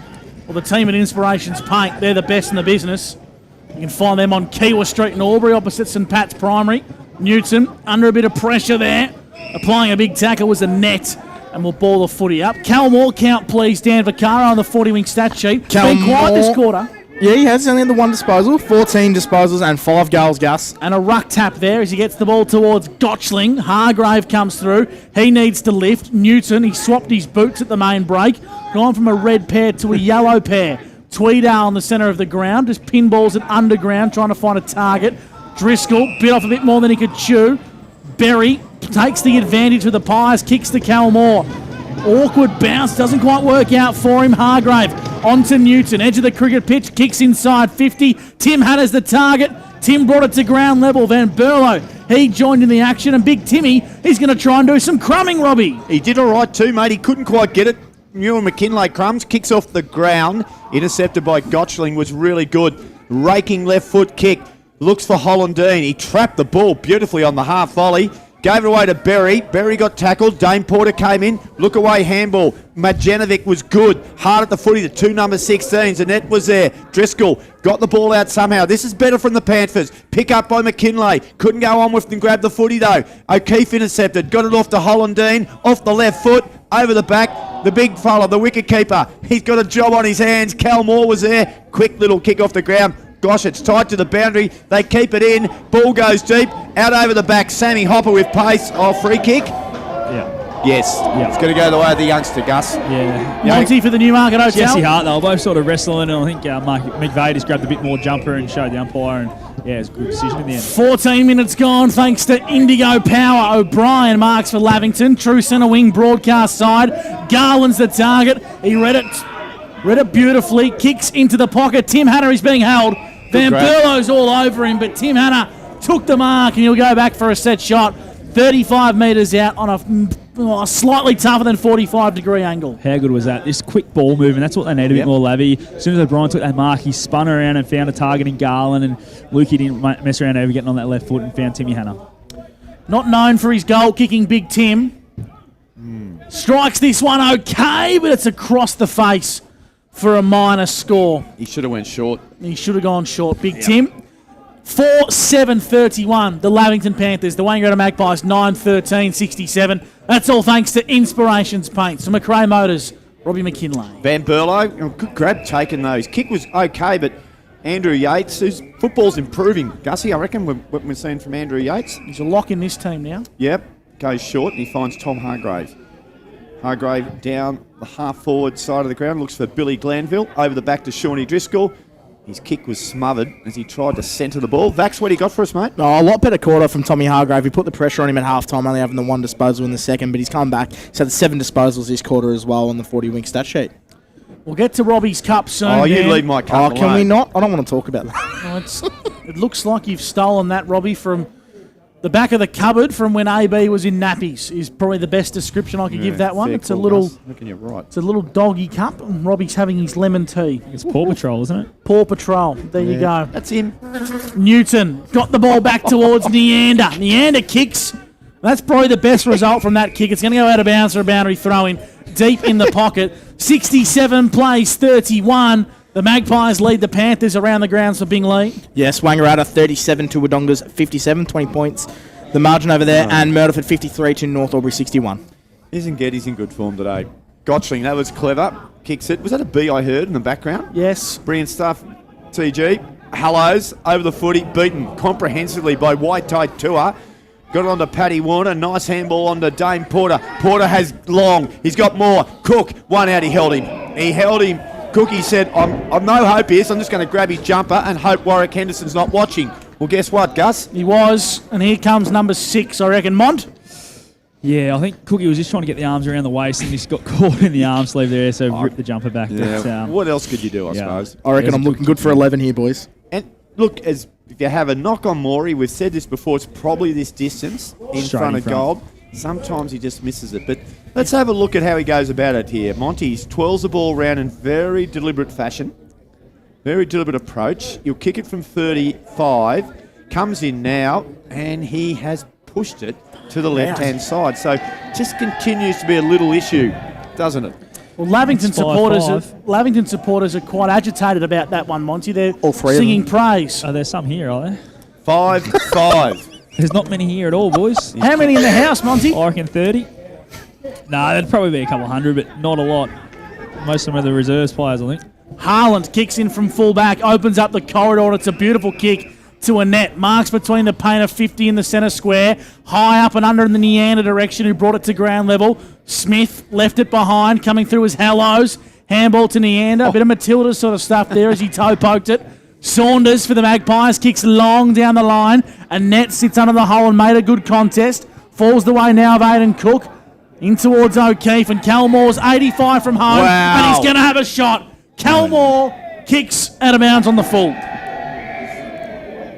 Well, the team at Inspirations Paint, they're the best in the business. You can find them on Kiewa Street in Albury, opposite St Pat's Primary. Newton, under a bit of pressure there. Applying a big tackle was a net, and we'll ball the footy up. Cal Moore count, please. Dan Vaccaro on the 40-wing stat sheet. Been quiet this quarter. Yeah, he has only had the one disposal, 14 disposals and 5 goals, Gus. And a ruck tap there as he gets the ball towards Gotchling. Hargrave comes through. He needs to lift. Newton, he swapped his boots at the main break. Gone from a red pair to a yellow pair. Tweedale in the centre of the ground. Just pinballs it underground, trying to find a target. Driscoll bit off a bit more than he could chew. Berry takes the advantage with the Pies, kicks to Cal Moore. Awkward bounce, doesn't quite work out for him. Hargrave onto Newton, edge of the cricket pitch, kicks inside 50. Tim Hatter's the target. Tim brought it to ground level. Van Berlo, he joined in the action, and Big Timmy, he's going to try and do some crumbing, Robbie. He did all right too, mate. He couldn't quite get it. Ewan McKinlay crumbs, kicks off the ground. Intercepted by Gotchling was really good. Raking left foot kick. Looks for Hollandine. He trapped the ball beautifully on the half volley. Gave it away to Berry. Berry got tackled. Dane Porter came in. Look away handball. Majanovic was good. Hard at the footy. The 2 number 16s. The net was there. Driscoll got the ball out somehow. This is better from the Panthers. Pick up by McKinlay. Couldn't go on with and grab the footy though. O'Keefe intercepted. Got it off to Hollandine. Off the left foot. Over the back. The big fella, the wicket keeper. He's got a job on his hands. Cal Moore was there. Quick little kick off the ground. Gosh, it's tight to the boundary. They keep it in. Ball goes deep. Out over the back. Sammy Hopper with pace. Oh, free kick. Yeah. Yes. Yeah. It's going to go the way of the youngster, Gus. Yeah. Monty for the Newmarket Hotel. Jesse Hart, they were both sort of wrestling, and I think McVeigh just grabbed a bit more jumper and showed the umpire, and yeah, it was a good decision in the end. 14 minutes gone thanks to Indigo Power. O'Brien marks for Lavington. True centre wing broadcast side. Garland's the target. He read it beautifully. Kicks into the pocket. Tim Hatter is being held. Van Berlo's all over him, but Tim Hatter took the mark, and he'll go back for a set shot. 35 metres out on a slightly tougher than 45-degree angle. How good was that? This quick ball movement, that's what they need a bit more, Lavy. As soon as O'Brien took that mark, he spun around and found a target in Garland, and Lukey didn't mess around over getting on that left foot and found Timmy Hanna. Not known for his goal-kicking, Big Tim. Strikes this one okay, but it's across the face for a minor score. He should have went short. He should have gone short. Big Tim. 4-7-31. The Lavington Panthers. The Wangaratta Magpies 9-13-67. That's all thanks to Inspirations Paints. So McRae Motors. Robbie McKinlay. Van Berlo, good grab taking those. Kick was okay, but Andrew Yates, whose football's improving. Gussie, I reckon what we're seeing from Andrew Yates. He's a lock in this team now. Yep. Goes short and he finds Tom Hargrave. Hargrave down the half-forward side of the ground, looks for Billy Glanville, over the back to Shawnee Driscoll. His kick was smothered as he tried to centre the ball. Vax, what he got for us, mate? Oh, a lot better quarter from Tommy Hargrave. He put the pressure on him at half-time, only having the 1 disposal in the second, but he's come back. He's had 7 disposals this quarter as well on the 40-wing stat sheet. We'll get to Robbie's cup soon. Oh, you Dan. leave my cup Can we not? I don't want to talk about that. Oh, it looks like you've stolen that, Robbie, from the back of the cupboard from when AB was in nappies. Is probably the best description I could give that one. It's a little, you're right. it's a little doggy cup, and Robbie's having his lemon tea. It's Paw Patrol, isn't it? Paw Patrol. There you go. That's him. Newton got the ball back towards Neander. Neander kicks. That's probably the best result from that kick. It's going to go out of bounds for a boundary throw-in deep in the pocket. 67 plays 31. The Magpies lead the Panthers around the grounds for Bingley. Yes, Wangaratta 37 to Wodonga's 57, 20 points. The margin over there, and Murderford 53 to North Albury 61. Isn't Geddes in good form today? Gotchling, that was clever. Kicks it. Was that a B I heard in the background? Yes. Brilliant stuff. TG. Hallows over the footy, beaten comprehensively by White Tide Tour. Got it onto Paddy Warner. Nice handball onto Dane Porter. Porter has long. He's got more. Cook, one out. He held him. He held him. Cookie said, I'm no hope here, so I'm just going to grab his jumper and hope Warwick Henderson's not watching. Well, guess what, Gus? He was, and here comes number 6, I reckon. Mont? Yeah, I think Cookie was just trying to get the arms around the waist and just got caught in the arm sleeve there, so ripped the jumper back. Yeah. But, what else could you do, I suppose? I reckon I'm looking good for 11 here, boys. And look, if you have a knock on Maury, we've said this before, it's probably this distance in Straight front in of front. goal. Sometimes he just misses it. But let's have a look at how he goes about it here. Monty's twirls the ball around in very deliberate fashion. Very deliberate approach. He'll kick it from 35. Comes in now, and he has pushed it to the left-hand side. So just continues to be a little issue, doesn't it? Well, Lavington It's 5-5. supporters are quite agitated about that one, Monty. They're All three of singing them. praise. are there some here, are there? 5-5. There's not many here at all, boys. How many in the house, Monty? I reckon 30. Nah, there'd probably be a couple hundred, but not a lot. Most of them are the reserves players, I think. Haaland kicks in from full-back, opens up the corridor, and it's a beautiful kick to a net. Marks between the painter 50 in the centre square. High up and under in the Neander direction, who brought it to ground level. Smith left it behind, coming through as Hallows. Handball to Neander. A bit of Matilda sort of stuff there as he toe poked it. Saunders for the Magpies, kicks long down the line. A net sits under the hole and made a good contest. Falls the way now of Aidan Cook. In towards O'Keefe, and Calmore's 85 from home. Wow. And he's going to have a shot. Calmore kicks out of bounds on the full.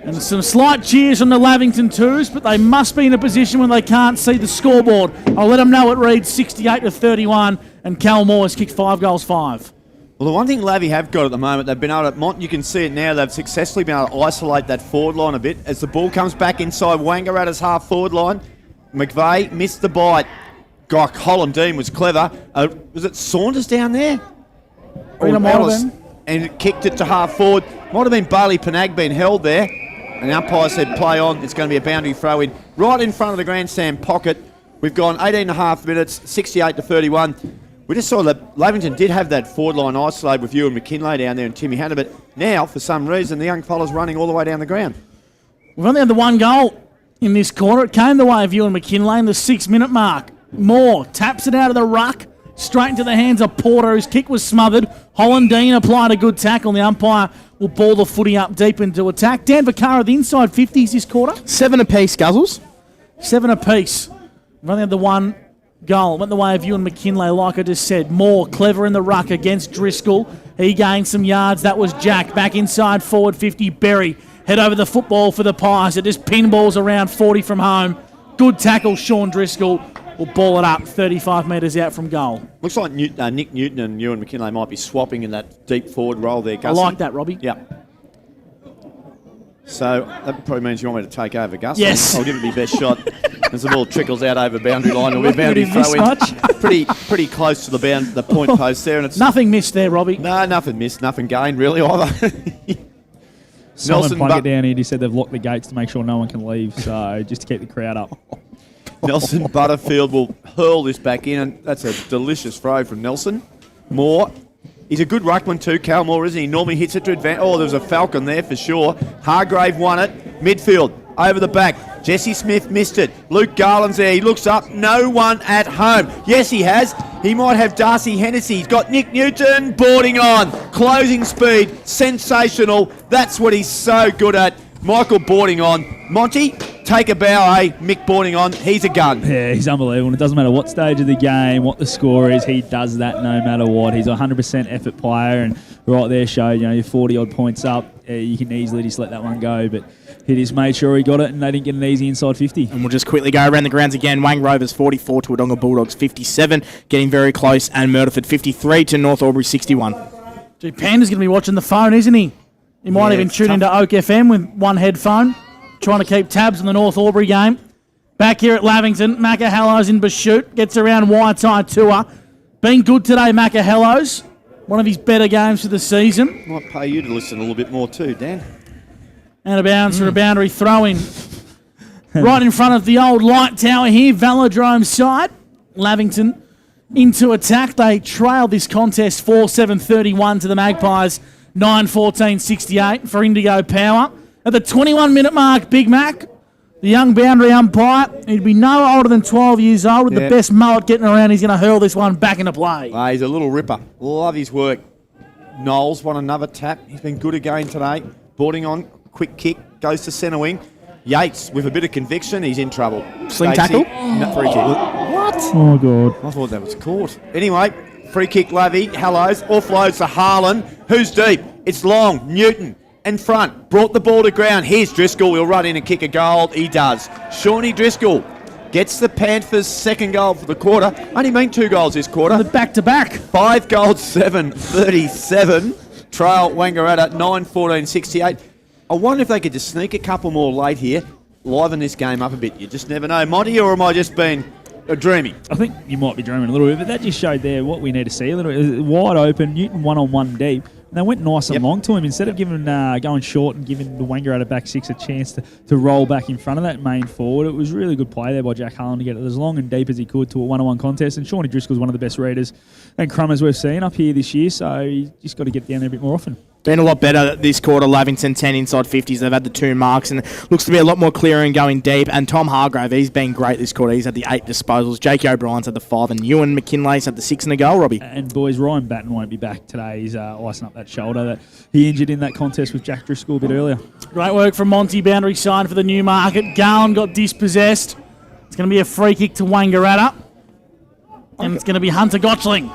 And some slight cheers from the Lavington twos, but they must be in a position when they can't see the scoreboard. I'll let them know it reads 68 to 31, and Calmore has kicked 5 goals, 5. Well, the one thing Lavy have got at the moment, they've been able to, Mont, you can see it now, they've successfully been able to isolate that forward line a bit. As the ball comes back inside Wangaratta's half forward line, McVeigh missed the bite. Gosh, Holland-Dean was clever. Was it Saunders down there? Might have been. And it kicked it to half forward. Might have been Bailey Panag being held there. And the umpire said play on. It's going to be a boundary throw in right in front of the grandstand pocket. We've gone 18 and a half minutes, 68 to 31. We just saw that Lavington did have that forward line isolated with Ewan McKinlay down there and Timmy Hanna, but now, for some reason, the young fella's running all the way down the ground. We've only had the one goal in this quarter. It came the way of Ewan McKinlay in the 6-minute mark. Moore taps it out of the ruck, straight into the hands of Porter, whose kick was smothered. Holland-Dean applied a good tackle, and the umpire will ball the footy up deep into attack. Dan Vaccaro, the inside 50s this quarter. 7 apiece, Guzzles. 7 apiece. We've only had the one goal. Went the way of Ewan McKinlay, like I just said. Moore clever in the ruck against Driscoll. He gained some yards. That was Jack. Back inside forward 50, Berry. Head over the football for the Pies. It just pinballs around 40 from home. Good tackle, Sean Driscoll. Will ball it up 35 metres out from goal. Looks like Nick Newton and Ewan McKinlay might be swapping in that deep forward role there, Gussie. I like that, Robbie. Yeah. So that probably means you want me to take over, Gus. Yes. I'll give it my best shot. As the ball trickles out over boundary line, it'll be a boundary Didn't miss throw in. much. Pretty close to the point post there, and it's Nothing missed there, Robbie. no, nothing missed, nothing gained really either. Simon Nelson Plunkett down here, he said they've locked the gates to make sure no one can leave, so just to keep the crowd up. Nelson Butterfield will hurl this back in, and that's a delicious throw from Nelson. Moore. He's a good ruckman too, Cal Moore, isn't he? Normally hits it to advance. Oh, there was a falcon there for sure. Hargrave won it. Midfield, over the back. Jesse Smith missed it. Luke Garland's there. He looks up. No one at home. Yes, he has. He might have Darcy Hennessy. He's got Nick Newton boarding on. Closing speed. Sensational. That's what he's so good at. Michael boarding on. Monty, take a bow, eh? Mick Boarding on. He's a gun. Yeah, he's unbelievable. And it doesn't matter what stage of the game, what the score is, he does that no matter what. He's a 100% effort player, and right there showed, you're 40-odd points up. You can easily just let that one go, but he just made sure he got it, and they didn't get an easy inside 50. And we'll just quickly go around the grounds again. Wang Rovers 44 to Wodonga Bulldogs 57, getting very close, and Murderford 53 to North Albury 61. Gee, Panda's going to be watching the phone, isn't he? He might even tune into Oak FM with one headphone, trying to keep tabs on the North Albury game. Back here at Lavington, Macahellos in Bashute, gets around Waitai Tour. Been good today, Macahellos. One of his better games for the season. Might pay you to listen a little bit more too, Dan. Out of bounds for a boundary throw-in. Right in front of the old light tower here, Velodrome side. Lavington into attack. They trailed this contest 4-7-31 to the Magpies, 9-14-68 for Indigo Power. At the 21-minute mark, Big Mac, the young boundary umpire, he'd be no older than 12 years old, with the best mullet getting around. He's going to hurl this one back into play. He's a little ripper. Love his work. Knowles won another tap. He's been good again today. Boarding on, quick kick, goes to centre wing. Yates, with a bit of conviction, he's in trouble. Sling tackle? No, free kick. What? Oh, God. I thought that was caught. Anyway, free kick, Lavy. Hellos. Offloads to Harlan. Who's deep? It's Long. Newton. In front. Brought the ball to ground. Here's Driscoll. He'll run in and kick a goal. He does. Shawnee Driscoll gets the Panthers' second goal for the quarter. Only been 2 goals this quarter. The back-to-back. 5 goals, 7-37. Trail Wangaratta, 9-14-68. I wonder if they could just sneak a couple more late here, liven this game up a bit. You just never know. Monty, or am I just being dreaming? I think you might be dreaming a little bit, but that just showed there what we need to see. A little bit wide open, Newton one-on-one deep. And they went nice and long to him. Instead of giving going short and giving the Wangaratta back six a chance to roll back in front of that main forward, it was really good play there by Jack Harlan to get it as long and deep as he could to a one-on-one contest. And Shawnee Driscoll's one of the best readers and crummers we've seen up here this year, so he's just got to get down there a bit more often. Been a lot better this quarter. Lavington 10 inside 50s. They've had the 2 marks and looks to be a lot more clear and going deep. And Tom Hargrave, he's been great this quarter. He's had the 8 disposals. J.K. O'Brien's had the 5 and Ewan McKinley's had the 6 in a goal, Robbie. And boys, Ryan Batten won't be back today. He's icing up that shoulder that he injured in that contest with Jack Driscoll a bit earlier. Great work from Monty, boundary side for the Newmarket. Garland got dispossessed. It's going to be a free kick to Wangaratta. And it's going to be Hunter Gotchling.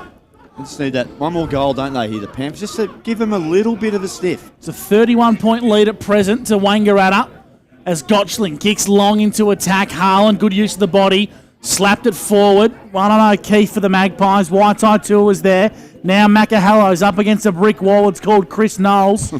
They just need that one more goal, don't they, here, the Panthers, just to give them a little bit of a stiff. It's a 31-point lead at present to Wangaratta as Gotchling kicks long into attack. Harlan, good use of the body, slapped it forward. 1-0 Keith for the Magpies. Waitai Tour was there. Now Macahello's up against a brick wall. It's called Chris Knowles.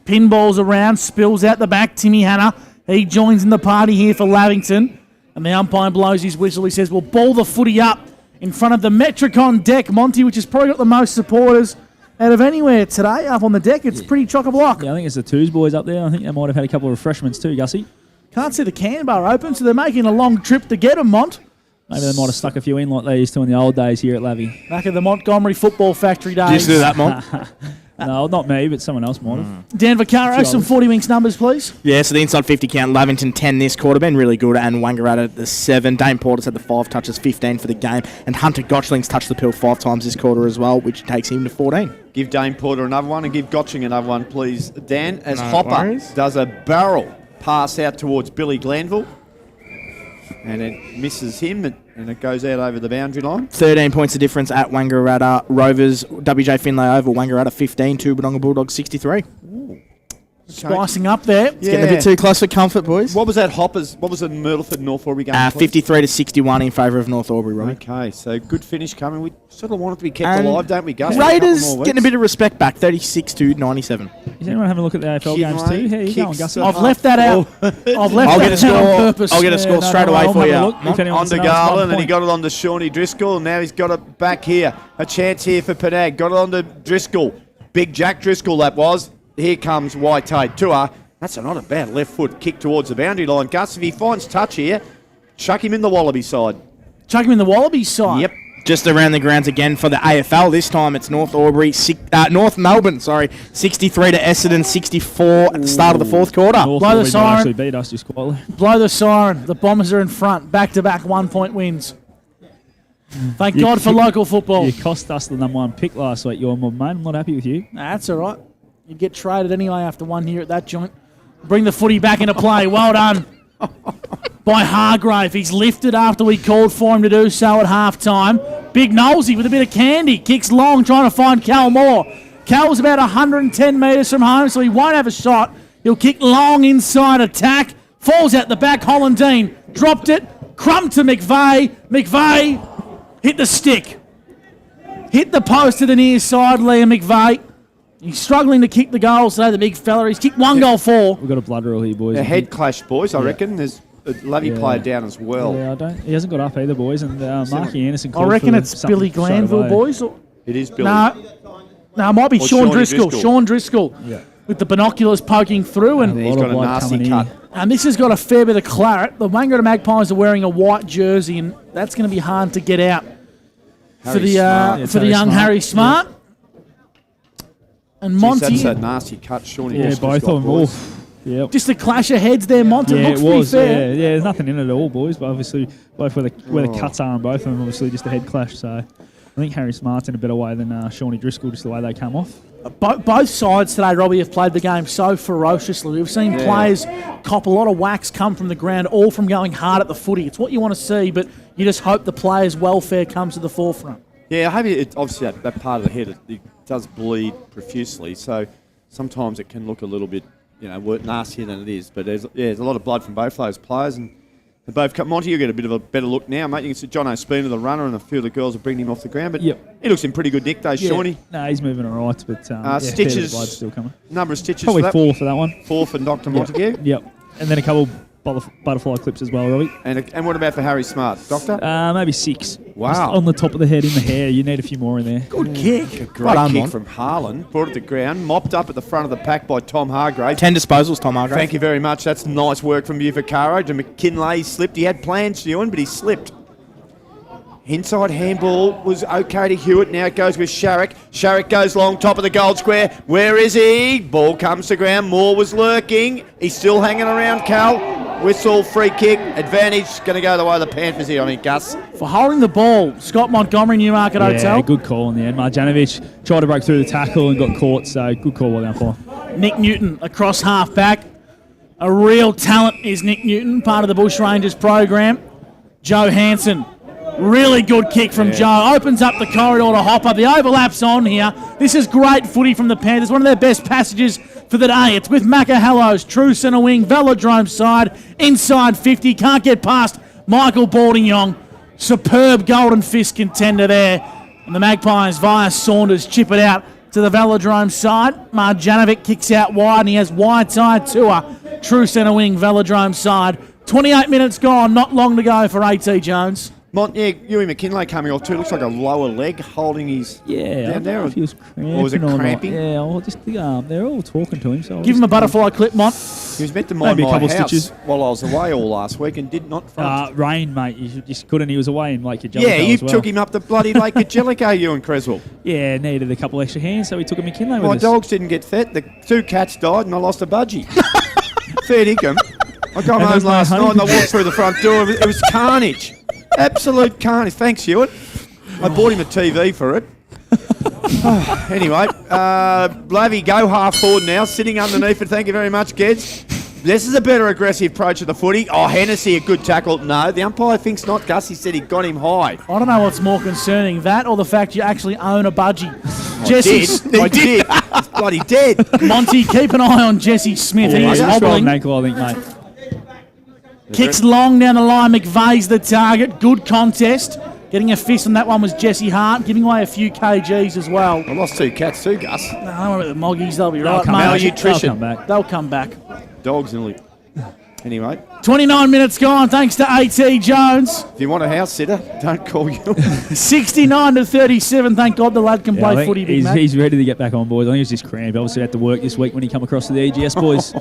Pinballs around, spills out the back. Timmy Hanna, he joins in the party here for Lavington. And the umpire blows his whistle. He says, we'll ball the footy up in front of the Metricon deck, Monty, which has probably got the most supporters out of anywhere today up on the deck. It's pretty chock-a-block. Yeah, I think it's the Twos boys up there. I think they might have had a couple of refreshments too, Gussie. Can't see the can bar open, so they're making a long trip to get them, Mont. Maybe they might have stuck a few in like they used to in the old days here at Lavy. Back at the Montgomery Football Factory days. Used to do that, Mont. No, not me, but someone else might have. Dan Vaccaro, some 40 Winks numbers, please. Yeah, so the inside 50 count, Lavington 10 this quarter, been really good, and Wangaratta the 7. Dane Porter's had the 5 touches, 15 for the game, and Hunter Gotchling's touched the pill 5 times this quarter as well, which takes him to 14. Give Dane Porter another one and give Gotching another one, please, Dan, as Hopper does a barrel pass out towards Billy Glanville, and it misses him, and it goes out over the boundary line. 13 points of difference at Wangaratta Rovers. WJ Finlay over Wangaratta 15, 2 Wodonga Bulldogs 63. Ooh. Spicing up there. It's getting a bit too close for comfort, boys. What was that Hoppers? What was the Myrtleford North Albury game? 53 to 61 in favour of North Albury, Robbie. Okay, so good finish coming. We sort of want it to be kept alive, don't we, Gus? Raiders getting a bit of respect back, 36 to 97. Is anyone having a look at the AFL games too? Here you go, Gus. I've left that out. I've left that out on purpose. I'll get a score straight away for you. On to Garland, and he got it on to Shawnee Driscoll, and now he's got it back here. A chance here for Penag. Got it on to Driscoll. Big Jack Driscoll, that was. Here comes Waitai Tour. That's not a bad left foot kick towards the boundary line. Gus, if he finds touch here, chuck him in the Wallaby side. Chuck him in the Wallaby side? Yep. Just around the grounds again for the AFL. This time it's North Melbourne, 63 to Essendon, 64 at the start of the fourth quarter. Blow the siren. Actually beat us just quietly. Blow the siren. The Bombers are in front. Back-to-back 1-point wins. Thank God for local football. You cost us the number 1 pick last week, your mate. I'm not happy with you. Nah, that's all right. You get traded anyway after one here at that joint. Bring the footy back into play. Well done by Hargrave. He's lifted after we called for him to do so at half-time. Big Nosey with a bit of candy. Kicks long, trying to find Cal Moore. Cal's about 110 metres from home, so he won't have a shot. He'll kick long inside attack. Falls out the back. Hollandine dropped it. Crumb to McVeigh. McVeigh hit the stick. Hit the post to the near side, Liam McVeigh. He's struggling to kick the goal today, the big fella. He's kicked one goal for. We've got a blood rule here, boys. A head clash, boys, I reckon. There's a Lovey player down as well. Yeah, he hasn't got up either, boys. And Marky Anderson. I reckon it's Billy Glanville, boys. It is Billy. No, it might be Sean Driscoll. Sean Driscoll. Yeah. With the binoculars poking through. And he's got a nasty cut. And this has got a fair bit of claret. The Wangaratta Magpies are wearing a white jersey, and that's going to be hard to get out for the young Harry Smart. And Monty. That's a nasty cut, Shawnee. Yeah, both of them. Oof. Yep. Just a clash of heads there, Monty. Yeah, looks it was. pretty fair. Yeah, there's nothing in it at all, boys. But obviously, both where the cuts are on both of them, obviously just a head clash. So I think Harry Smart's in a better way than Shawnee Driscoll, just the way they come off. Both sides today, Robbie, have played the game so ferociously. We've seen players cop a lot of whacks come from the ground, all from going hard at the footy. It's what you want to see, but you just hope the players' welfare comes to the forefront. Yeah, I hope obviously that part of the head it does bleed profusely, so sometimes it can look a little bit nastier than it is. But there's a lot of blood from both those players, and they both come. Monty, you get a bit of a better look now, mate. You can see John O'Spooner, the runner, and a few of the girls are bringing him off the ground. But he looks in pretty good nick, though, Shawnee. No, he's moving all right, but stitches, blood's still coming. Number of stitches. Probably 4 for that one. 4 for Dr. Montague. Yep, and then a couple butterfly clips as well, Robbie. And what about for Harry Smart, Doctor? Maybe 6. Wow. Just on the top of the head, in the hair. You need a few more in there. Good kick. A great kick from Harlan. Brought it to the ground. Mopped up at the front of the pack by Tom Hargrave. 10 disposals, Tom Hargrave. Thank you very much. That's nice work from you for Caro. To McKinlay, he slipped. He had plans, Ewan, but he slipped. Inside handball was okay to Hewitt. Now it goes with Sharrock. Sharrock goes long, top of the goal square. Where is he? Ball comes to ground. Moore was lurking. He's still hanging around Cal. Whistle, free kick. Advantage going to go the way of the Panthers here, I think, Gus. For holding the ball, Scott Montgomery, Newmarket Hotel. Yeah, good call in the end. Marjanovic tried to break through the tackle and got caught, so good call by the umpire. Nick Newton across half back. A real talent is Nick Newton, part of the Bushrangers program. Joe Hansen. Really good kick from Joe. Opens up the corridor to Hopper. The overlap's on here. This is great footy from the Panthers. One of their best passages for the day. It's with Macca true centre wing, velodrome side, inside 50. Can't get past Michael Balding-Yong. Superb golden fist contender there. And the Magpies via Saunders chip it out to the velodrome side. Marjanovic kicks out wide and he has wide side Tua. True centre wing, velodrome side. 28 minutes gone, not long to go for A.T. Jones. Huey McKinlay coming off too. Looks like a lower leg holding his down there. If he was cramping or was it cramping? Yeah, or just the arm. They're all talking to him. So give him a butterfly clip, Mont. He was meant to mind my house stitches while I was away all last week and did not front. Rain, mate. You just couldn't. He was away in Lake Angelico. Yeah, you took him up the bloody Lake Angelico, you and Creswell. Yeah, needed a couple extra hands, so we took a McKinlay with My us. dogs didn't get fed. The 2 cats died and I lost a budgie. Fair income. I got home last night and I walked through the front door. It was carnage. Absolute carnage. Thanks, Hewitt. I bought him a TV for it. Anyway, Lavy go half forward now, sitting underneath it. Thank you very much, Geds. This is a better aggressive approach to the footy. Oh, Hennessy, a good tackle. No, the umpire thinks not. Gus, he said he got him high. I don't know what's more concerning, that or the fact you actually own a budgie. I did. It's bloody dead. Monty, keep an eye on Jesse Smith. He is hobbling. Ankle, I think, mate. Kicks long down the line. McVeigh's the target. Good contest. Getting a fist on that one was Jesse Hart, giving away a few kgs as well. I lost 2 cats too, Gus. No, don't worry about the Moggies. They'll be right. Malnutrition. They'll come back. Dogs nearly. Anyway. 29 minutes gone, thanks to A.T. Jones. If you want a house sitter, don't call you. 69-37. Thank God the lad can play footy, big man. He's ready to get back on, boys. I think he's just cramped. Obviously had to work this week when he come across to the EGS, boys.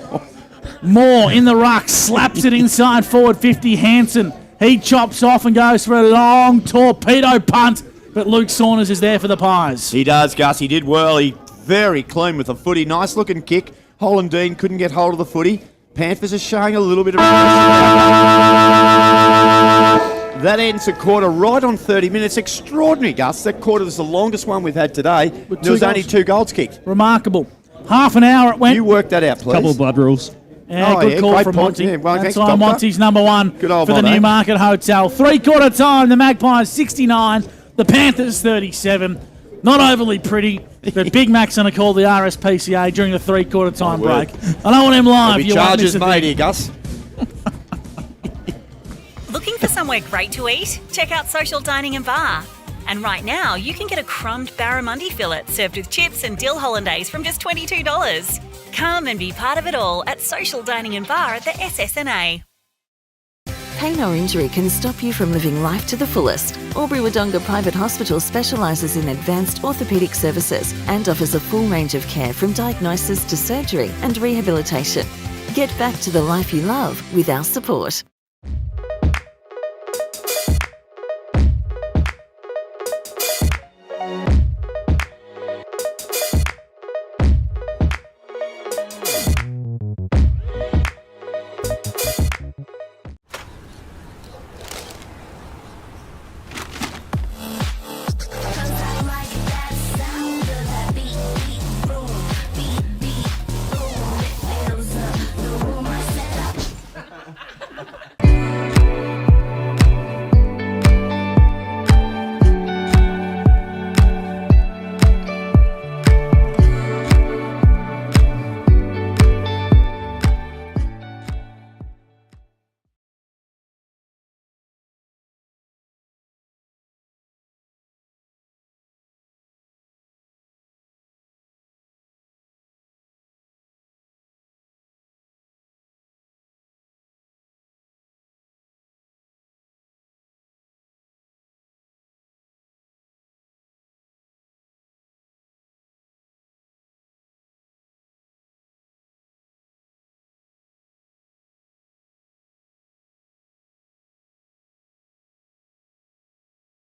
Moore in the ruck, slaps it inside forward 50. Hansen, he chops off and goes for a long torpedo punt, but Luke Saunders is there for the Pies. He does, Gus. He did well. He very clean with the footy. Nice looking kick. Hollandine couldn't get hold of the footy. Panthers are showing a little bit of... That ends the quarter right on 30 minutes. Extraordinary, Gus. That quarter was the longest one we've had today. There was only 2 goals kicked. Remarkable. Half an hour it went. You worked that out, please. Couple of blood rules. Yeah, Oh, good yeah, call great from point. Monty. Yeah, well, That's thanks, why Doctor. Monty's number one Good old for the Monty. Newmarket Hotel. Three-quarter time, the Magpies 69, the Panthers 37. Not overly pretty, but Big Mac's going to call the RSPCA during the three-quarter time break. I don't want him live. There'll be You won't miss charges a made thing. here, Gus. Looking for somewhere great to eat? Check out Social Dining and Bar. And right now, you can get a crumbed barramundi fillet served with chips and dill hollandaise from just $22. Come and be part of it all at Social Dining and Bar at the SSNA. Pain or injury can stop you from living life to the fullest. Albury-Wodonga Private Hospital specialises in advanced orthopaedic services and offers a full range of care from diagnosis to surgery and rehabilitation. Get back to the life you love with our support.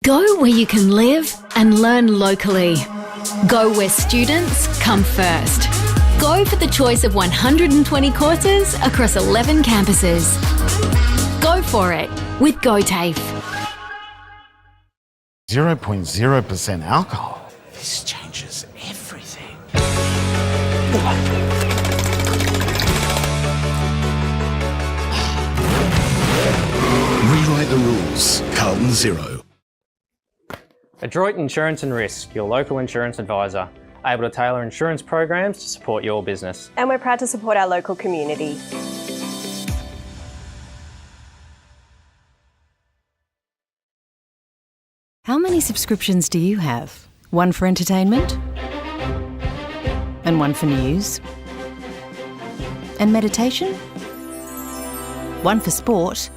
Go where you can live and learn locally. Go where students come first. Go for the choice of 120 courses across 11 campuses. Go for it with GoTAFE. 0.0% alcohol. This changes everything. Rewrite the rules. Carlton Zero. Adroit Insurance and Risk, your local insurance advisor, able to tailor insurance programs to support your business. And we're proud to support our local community. How many subscriptions do you have? One for entertainment? And one for news? And meditation? One for sport?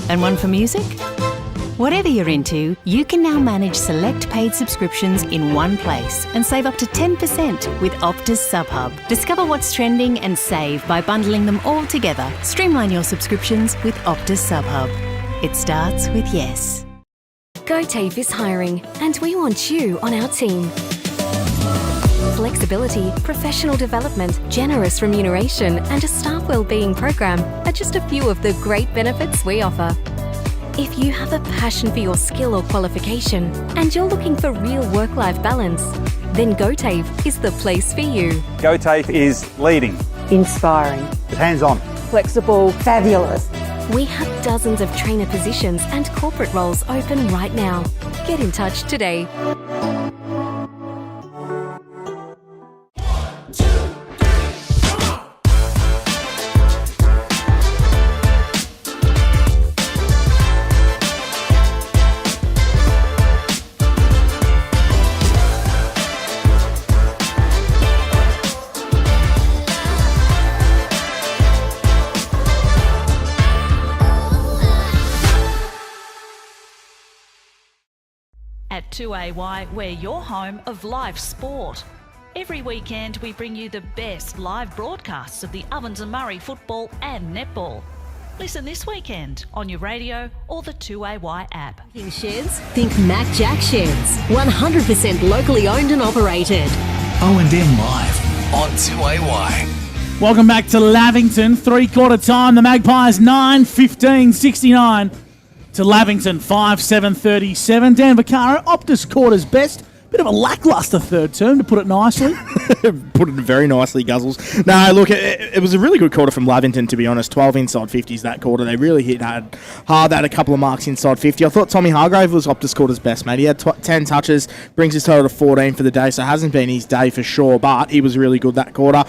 And one for music? Whatever you're into, you can now manage select paid subscriptions in one place and save up to 10% with Optus SubHub. Discover what's trending and save by bundling them all together. Streamline your subscriptions with Optus SubHub. It starts with yes. GoTAFE is hiring, and we want you on our team. Flexibility, professional development, generous remuneration, and a staff wellbeing program are just a few of the great benefits we offer. If you have a passion for your skill or qualification and you're looking for real work-life balance, then GoTAFE is the place for you. GoTAFE is leading, Inspiring. hands-on. Flexible. Fabulous. We have dozens of trainer positions and corporate roles open right now. Get in touch today. At 2AY, we're your home of live sport. Every weekend, we bring you the best live broadcasts of the Ovens and Murray football and netball. Listen this weekend on your radio or the 2AY app. In sheds, think Mac Jack Sheds. 100% locally owned and operated. O&M Live on 2AY. Welcome back to Lavington. Three-quarter time. The Magpies 9-15-69 to Lavington 5-7-37. Dan Vaccaro, Optus Quarter's best. Bit of a lacklustre third term, to put it nicely. Put it very nicely, Guzzles. No, look, it was a really good quarter from Lavington, to be honest. 12 inside 50s that quarter. They really hit hard. Had a couple of marks inside 50. I thought Tommy Hargrave was Optus quarter's best, mate. He had 10 touches, brings his total to 14 for the day, so it hasn't been his day for sure, but he was really good that quarter.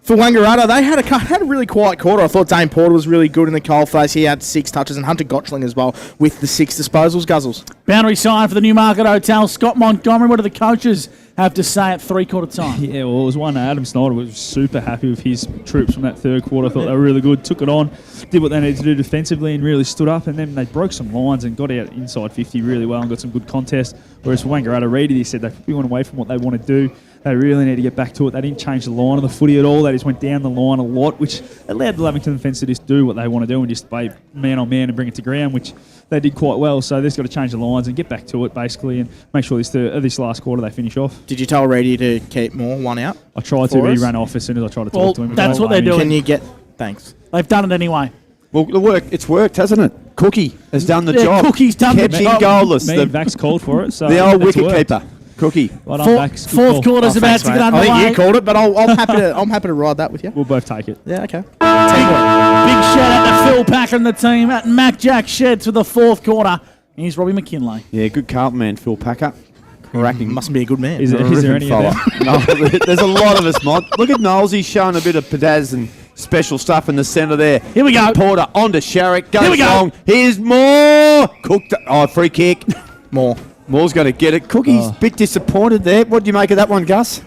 For Wangaratta, they had a really quiet quarter. I thought Dane Porter was really good in the coalface. He had 6 touches, and Hunter Gotchling as well with the 6 disposals, Guzzles. Boundary sign for the Newmarket Hotel. Scott Montgomery, what do the coaches have to say at three-quarter time? Yeah, well, it was one. Adam Snyder was super happy with his troops from that third quarter. I thought they were really good. Took it on, did what they needed to do defensively and really stood up. And then they broke some lines and got out inside 50 really well and got some good contests. Whereas for Wangaratta, Reedy, he said they went away from what they want to do. They really need to get back to it. They didn't change the line of the footy at all. They just went down the line a lot, which allowed the Lavington defence to just do what they want to do and just play man on man and bring it to ground, which they did quite well. So they've got to change the lines and get back to it, basically, and make sure this last quarter they finish off. Did you tell Reedy to keep more one out? I tried to, but he ran off as soon as I tried to talk to him. That's what they're doing. Can you get... Thanks. They've done it anyway. Well, it's worked, hasn't it? Cookie has done the job. Cookie's done Kept the him job. goalless. Me and Vax called for it. So the old it's wicketkeeper. Cookie. Well done, Vax. Good Fourth call. quarter's about to get I underway. think you called it, but I'm happy to ride that with you. We'll both take it. Yeah, okay. Big shout out to Phil Packer and the team at Mac Jack Sheds for the fourth quarter. Here's Robbie McKinlay. Yeah, good Carlton man, Phil Packer. Cracking. Must be a good man. Is there any of them? No, there's a lot of us, Mod. Look at Knowles. He's showing a bit of pizzazz and special stuff in the centre there. Here we go. Porter onto Sharrock. Goes Here we go. long. Here's Moore. Cooked. Oh, free kick. More. Moore's going to get it. Cookie's a bit disappointed there. What do you make of that one, Gus?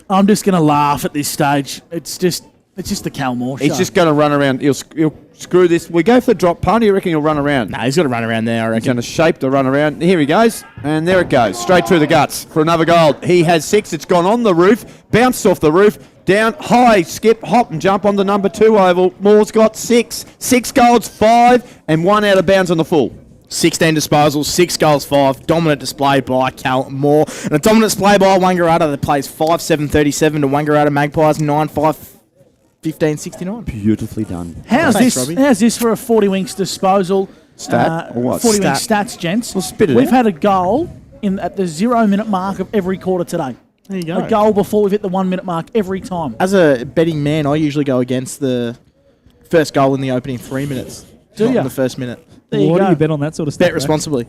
I'm just going to laugh at this stage. It's just the Cal Moore show. He's just going to run around. He'll screw this. We go for the drop punt. You reckon he'll run around? No, he's got to run around there, I reckon. He's going to shape the run around. Here he goes. And there it goes. Straight through the guts for another goal. He has 6. It's gone on the roof. Bounced off the roof. Down, high, skip, hop, and jump on the number 2 oval. Moore's got 6. 6 goals, 5, and 1 out of bounds on the full. 16 disposals, 6 goals, 5. Dominant display by Cal Moore. And a dominant display by Wangaratta that plays 5-7-37 to Wangaratta Magpies 9-5-15-69. Beautifully done. How's Thanks, this? Robbie. How's this for a 40 winks disposal? Stat or what? 40 Stat. winks stats, gents. Well, spit it We've out. had a goal at the 0 minute mark of every quarter today. There you go. A goal before we've hit the 1 minute mark every time. As a betting man, I usually go against the first goal in the opening 3 minutes. Do not ya? in the first minute. There you Why go. do you bet on that sort of stuff? Bet responsibly.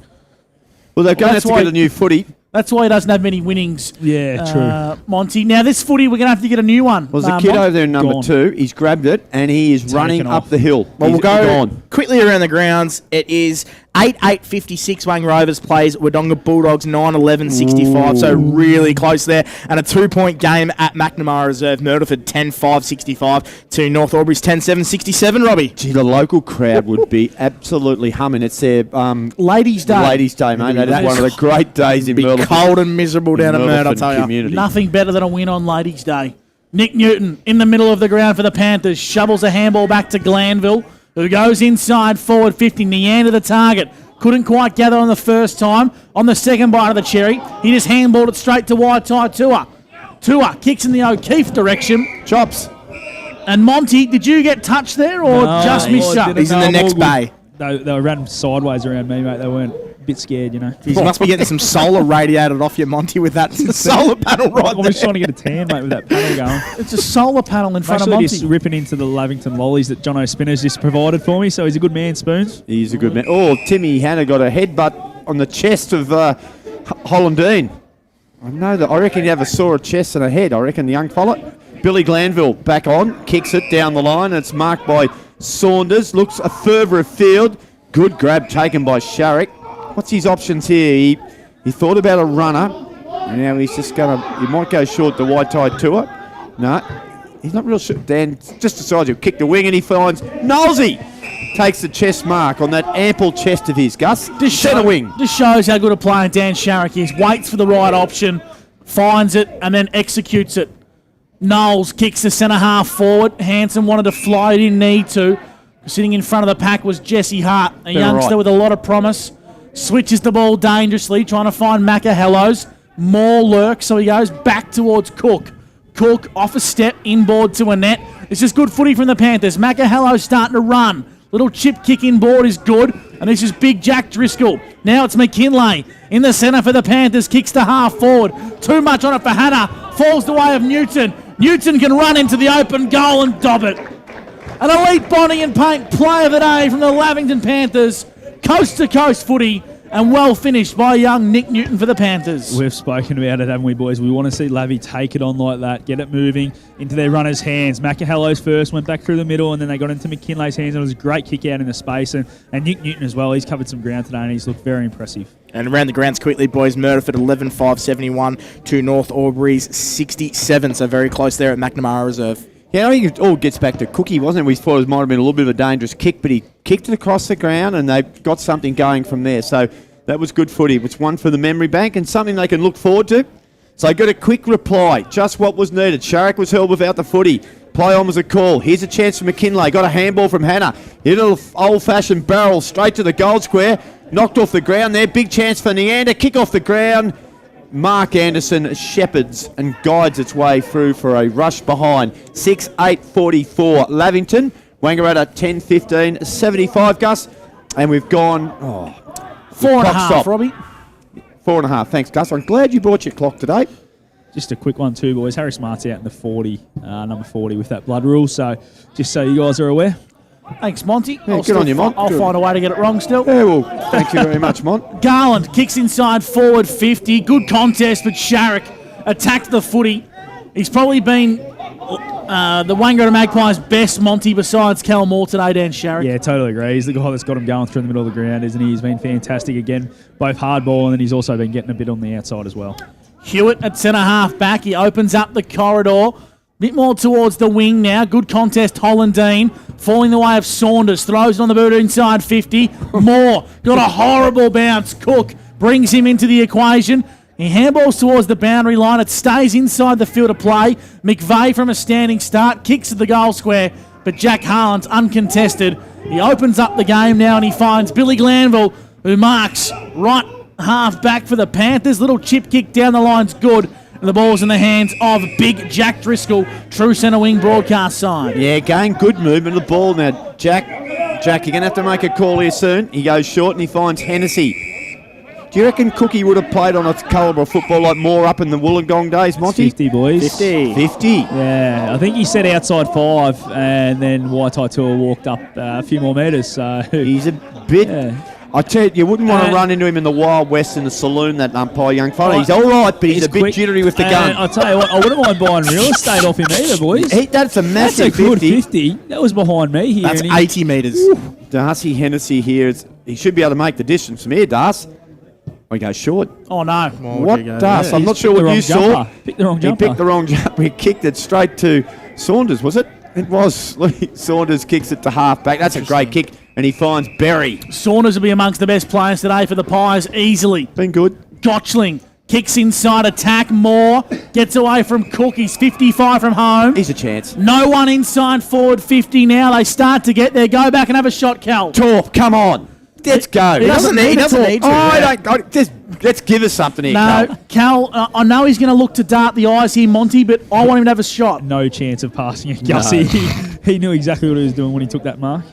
Well, they're going to have to why- get a new footy. That's why he doesn't have many winnings. Yeah, true. Monty. Now this footy, we're going to have to get a new one. Well, there's a kid over there in number Gone. 2. He's grabbed it, and he is running Taken up off. the hill. Well, He's we'll go gone. quickly around the grounds. It is 8-8-56 Wang Rovers plays Wodonga Bulldogs 9-11-65, so really close there. And a 2-point game at McNamara Reserve, Murderford 10-5-65 to North Albury's 10-7-67, Robbie. Gee, the local crowd would be absolutely humming. It's their Ladies' Day. Ladies' Day, mate. That is one of the great days in Be Murderford. cold and miserable down at Murd, I tell you. community. Nothing better than a win on Ladies' Day. Nick Newton in the middle of the ground for the Panthers. Shovels a handball back to Glanville, who goes inside forward 50, Neander the target. Couldn't quite gather on the first time. On the second bite of the cherry, he just handballed it straight to wide tie Tua. Tua kicks in the O'Keefe direction. Chops. And Monty, did you get touched there or just missed I up? didn't. He's in the No, next I'm all bay. good. They ran sideways around me, mate. They weren't a bit scared, you know. You must be getting some solar radiated off you, Monty, with that solar panel right I was there. trying to get a tan, mate, with that panel going. It's a solar panel in I'm front of actually Monty. just ripping into the Lavington lollies that Jono Spinner's just provided for me, so he's a good man, Spoons. He's a good man. Oh, Timmy Hanna got a headbutt on the chest of Hollandine. I reckon he have a sorer chest than a head. I reckon the young fella. Billy Glanville back on, kicks it down the line. And it's marked by Saunders. Looks a further afield. Good grab taken by Sharrock. What's his options here? He thought about a runner. And now he's just going to... He might go short the wide tie to it. No, he's not real sure. Dan just decides he'll kick the wing and he finds Knowlesy. Takes the chest mark on that ample chest of his, Gus. Centre wing. Just shows how good a player Dan Sharrock is. Waits for the right option, finds it, and then executes it. Knowles kicks the centre half forward. Hanson wanted to fly, he didn't need to. Sitting in front of the pack was Jesse Hart, a youngster right. with a lot of promise. Switches the ball dangerously, trying to find Macahellos. More lurks, so he goes back towards Cook. Cook off a step, inboard to a net. It's just good footy from the Panthers. Macahello's starting to run. Little chip kick inboard is good. And this is big Jack Driscoll. Now it's McKinlay in the centre for the Panthers. Kicks to half forward. Too much on it for Hannah. Falls the way of Newton. Newton can run into the open goal and dob it. An elite bonding and paint play of the day from the Lavington Panthers. Coast-to-coast footy, and well finished by young Nick Newton for the Panthers. We've spoken about it, haven't we, boys? We want to see Lavy take it on like that, get it moving into their runners' hands. Makahello's first, went back through the middle, and then they got into McKinlay's hands, and it was a great kick out in the space. And Nick Newton as well, he's covered some ground today, and he's looked very impressive. And around the grounds quickly, boys, Murderford 11-5-71 to North Albury's 67, so very close there at McNamara Reserve. Yeah, I think it all gets back to Cookie, wasn't it? We thought it might have been a little bit of a dangerous kick, but he kicked it across the ground, and they got something going from there. So that was good footy. It's one for the memory bank and something they can look forward to. So I got a quick reply, just what was needed. Sharrock was held without the footy. Play on was a call. Here's a chance for McKinlay. Got a handball from Hannah. Hit an old-fashioned barrel straight to the goal square. Knocked off the ground there. Big chance for Neander. Kick off the ground. Mark Anderson shepherds and guides its way through for a rush behind. 6-8-44 Lavington. Wangaratta 10-15 75, Gus. And we've gone... 4.5, Robbie. 4.5. Thanks, Gus. I'm glad you brought your clock today. Just a quick one too, boys. Harry Smart's out in the 40, number 40 with that blood rule. So just so you guys are aware. Thanks, Monty. Yeah, good on you, Mont. I'll find a way to get it wrong still. Yeah, well, thank you very much, Mont. Garland kicks inside forward 50. Good contest, but Sharrock attacked the footy. He's probably been the Wangaratta Magpies' best Monty besides Cal Moore today, Dan Sharrock. Yeah, totally agree. He's the guy that's got him going through the middle of the ground, isn't he? He's been fantastic again, both hard ball, and then he's also been getting a bit on the outside as well. Hewitt at centre half back. He opens up the corridor. Bit more towards the wing now. Good contest, Hollandine. Falling the way of Saunders. Throws it on the boot inside 50. Moore got a horrible bounce. Cook brings him into the equation. He handballs towards the boundary line. It stays inside the field of play. McVeigh from a standing start. Kicks at the goal square. But Jack Harlan's uncontested. He opens up the game now and he finds Billy Glanville, who marks right half back for the Panthers. Little chip kick down the line's good. And the ball's in the hands of big Jack Driscoll, true centre wing broadcast side. Yeah, again, good movement of the ball now. Jack, you're going to have to make a call here soon. He goes short and he finds Hennessy. Do you reckon Cookie would have played on a calibre of football like more up in the Wollongong days, Monty? 50, boys. 50. Yeah, I think he said outside 5, and then Waitaitua walked up a few more metres. So he's a bit... Yeah. I tell you, you wouldn't want to run into him in the Wild West in the saloon, that umpire, young fella. He's all right, but he's a bit jittery with the gun. I'll tell you what, I wouldn't mind buying real estate off him either, boys. That's a massive 50. That's a good 50. That was behind me here. That's 80 metres. Darcy Hennessy here, he should be able to make the distance from here, Darcy. He goes short. Oh, no. What, Darcy? I'm not sure what you saw. Picked the wrong jumper. He picked the wrong jumper. He kicked it straight to Saunders, was it? It was. Saunders kicks it to half back. That's a great kick. And he finds Berry. Saunders will be amongst the best players today for the Pies, easily. Been good. Gotchling kicks inside attack. Moore gets away from Cook. He's 55 from home. He's a chance. No one inside forward 50 now. They start to get there. Go back and have a shot, Cal. Torp, come on. Let's go. He doesn't need to. Just let's give us something here, No, Cal, I know he's going to look to dart the eyes here, Monty, but I want him to have a shot. No chance of passing it, Gussie. He knew exactly what he was doing when he took that mark.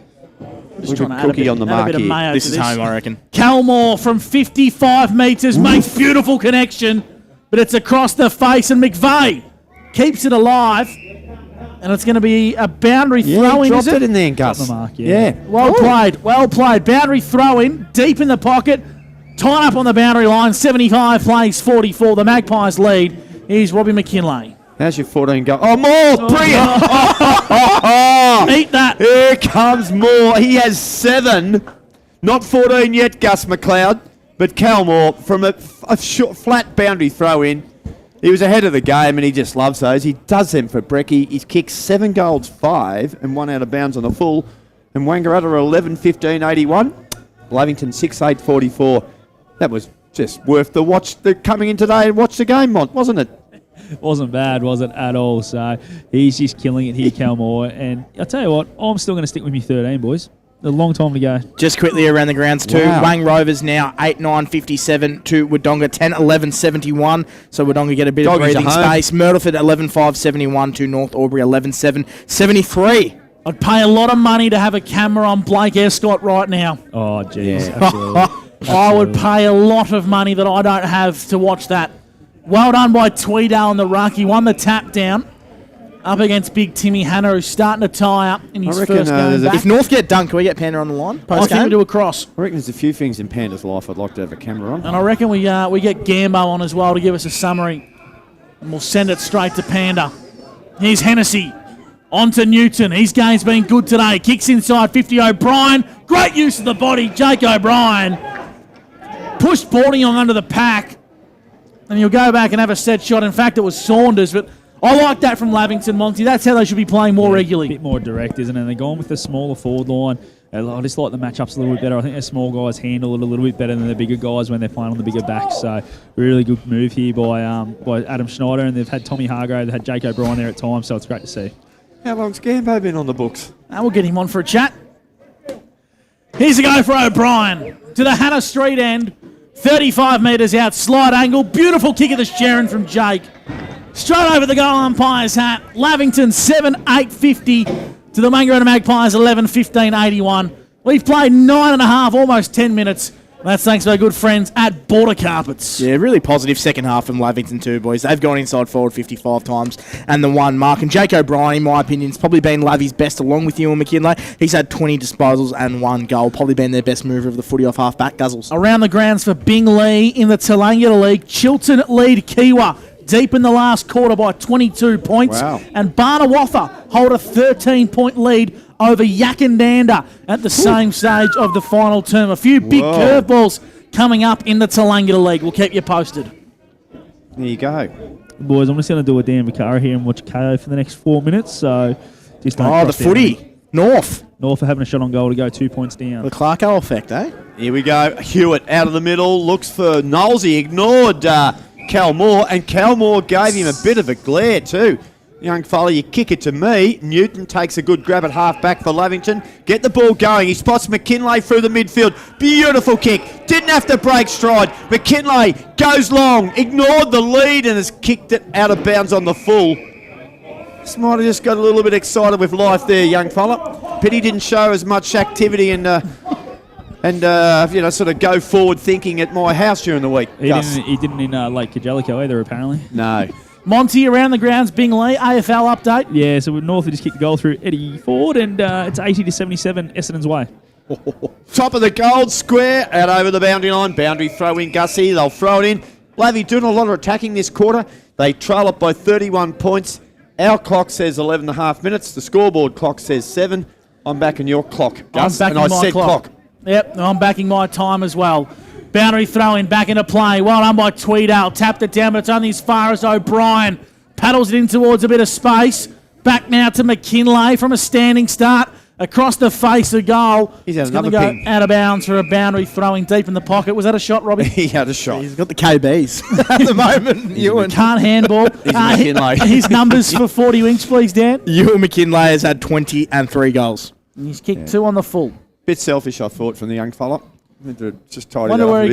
Just trying to Cookie on the mark here. This is home, I reckon. Calmore from 55 metres makes beautiful connection, but it's across the face, and McVeigh keeps it alive, and it's going to be a boundary throw-in, dropped is it? it in there, Gus. On the mark, Well played. Boundary throw-in, deep in the pocket, tied up on the boundary line. 75 plays 44. The Magpies lead. Here's Robbie McKinlay. How's your 14 go? Oh, Moore! Brilliant! Eat that. Here comes Moore. He has 7. Not 14 yet, Gus McLeod. But Cal Moore from a short, flat boundary throw-in. He was ahead of the game and he just loves those. He does them for Brecky. He's kicked 7 goals, 5, and 1 out of bounds on the full. And Wangaratta are 11-15-81. Lavington 6-8-44. That was just worth the watch. Coming in today and watch the game, Mont, wasn't it? Wasn't bad, was it, at all? So he's just killing it here, Cal Moore. And I'll tell you what, I'm still going to stick with me 13, boys. A long time to go. Just quickly around the grounds too. Wow. Wang Rovers now 8-9-57 to Wodonga 10-11-71. So Wodonga get a bit Doggies of breathing space. Myrtleford 11-5-71 to North Albury 11-7-73. I'd pay a lot of money to have a camera on Blake Escott right now. Oh, jeez. Absolutely. I would pay a lot of money that I don't have to watch that. Well done by Tweedale in the ruck. He won the tap down up against big Timmy Hanna, who's starting to tie up in his first game back. If North get done, can we get Panda on the line? I think we do a cross. I reckon there's a few things in Panda's life I'd like to have a camera on. And I reckon we get Gambo on as well to give us a summary. And we'll send it straight to Panda. Here's Hennessy. On to Newton. His game's been good today. Kicks inside 50 O'Brien. Great use of the body. Jake O'Brien pushed Bordiong under the pack. And he'll go back and have a set shot. In fact, it was Saunders. But I like that from Lavington, Monty. That's how they should be playing more regularly. A bit more direct, isn't it? They're going with the smaller forward line. I just like the matchups a little bit better. I think the small guys handle it a little bit better than the bigger guys when they're playing on the bigger backs. So really good move here by Adam Schneider. And they've had Tommy Hargrave. They've had Jake O'Brien there at times. So it's great to see. How long's Gambo been on the books? We'll get him on for a chat. Here's a go for O'Brien to the Hannah Street end. 35 metres out, slide angle. Beautiful kick of the Sharon from Jake. Straight over the goal umpire's hat. Lavington 7-8-50 to the Wangaratta Magpies 11-15-81. We've played 9.5, almost 10 minutes. That's thanks to our good friends at Border Carpets. Yeah, really positive second half from Lavington too, boys. They've gone inside forward 55 times and the one mark. And Jake O'Brien, in my opinion, has probably been Lavi's best along with Ewan McKinlay. He's had 20 disposals and 1 goal. Probably been their best mover of the footy off half-back, Guzzles. Around the grounds for Bing Lee in the Tallangatta League. Chilton lead Kiwa deep in the last quarter by 22 points. Wow. And Barnawatha hold a 13-point lead over Yakandanda at the same stage of the final term. A few big curveballs coming up in the Tallangatta League. We'll keep you posted. There you go. Boys, I'm just going to do a Dan Vicara here and watch KO for the next 4 minutes. So just don't the footy. North are having a shot on goal to go 2 points down. The Clarko effect, eh? Here we go. Hewitt out of the middle. Looks for Knowles. He ignored Cal Moore. And Cal Moore gave him a bit of a glare too. Young fella, you kick it to me. Newton takes a good grab at half-back for Lavington. Get the ball going. He spots McKinlay through the midfield. Beautiful kick. Didn't have to break stride. McKinlay goes long. Ignored the lead and has kicked it out of bounds on the full. This might have just got a little bit excited with life there, young fella. Pity didn't show as much activity and sort of go forward thinking at my house during the week. He didn't in Lake Kajelico either, apparently. No. Monty around the grounds, Bing Lee, AFL update. Yeah, so North just kicked the goal through Eddie Ford, and it's 80-77 Essendon's way. Top of the gold square, out over the boundary line. Boundary throw in Gussie. They'll throw it in. Lavy doing a lot of attacking this quarter. They trail up by 31 points. Our clock says 11.5 minutes. The scoreboard clock says 7. I'm backing your clock, Gus. I'm backing my clock. Yep, I'm backing my time as well. Boundary throw in, back into play. Well done by Tweedale. Tapped it down, but it's only as far as O'Brien. Paddles it in towards a bit of space. Back now to McKinlay from a standing start. Across the face of goal. He's had it's going to another go ping. out of bounds for a boundary throwing deep in the pocket. Was that a shot, Robbie? He had a shot. He's got the KBs at the moment. Ewan. Can't handball. McKinlay. His numbers for 40 wings, please, Dan. Ewan McKinlay has had 20 and 3 goals. And he's kicked 2 on the full. Bit selfish, I thought, from the young fella. Just tidy Wonder that where up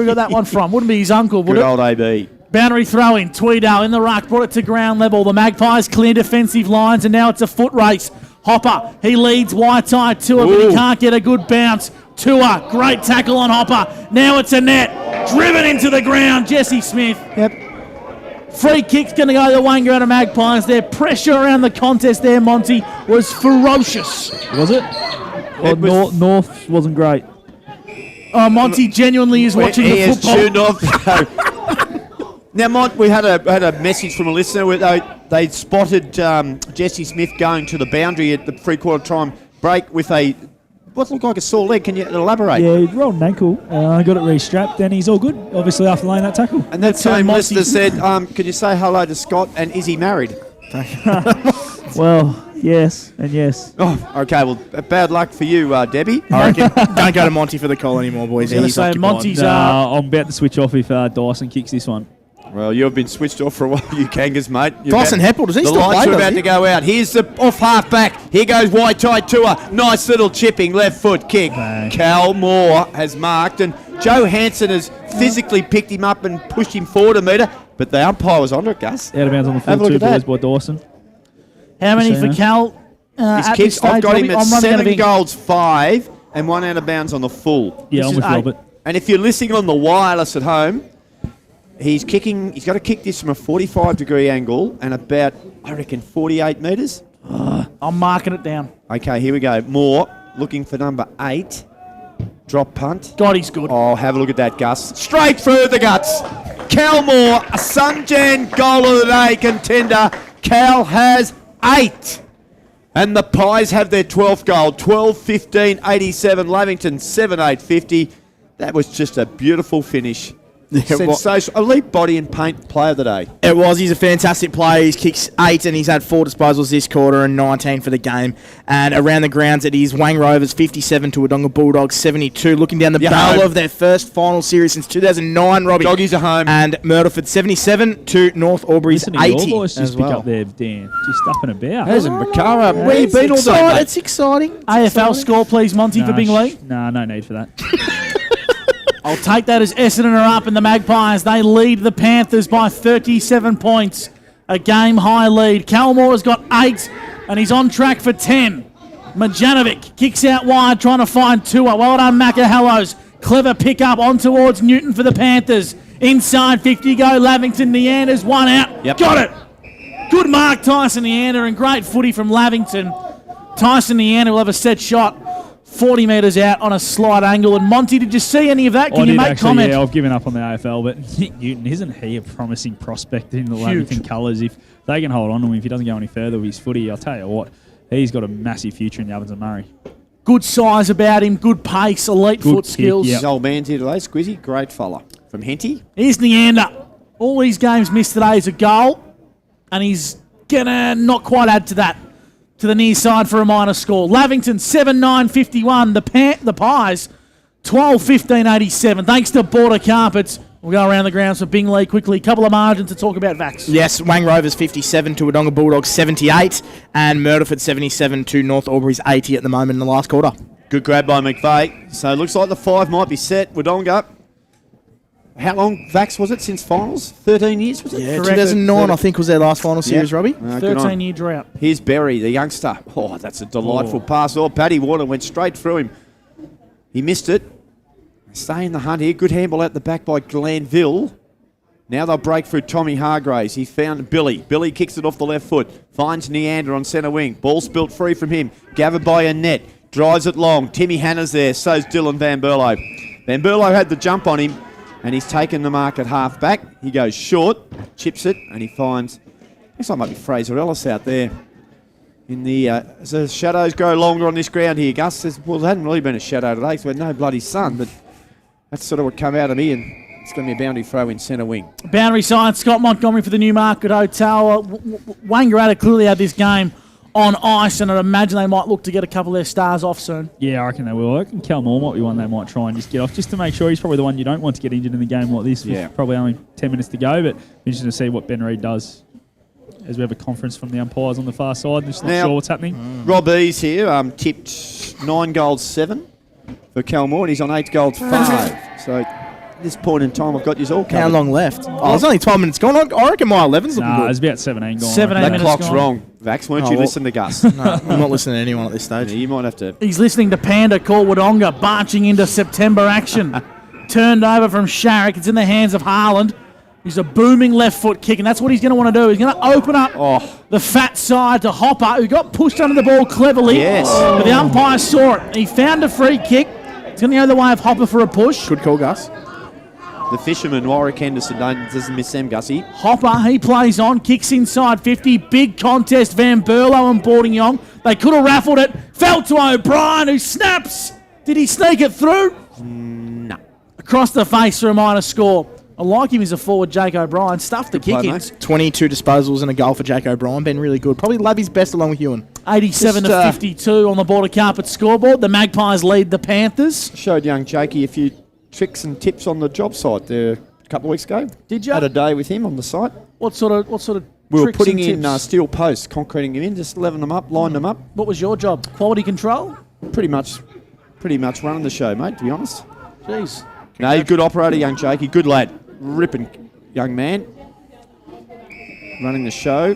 he got that one from. Wouldn't be his uncle, would Good it? old AB. Boundary throw in. Tweedale in the ruck. Brought it to ground level. The Magpies clear defensive lines, and now it's a foot race. Hopper, he leads Whiteside Tua, but he can't get a good bounce. Tua, great tackle on Hopper. Now it's a net. Driven into the ground. Jesse Smith. Yep. Free kick's going to go to the Wangaratta Magpies. Their pressure around the contest there, Monty, was ferocious. Was it? Well, North wasn't great. Oh, Monty genuinely is watching the football. He has tuned off. Now, Mont, we had a message from a listener where they spotted Jesse Smith going to the boundary at the three-quarter time break with what looked like a sore leg. Can you elaborate? Yeah, he rolled an ankle. Got it restrapped, and he's all good, obviously, after laying that tackle. And that same listener said, can you say hello to Scott, and is he married? Well, yes and yes. Oh, okay, well, bad luck for you, Debbie. I reckon don't go to Monty for the call anymore, boys. He's Monty's. I'm about to switch off if Dyson kicks this one. Well, you've been switched off for a while, you Kangas, mate. Dyson Heppel, does he still play? The lights are about to go out. Here's the off half-back. Here goes White-Tie Tua. Nice little chipping left foot kick. Bang. Cal Moore has marked, and Joe Hansen has physically picked him up and pushed him forward a metre, but the umpire was on it, Gus. Out of bounds on the full, 2 boys by Dawson. How many for Cal? His at kick, this stage, I've got him Robbie, at I'm running out of 7 ink. goals, 5, and 1 out of bounds on the full. Yeah, This I'm is with 8. Robert. And if you're listening on the wireless at home, he's got to kick this from a 45-degree angle and about, I reckon, 48 metres. I'm marking it down. Okay, here we go. Moore looking for number 8. Drop punt. God, he's good. Oh, have a look at that, Gus. Straight through the guts. Cal Moore, a Sunjan goal of the day contender. Cal has 8. And the Pies have their 12th goal. 12-15-87. Lavington 7-8-50. That was just a beautiful finish. Sensational. Elite body and paint player of the day. It was. He's a fantastic player. He's kicked 8 and he's had 4 disposals this quarter and 19 for the game. And around the grounds, it is Wang Rovers 57 to Wodonga Bulldogs 72. Looking down the barrel of their first final series since 2009, Robbie. Doggies are home. And Murderford 77 to North Albury's Listen to 80 your voice as just pick well. up there, Dan. Just up and about. There's a Makara. Where you been all day, mate? It's exciting. AFL score, please, Monty, for Bingley. No, no need for that. I'll take that as Essendon are up in the Magpies. They lead the Panthers by 37 points. A game-high lead. Calmore has got 8, and he's on track for 10. Majanovic kicks out wide, trying to find Tua. Well done, Macahallows. Clever pick-up on towards Newton for the Panthers. Inside 50 go, Lavington. Neanders, 1 out. Yep. Got it. Good mark, Tyson Neander, and great footy from Lavington. Tyson Neander will have a set shot. 40 metres out on a slight angle. And Monty, did you see any of that? Can you make comment? Yeah, I've given up on the AFL, but Nick Newton, isn't he a promising prospect in the Lavington colours? If they can hold on to him, if he doesn't go any further with his footy, I'll tell you what, he's got a massive future in the Ovens and Murray. Good size about him, good pace, elite Good foot kick, skills. yep. His old man's here today, Squizzy. Great fella. From Henty. Here's Neander. All these games missed today is a goal, and he's going to not quite add to that. To the near side for a minor score. Lavington 7-9-51. The Pies 12-15-87. Thanks to Border Carpets. We'll go around the grounds for Bingley quickly. Couple of margins to talk about, Vax. Yes, Wang Rovers 57 to Wodonga Bulldogs 78 and Murderford 77 to North Albury's 80 at the moment in the last quarter. Good grab by McVeigh. So it looks like the 5 might be set. Wodonga. How long, Vax, was it since finals? 13 years, was it? Yeah, 2009 I think was their last final series, Robbie. 13-year drought. Here's Berry, the youngster. Oh, that's a delightful pass. Oh, Paddy Warner went straight through him. He missed it. Stay in the hunt here. Good handball out the back by Glanville. Now they'll break through Tommy Hargraves. He found Billy. Billy kicks it off the left foot. Finds Neander on centre wing. Ball spilt free from him. Gathered by Annette. Drives it long. Timmy Hanna's there. So's Dylan Van Berlo. Van Berlo had the jump on him. And he's taken the mark at half back. He goes short, chips it, and he finds, looks like it might be Fraser Ellis out there. In the as the shadows grow longer on this ground here, Gus says, well, there hadn't really been a shadow today, so we had no bloody sun, but that's sort of what come out of me, and it's going to be a boundary throw in centre wing. Boundary side, Scott Montgomery for the Newmarket Hotel. Wangaratta clearly had this game on ice, and I'd imagine they might look to get a couple of their stars off soon. Yeah, I reckon they will. I reckon Cal Moore might be one they might try and just get off, just to make sure he's probably the one you don't want to get injured in the game like this. Yeah. With probably only 10 minutes to go, but interesting to see what Ben Reid does as we have a conference from the umpires on the far side. Just not sure what's happening. Rob E's here, tipped 9 goals 7 for Cal Moore, and he's on 8 goals 5. So at this point in time, I've got you all covered. How long left? Oh, there's only 12 minutes gone. I reckon my 11's looking good. There's about 17 gone. 17 That minutes clock's gone. wrong. Vax, weren't you listen to Gus? No, I'm not listening to anyone at this stage. Yeah, you might have to. He's listening to Panda call Wodonga, marching into September action. Turned over from Sharrock. It's in the hands of Haaland. He's a booming left foot kick, and that's what he's going to want to do. He's going to open up the fat side to Hopper, who got pushed under the ball cleverly. Yes. But the umpire saw it. He found a free kick. It's going to go the way of Hopper for a push. Good call, Gus. The fisherman, Warwick Henderson, doesn't miss them, Gussie. Hopper, he plays on, kicks inside 50. Big contest, Van Berlo and Bourdillon. They could have raffled it. Fell to O'Brien, who snaps. Did he sneak it through? No. Across the face for a minor score. I like him as a forward, Jake O'Brien. Stuffed the play, kick-ins. 22 disposals and a goal for Jake O'Brien. Been really good. Probably Lavy's best along with Ewan. 87 to 52 on the Border Carpet scoreboard. The Magpies lead the Panthers. Showed young Jakey a few tricks and tips on the job site there a couple of weeks ago. Did you? Had a day with him on the site. What sort of We were tricks putting and in tips? steel posts, concreting them in, just leveling them up, lining them up. What was your job? Quality control? Pretty much running the show, mate, to be honest. Jeez. No, good operator, young Jakey. Good lad. Ripping young man. Running the show.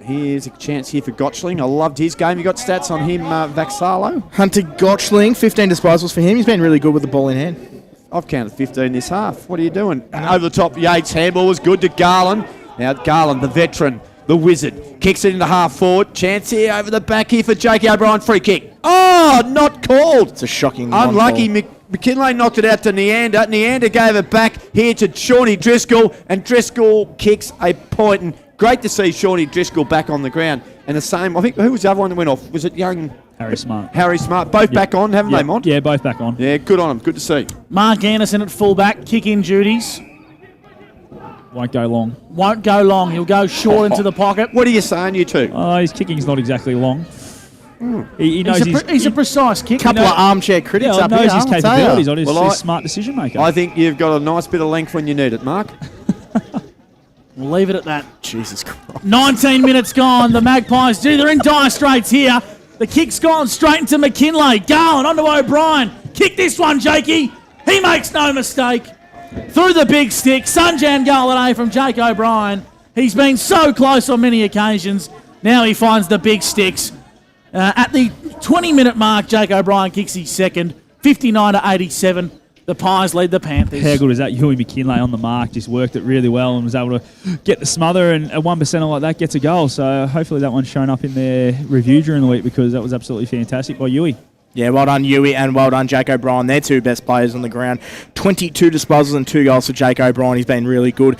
Here's a chance here for Gotchling. I loved his game. You got stats on him, Vaxalo? Hunter Gotchling, 15 disposals for him. He's been really good with the ball in hand. I've counted 15 this half. What are you doing? Over the top, Yates. Handball was good to Garland. Now Garland, the veteran, the wizard, kicks it into half forward. Chance here over the back here for Jake O'Brien. Free kick. Oh, not called. It's a shocking Unlucky. McKinlay knocked it out to Neander. Neander gave it back here to Shawnee Driscoll, and Driscoll kicks a point. And great to see Shawnee Driscoll back on the ground. And the same, I think, who was the other one that went off? Was it young? Harry Smart. Harry Smart. Both back on, haven't they, Mont? Yeah, both back on. Yeah, good on them. Good to see. Mark Anderson at fullback, kick-in duties. Won't go long. Won't go long. He'll go short into the pocket. What are you saying, you two? His kicking's not exactly long. He knows he's a precise kick. Couple of armchair critics up knows here. his capabilities. He's Well, a smart decision maker. I think you've got a nice bit of length when you need it, Mark. We'll leave it at that. Jesus Christ. 19 minutes gone. The Magpies they're in dire straits here. The kick's gone straight into McKinlay. Garland onto O'Brien. Kick this one, Jakey. He makes no mistake. Through the big stick. Sunjan Garland from Jake O'Brien. He's been so close on many occasions. Now he finds the big sticks. At the 20-minute mark, Jake O'Brien kicks his second. 59-87. The Pies lead the Panthers. How good is that? Huey McKinlay on the mark just worked it really well and was able to get the smother, and a 1%er like that gets a goal. So hopefully that one's shown up in their review during the week, because that was absolutely fantastic by Huey. Yeah, well done, Huey, and well done, Jake O'Brien. They're two best players on the ground. 22 disposals and 2 goals for Jake O'Brien. He's been really good.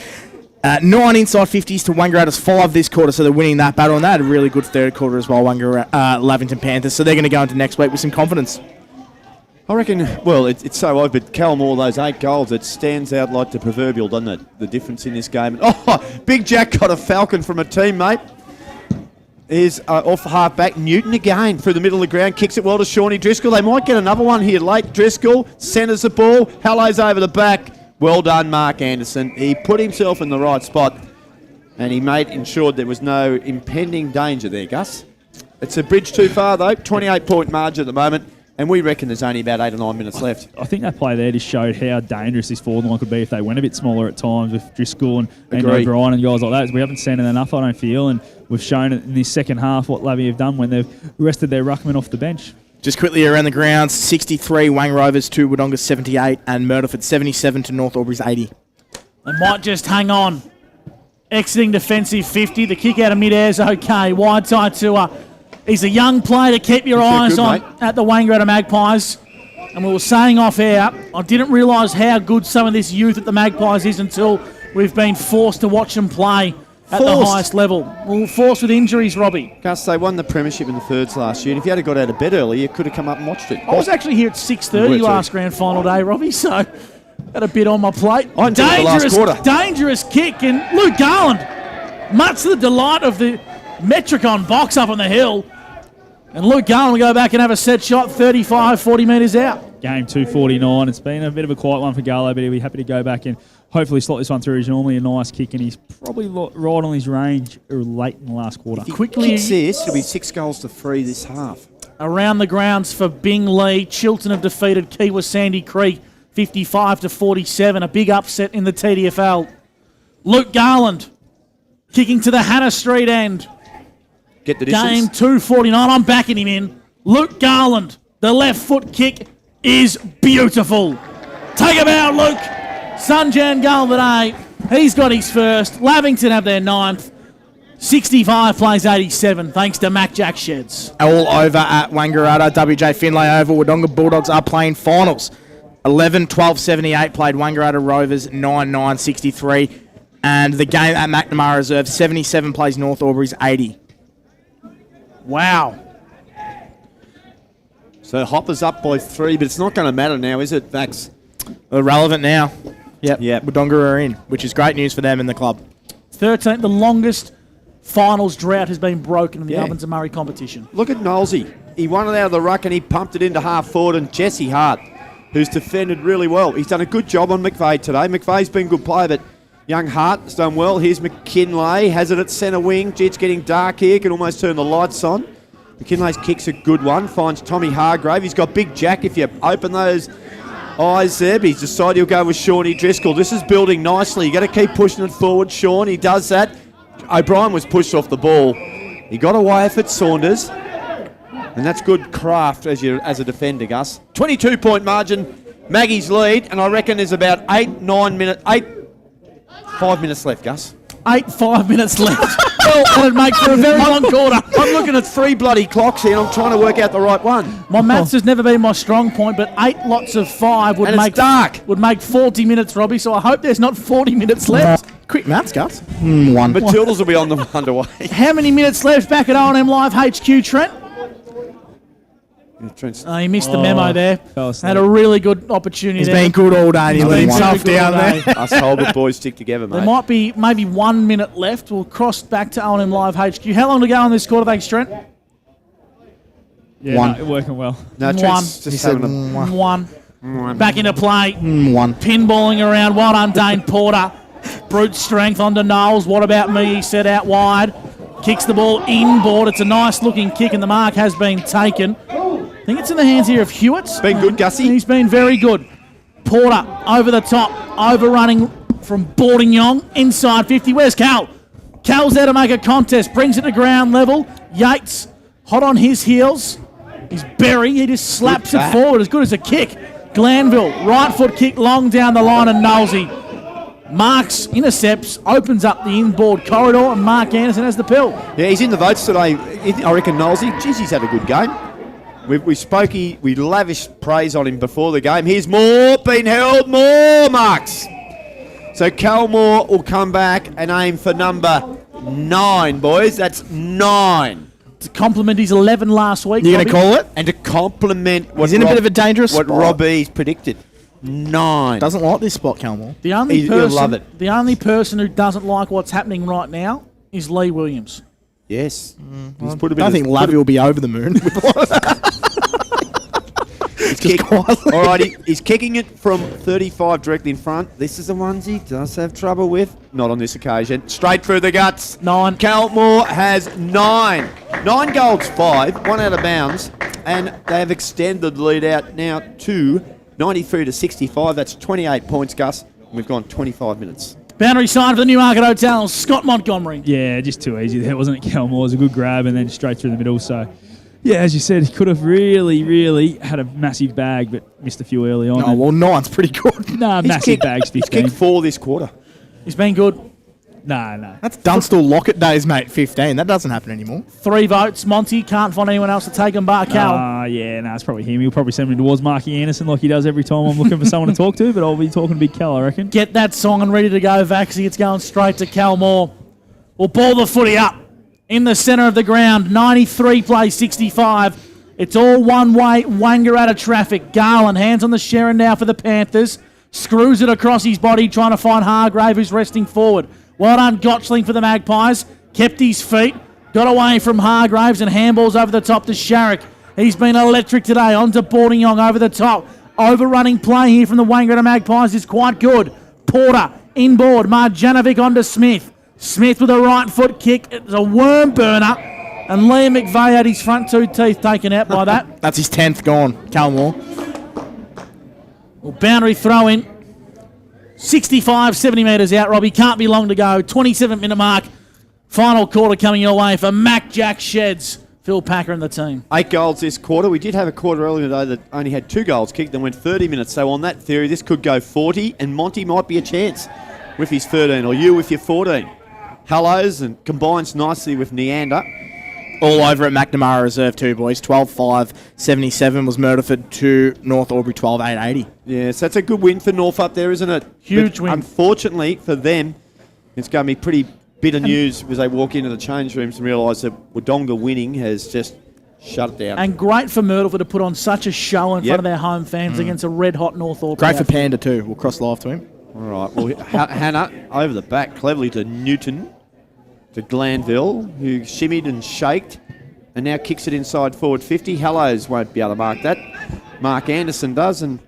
9 inside 50s to Wangaratta's 5 this quarter, so they're winning that battle, and they had a really good third quarter as well, Lavington Panthers, so they're going to go into next week with some confidence. I reckon, well, it's so odd, but Callum Moore, those 8 goals, it stands out like the proverbial, doesn't it? The difference in this game. Oh, Big Jack got a falcon from a teammate. Here's off half-back. Newton again through the middle of the ground. Kicks it well to Shawnee Driscoll. They might get another one here late. Driscoll centres the ball. Hallow's over the back. Well done, Mark Anderson. He put himself in the right spot, and he ensured there was no impending danger there, Gus. It's a bridge too far, though. 28-point margin at the moment, and we reckon there's only about 8 or 9 minutes left. I think that play there just showed how dangerous this forward line could be if they went a bit smaller at times with Driscoll and O'Brien and guys like that. We haven't seen it enough, I don't feel, and we've shown it in this second half what Lavie have done when they've rested their ruckman off the bench. Just quickly around the grounds, 63 Wang Rovers to Wodonga 78 and Murderford 77 to North Albury's 80. They might just hang on. Exiting defensive 50. The kick out of mid-air is okay. Wide side to he's a young player to keep your eyes on at the Wangaratta Magpies. And we were saying off air, I didn't realise how good some of this youth at the Magpies is until we've been forced to watch them play at the highest level. Well, forced with injuries, Robbie. Gus, they won the premiership in the thirds last year, and if you had got out of bed early, you could have come up and watched it. I was actually here at 6:30 last grand final day, Robbie, so had a bit on my plate. I enjoyed the last quarter. Dangerous kick, and Luke Garland, much to the delight of the Metricon box up on the hill. And Luke Garland will go back and have a set shot 35, 40 metres out. Game 249. It's been a bit of a quiet one for Garlow, but he'll be happy to go back and hopefully slot this one through. He's normally a nice kick, and he's probably right on his range late in the last quarter. If he kicks this, it'll be 6 goals to 3 this half. Around the grounds for Binglee, Chilton have defeated Kiwa Sandy Creek 55-47. A big upset in the TDFL. Luke Garland kicking to the Hannah Street end. Get the distance. Game 249. I'm backing him in. Luke Garland. The left foot kick is beautiful. Take him out, Luke. Sunjan Garland, he's got his first. Lavington have their 9th. 65 plays 87, thanks to Mac Jack Sheds. All over at Wangaratta. WJ Finlay Oval. Wodonga Bulldogs are playing finals. 11-12-78 played Wangaratta Rovers 9-9-63. And the game at McNamara Reserve, 77 plays North Albury's 80. Wow. So Hopper's up by 3, but it's not going to matter now, is it, Vax? Irrelevant now. Yep. Wodonga are in, which is great news for them in the club. 13th, the longest finals drought has been broken in the Ovens and Murray competition. Look at Knowlesy. He won it out of the ruck and he pumped it into half forward, and Jesse Hart, who's defended really well. He's done a good job on McVeigh today. McVeigh's been a good player, but young Hart's done well. Here's McKinlay, has it at centre wing. Gee, it's getting dark here, can almost turn the lights on. McKinlay's kick's a good one, finds Tommy Hargrave. He's got Big Jack if you open those eyes there, but he's decided he'll go with Shawnee Driscoll. This is building nicely. You got to keep pushing it forward, Sean. He does that. O'Brien was pushed off the ball. He got away with it, Saunders. And that's good craft as a defender, Gus. 22-point margin, Maggie's lead, and I reckon there's about 5 minutes left, Gus. 5 minutes left. Well, that'd make for a very long quarter. I'm looking at 3 bloody clocks here, and I'm trying to work out the right one. My maths has never been my strong point, but 8 lots of 5 would make 40 minutes, Robbie, so I hope there's not 40 minutes left. Quick maths, Gus. 1. Matildas will be on the underway. How many minutes left back at O&M Live HQ, Trent? He missed the memo there. Had a really good opportunity there. He's been good all day. He's been tough down there. Us Holbrook boys stick together, mate. There might be maybe 1 minute left. We'll cross back to O&M Live HQ. How long to go on this quarter? Thanks, Trent. Yeah, 1. No, working well. No, Trent's just having a... 1. Back into play. 1. Pinballing around. Well done, Dane Porter. Brute strength onto Knowles. What about me? He set out wide. Kicks the ball inboard. It's a nice looking kick and the mark has been taken. I think it's in the hands here of Hewitt. Been good, Gussie. He's been very good. Porter over the top, overrunning from Bourdignon, inside 50. Where's Cal? Cal's there to make a contest, brings it to ground level. Yates, hot on his heels. He's Berry, he just slaps it forward, as good as a kick. Glanville, right foot kick long down the line, and Nosey marks, intercepts, opens up the inboard corridor, and Mark Anderson has the pill. Yeah, he's in the votes today. I reckon Knowlesy. Geez, he's had a good game. We lavished praise on him before the game. Here's more being held, more marks. So Calmore will come back and aim for number 9, boys. That's 9. To compliment his 11 last week. You going to call it? And to compliment what He's in a bit of a dangerous what spot. Robbie's predicted. 9. Doesn't like this spot, Calmore. The only You'll love it. The only person who doesn't like what's happening right now is Lee Williams. Yes. I don't think Lavy will be over the moon. Alrighty, he's kicking it from 35 directly in front. This is the ones he does have trouble with. Not on this occasion. Straight through the guts. 9. Calmore has 9. 9 goals, 5. 1 out of bounds. And they have extended the lead out now to 93 to 65. That's 28 points, Gus. We've gone 25 minutes. Boundary side for the Newmarket Hotel, Scott Montgomery. Yeah, just too easy there, wasn't it? Calmore was a good grab and then straight through the middle. So, yeah, as you said, he could have really had a massive bag, but missed a few early on. Oh, well, 9's pretty good. Massive bags, 15. He's kicked 4 this quarter. He's been good. No. That's Dunstall Lockett days, mate, 15. That doesn't happen anymore. 3 votes. Monty can't find anyone else to take him bar Cal. It's probably him. He'll probably send me towards Marky Anderson like he does every time I'm looking for someone to talk to, but I'll be talking to Big Cal, I reckon. Get that song and ready to go, Vaxie. It's going straight to Cal Moore. We'll ball the footy up in the centre of the ground. 93 plays 65. It's all one-way Wangaratta traffic. Garland, hands on the Sharon now for the Panthers. Screws it across his body, trying to find Hargrave, who's resting forward. Well done, Gotchling for the Magpies. Kept his feet. Got away from Hargraves and handballs over the top to Sharrock. He's been electric today. On to Bourdignon over the top. Overrunning play here from the Wangaratta Magpies is quite good. Porter inboard. Marjanovic on to Smith. Smith with a right foot kick. It's a worm burner. And Liam McVeigh had his front 2 teeth taken out by that. That's his 10th gone, Calmore. Well, boundary throw in. 65, 70 metres out, Robbie. Can't be long to go. 27-minute mark. Final quarter coming your way for Mac Jack Sheds. Phil Packer and the team. 8 goals this quarter. We did have a quarter earlier today that only had 2 goals kicked and went 30 minutes. So on that theory, this could go 40, and Monty might be a chance with his 13, or you with your 14. Hellos and combines nicely with Neander. All over at McNamara Reserve too, boys. 12-5-77 was Murderford to North Albury 12-8-80. Yes, that's a good win for North up there, isn't it? Huge but win. Unfortunately for them, it's going to be pretty bitter news as they walk into the change rooms and realise that Wodonga winning has just shut it down. And great for Myrtleford to put on such a show in front of their home fans against a red-hot North Albury. Great for Panda too. We'll cross live to him. All right. Well, Hannah over the back, cleverly to Newton, to Glanville, who shimmied and shaked, and now kicks it inside forward 50. Hallows won't be able to mark that. Mark Anderson does. And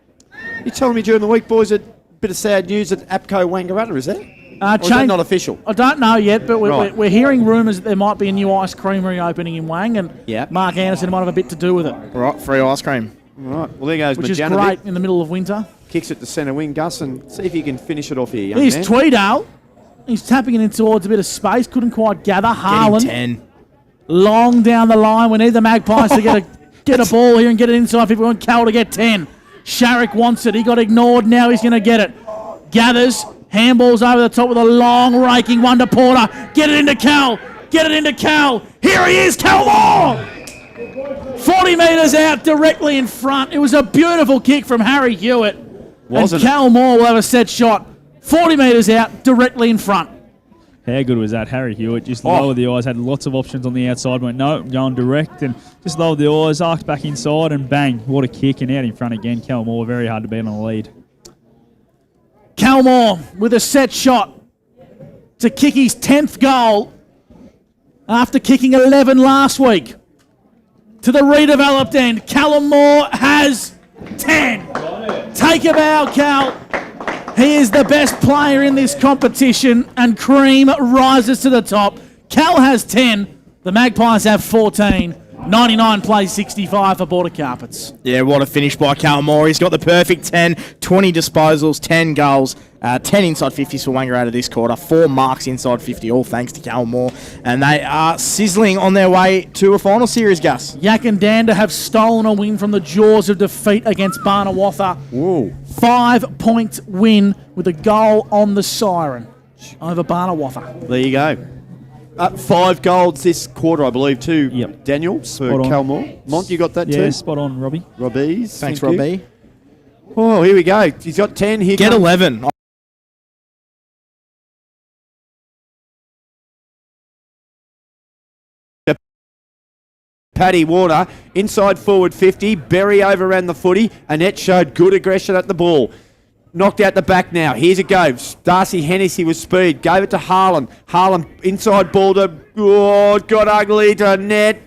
you're telling me during the week, boys, a bit of sad news at APCO Wangaratta, is there? Or is that not official? I don't know yet, but Right. we're hearing rumours that there might be a new ice creamery opening in Wang, and Yeah. Mark Anderson might have a bit to do with it. Right, free ice cream. All right. Well, there goes Which is Majanovic. great in the middle of winter. Kicks it to centre wing, Gus, and see if you can finish it off here, young Here's man. Tweedale. He's tapping it in towards a bit of space. Couldn't quite gather. Harlan. 10. Long down the line. We need the Magpies to get a ball here and get it inside. People want Cal to get 10. Sharrock wants it. He got ignored. Now he's going to get it. Gathers. Handballs over the top with a long raking one to Porter. Get it into Cal. Get it into Cal. Here he is, Cal Moore. 40 metres out, directly in front. It was a beautiful kick from Harry Hewitt. Wasn't and Cal Moore will have a set shot. 40 metres out, directly in front. How good was that? Harry Hewitt just lowered the eyes, had lots of options on the outside, went no, going direct, and just lowered the eyes, arced back inside, and bang, what a kick, and out in front again. Cal Moore, very hard to beat on the lead. Cal Moore with a set shot to kick his 10th goal after kicking 11 last week. To the redeveloped end, Callum Moore has 10. Take a bow, Cal. He is the best player in this competition, and cream rises to the top. Cal has 10. The Magpies have 14. 99 plays 65 for Border Carpets. Yeah, what a finish by Cal Moore. He's got the perfect 10, 20 disposals, 10 goals, 10 inside 50s for Wangaratta this quarter, 4 marks inside 50, all thanks to Cal Moore. And they are sizzling on their way to a final series, Gus. Yak and Dander have stolen a win from the jaws of defeat against Barnawatha. Whoa. 5-point win with a goal on the siren over Barnawatha. There you go. 5 goals this quarter, I believe, too. Yep. Daniel, for Cal Moore. Mont, you got that too? Yeah, spot on, Robbie. Robbies. Thanks, thank Robbie. you. Oh, here we go. He's got 10. Here Get comes 11. Paddy Warner, inside forward 50. Berry overran the footy. Annette showed good aggression at the ball. Knocked out the back now. Here's a go. Darcy Hennessy with speed. Gave it to Harlan. Harlan inside ball to... Oh, it got ugly to Annette.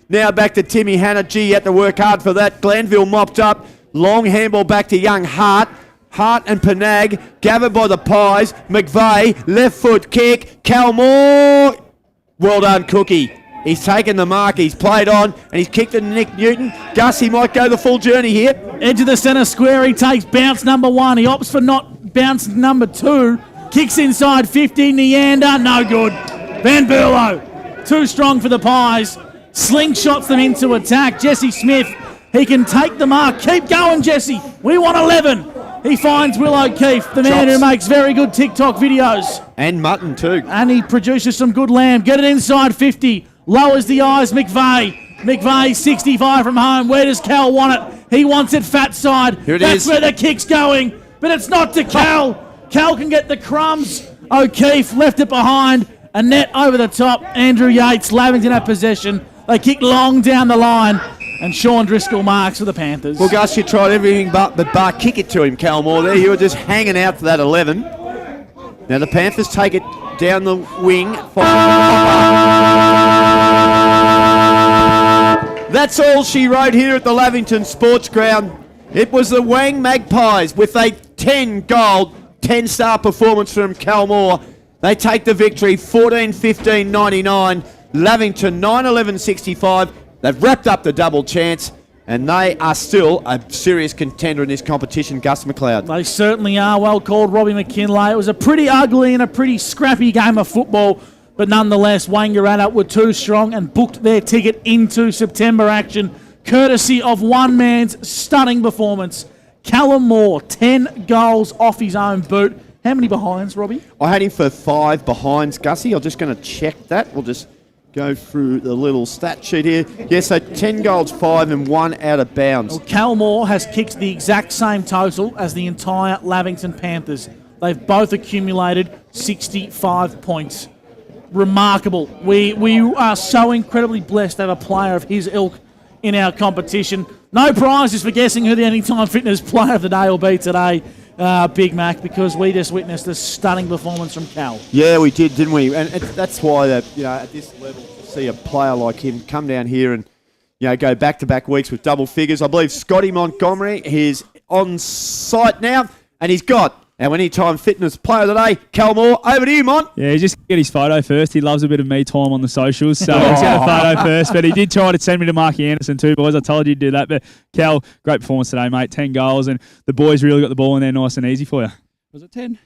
Now back to Timmy Hanna. Gee, you had to work hard for that. Glanville mopped up. Long handball back to young Hart. Hart and Panag. Gathered by the Pies. McVeigh. Left foot kick. Cal Moore. Well done, Cookie. He's taken the mark, he's played on, and he's kicked it to Nick Newton. Gus, he might go the full journey here. Edge of the centre square, he takes bounce number 1. He opts for not bounce number 2. Kicks inside 50, Neander, no good. Van Burlo, too strong for the Pies. Slingshots them into attack. Jesse Smith, he can take the mark. Keep going, Jesse. We want 11. He finds Will O'Keefe, the man who makes very good TikTok videos. And mutton too. And he produces some good lamb. Get it inside 50. Lowers the eyes, McVeigh. McVeigh, 65 from home. Where does Cal want it? He wants it fat side. Here it That's is. where the kick's going. But it's not to Cal. Cal can get the crumbs. O'Keefe left it behind. Annette over the top. Andrew Yates, Lavington at possession. They kick long down the line. And Sean Driscoll marks for the Panthers. Well, Gus, you tried everything but bar kick it to him, Cal Moore there. You were just hanging out for that 11. Now the Panthers take it down the wing. That's all she wrote here at the Lavington Sports Ground. It was the Wang Magpies with a 10-goal, 10-star performance from Cal Moore. They take the victory 14-15-99. Lavington 9-11-65. They've wrapped up the double chance, and they are still a serious contender in this competition, Gus McLeod. They certainly are. Well called, Robbie McKinlay. It was a pretty ugly and a pretty scrappy game of football, but nonetheless, Wangaratta were too strong and booked their ticket into September action, courtesy of one man's stunning performance. Callum Moore, 10 goals off his own boot. How many behinds, Robbie? I had him for 5 behinds, Gussie. I'm just going to check that. We'll just go through the little stat sheet here. Yes, so 10 goals, 5 and 1 out of bounds. Well, Cal Moore has kicked the exact same total as the entire Lavington Panthers. They've both accumulated 65 points. Remarkable. We are so incredibly blessed to have a player of his ilk in our competition. No prizes for guessing who the Anytime Fitness player of the day will be today, Big Mac, because we just witnessed a stunning performance from Cal. Yeah, we did, didn't we? And that's why that, at this level, to see a player like him come down here and go back-to-back weeks with double figures. I believe Scotty Montgomery is on site now, and he's got our Anytime Fitness player of the day, Cal Moore. Over to you, Mont. Yeah, just get his photo first. He loves a bit of me time on the socials, so let's get a photo first. But he did try to send me to Marky Anderson too, boys. I told you to do that. But Cal, great performance today, mate. 10 goals, and the boys really got the ball in there nice and easy for you. Was it 10?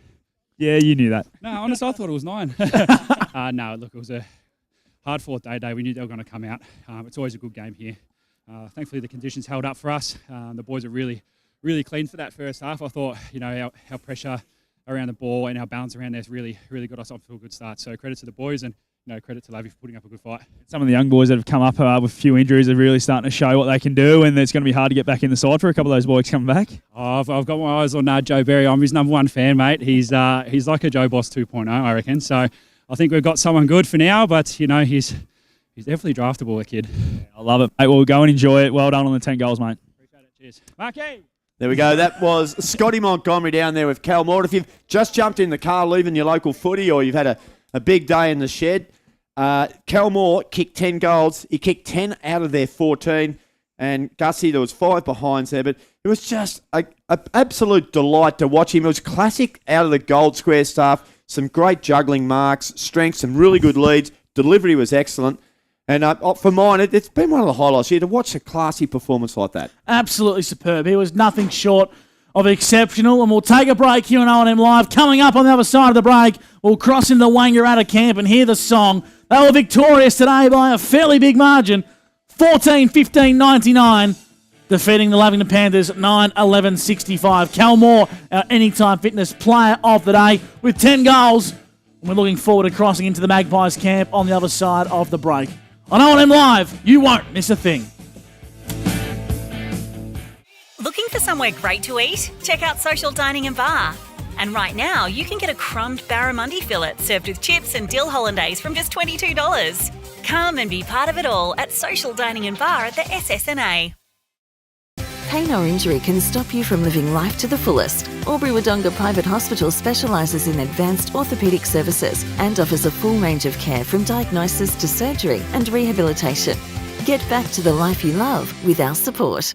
Yeah, you knew that. No, honestly, I thought it was 9. No, look, it was a hard-fought day. We knew they were going to come out. It's always a good game here. Thankfully, the conditions held up for us. The boys are really clean for that first half. I thought, our pressure around the ball and our balance around there's really got us off to a good start. So credit to the boys and credit to Lavy for putting up a good fight. Some of the young boys that have come up with a few injuries are really starting to show what they can do, and it's going to be hard to get back in the side for a couple of those boys coming back. I've got my eyes on Joe Berry. I'm his number one fan, mate. He's like a Joe Boss 2.0, I reckon. So I think we've got someone good for now, but he's definitely draftable, a kid. I love it, mate. Well, go and enjoy it. Well done on the 10 goals, mate. Appreciate it. Cheers. Marky! There we go. That was Scotty Montgomery down there with Cal Mort. If you've just jumped in the car leaving your local footy or you've had a big day in the shed, Cal Mort kicked 10 goals. He kicked 10 out of their 14. And Gussie, there was 5 behinds there, but it was just an absolute delight to watch him. It was classic out of the gold square stuff. Some great juggling marks, strength, some really good leads. Delivery was excellent. And for mine, it's been one of the highlights here to watch a classy performance like that. Absolutely superb. He was nothing short of exceptional. And we'll take a break here on O&M Live. Coming up on the other side of the break, we'll cross into the Wangaratta camp and hear the song. They were victorious today by a fairly big margin, 14-15-99, defeating the Lavington Panthers 9-11-65. Cal Moore, our Anytime Fitness Player of the Day, with 10 goals. And we're looking forward to crossing into the Magpies camp on the other side of the break. On O&M Live, you won't miss a thing. Looking for somewhere great to eat? Check out Social Dining and Bar. And right now, you can get a crumbed barramundi fillet served with chips and dill hollandaise from just $22. Come and be part of it all at Social Dining and Bar at the SSNA. Pain or injury can stop you from living life to the fullest. Albury-Wodonga Private Hospital specialises in advanced orthopaedic services and offers a full range of care from diagnosis to surgery and rehabilitation. Get back to the life you love with our support.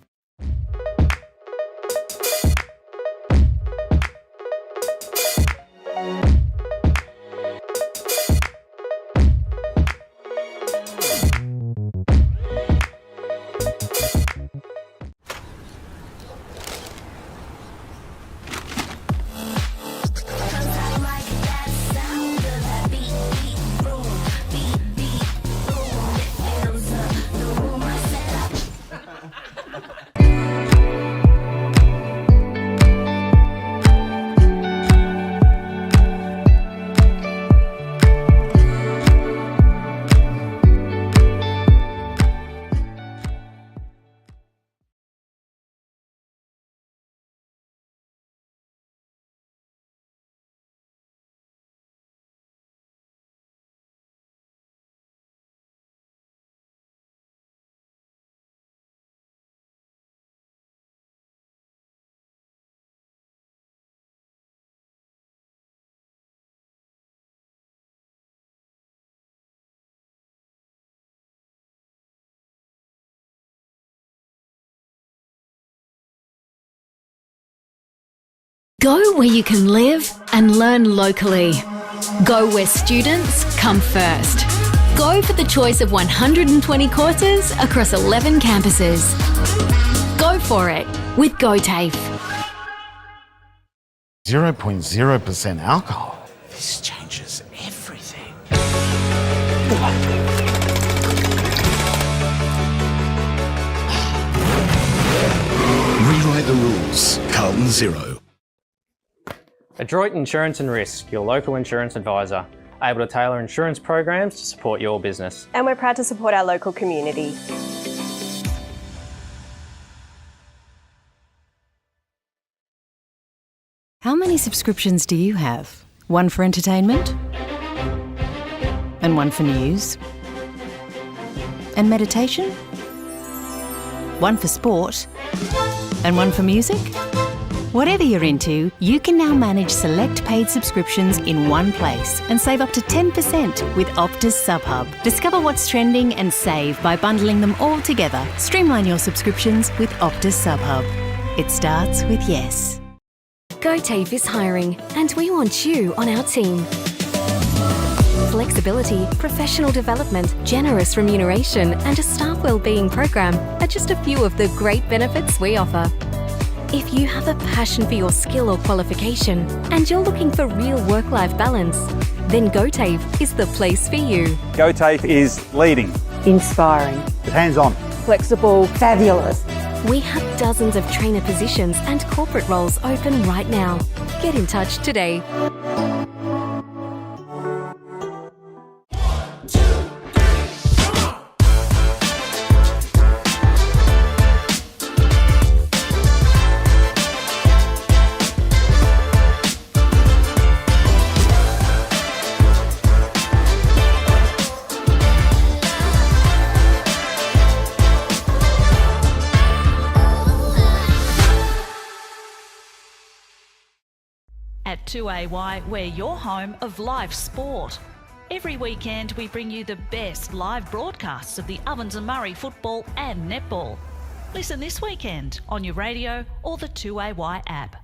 Go where you can live and learn locally. Go where students come first. Go for the choice of 120 courses across 11 campuses. Go for it with GoTAFE. 0.0% alcohol. This changes everything. Rewrite the rules. Carlton Zero. Adroit Insurance and Risk, your local insurance advisor, able to tailor insurance programs to support your business. And we're proud to support our local community. How many subscriptions do you have? One for entertainment? And one for news? And meditation? One for sport? And one for music? Whatever you're into, you can now manage select paid subscriptions in one place and save up to 10% with Optus SubHub. Discover what's trending and save by bundling them all together. Streamline your subscriptions with Optus SubHub. It starts with yes. GoTAFE is hiring, and we want you on our team. Flexibility, professional development, generous remuneration, and a staff wellbeing program are just a few of the great benefits we offer. If you have a passion for your skill or qualification and you're looking for real work-life balance, then GoTAFE is the place for you. GoTAFE is leading, Inspiring. hands-on, Flexible. Fabulous. We have dozens of trainer positions and corporate roles open right now. Get in touch today. At 2AY, we're your home of live sport. Every weekend, we bring you the best live broadcasts of the Ovens and Murray football and netball. Listen this weekend on your radio or the 2AY app.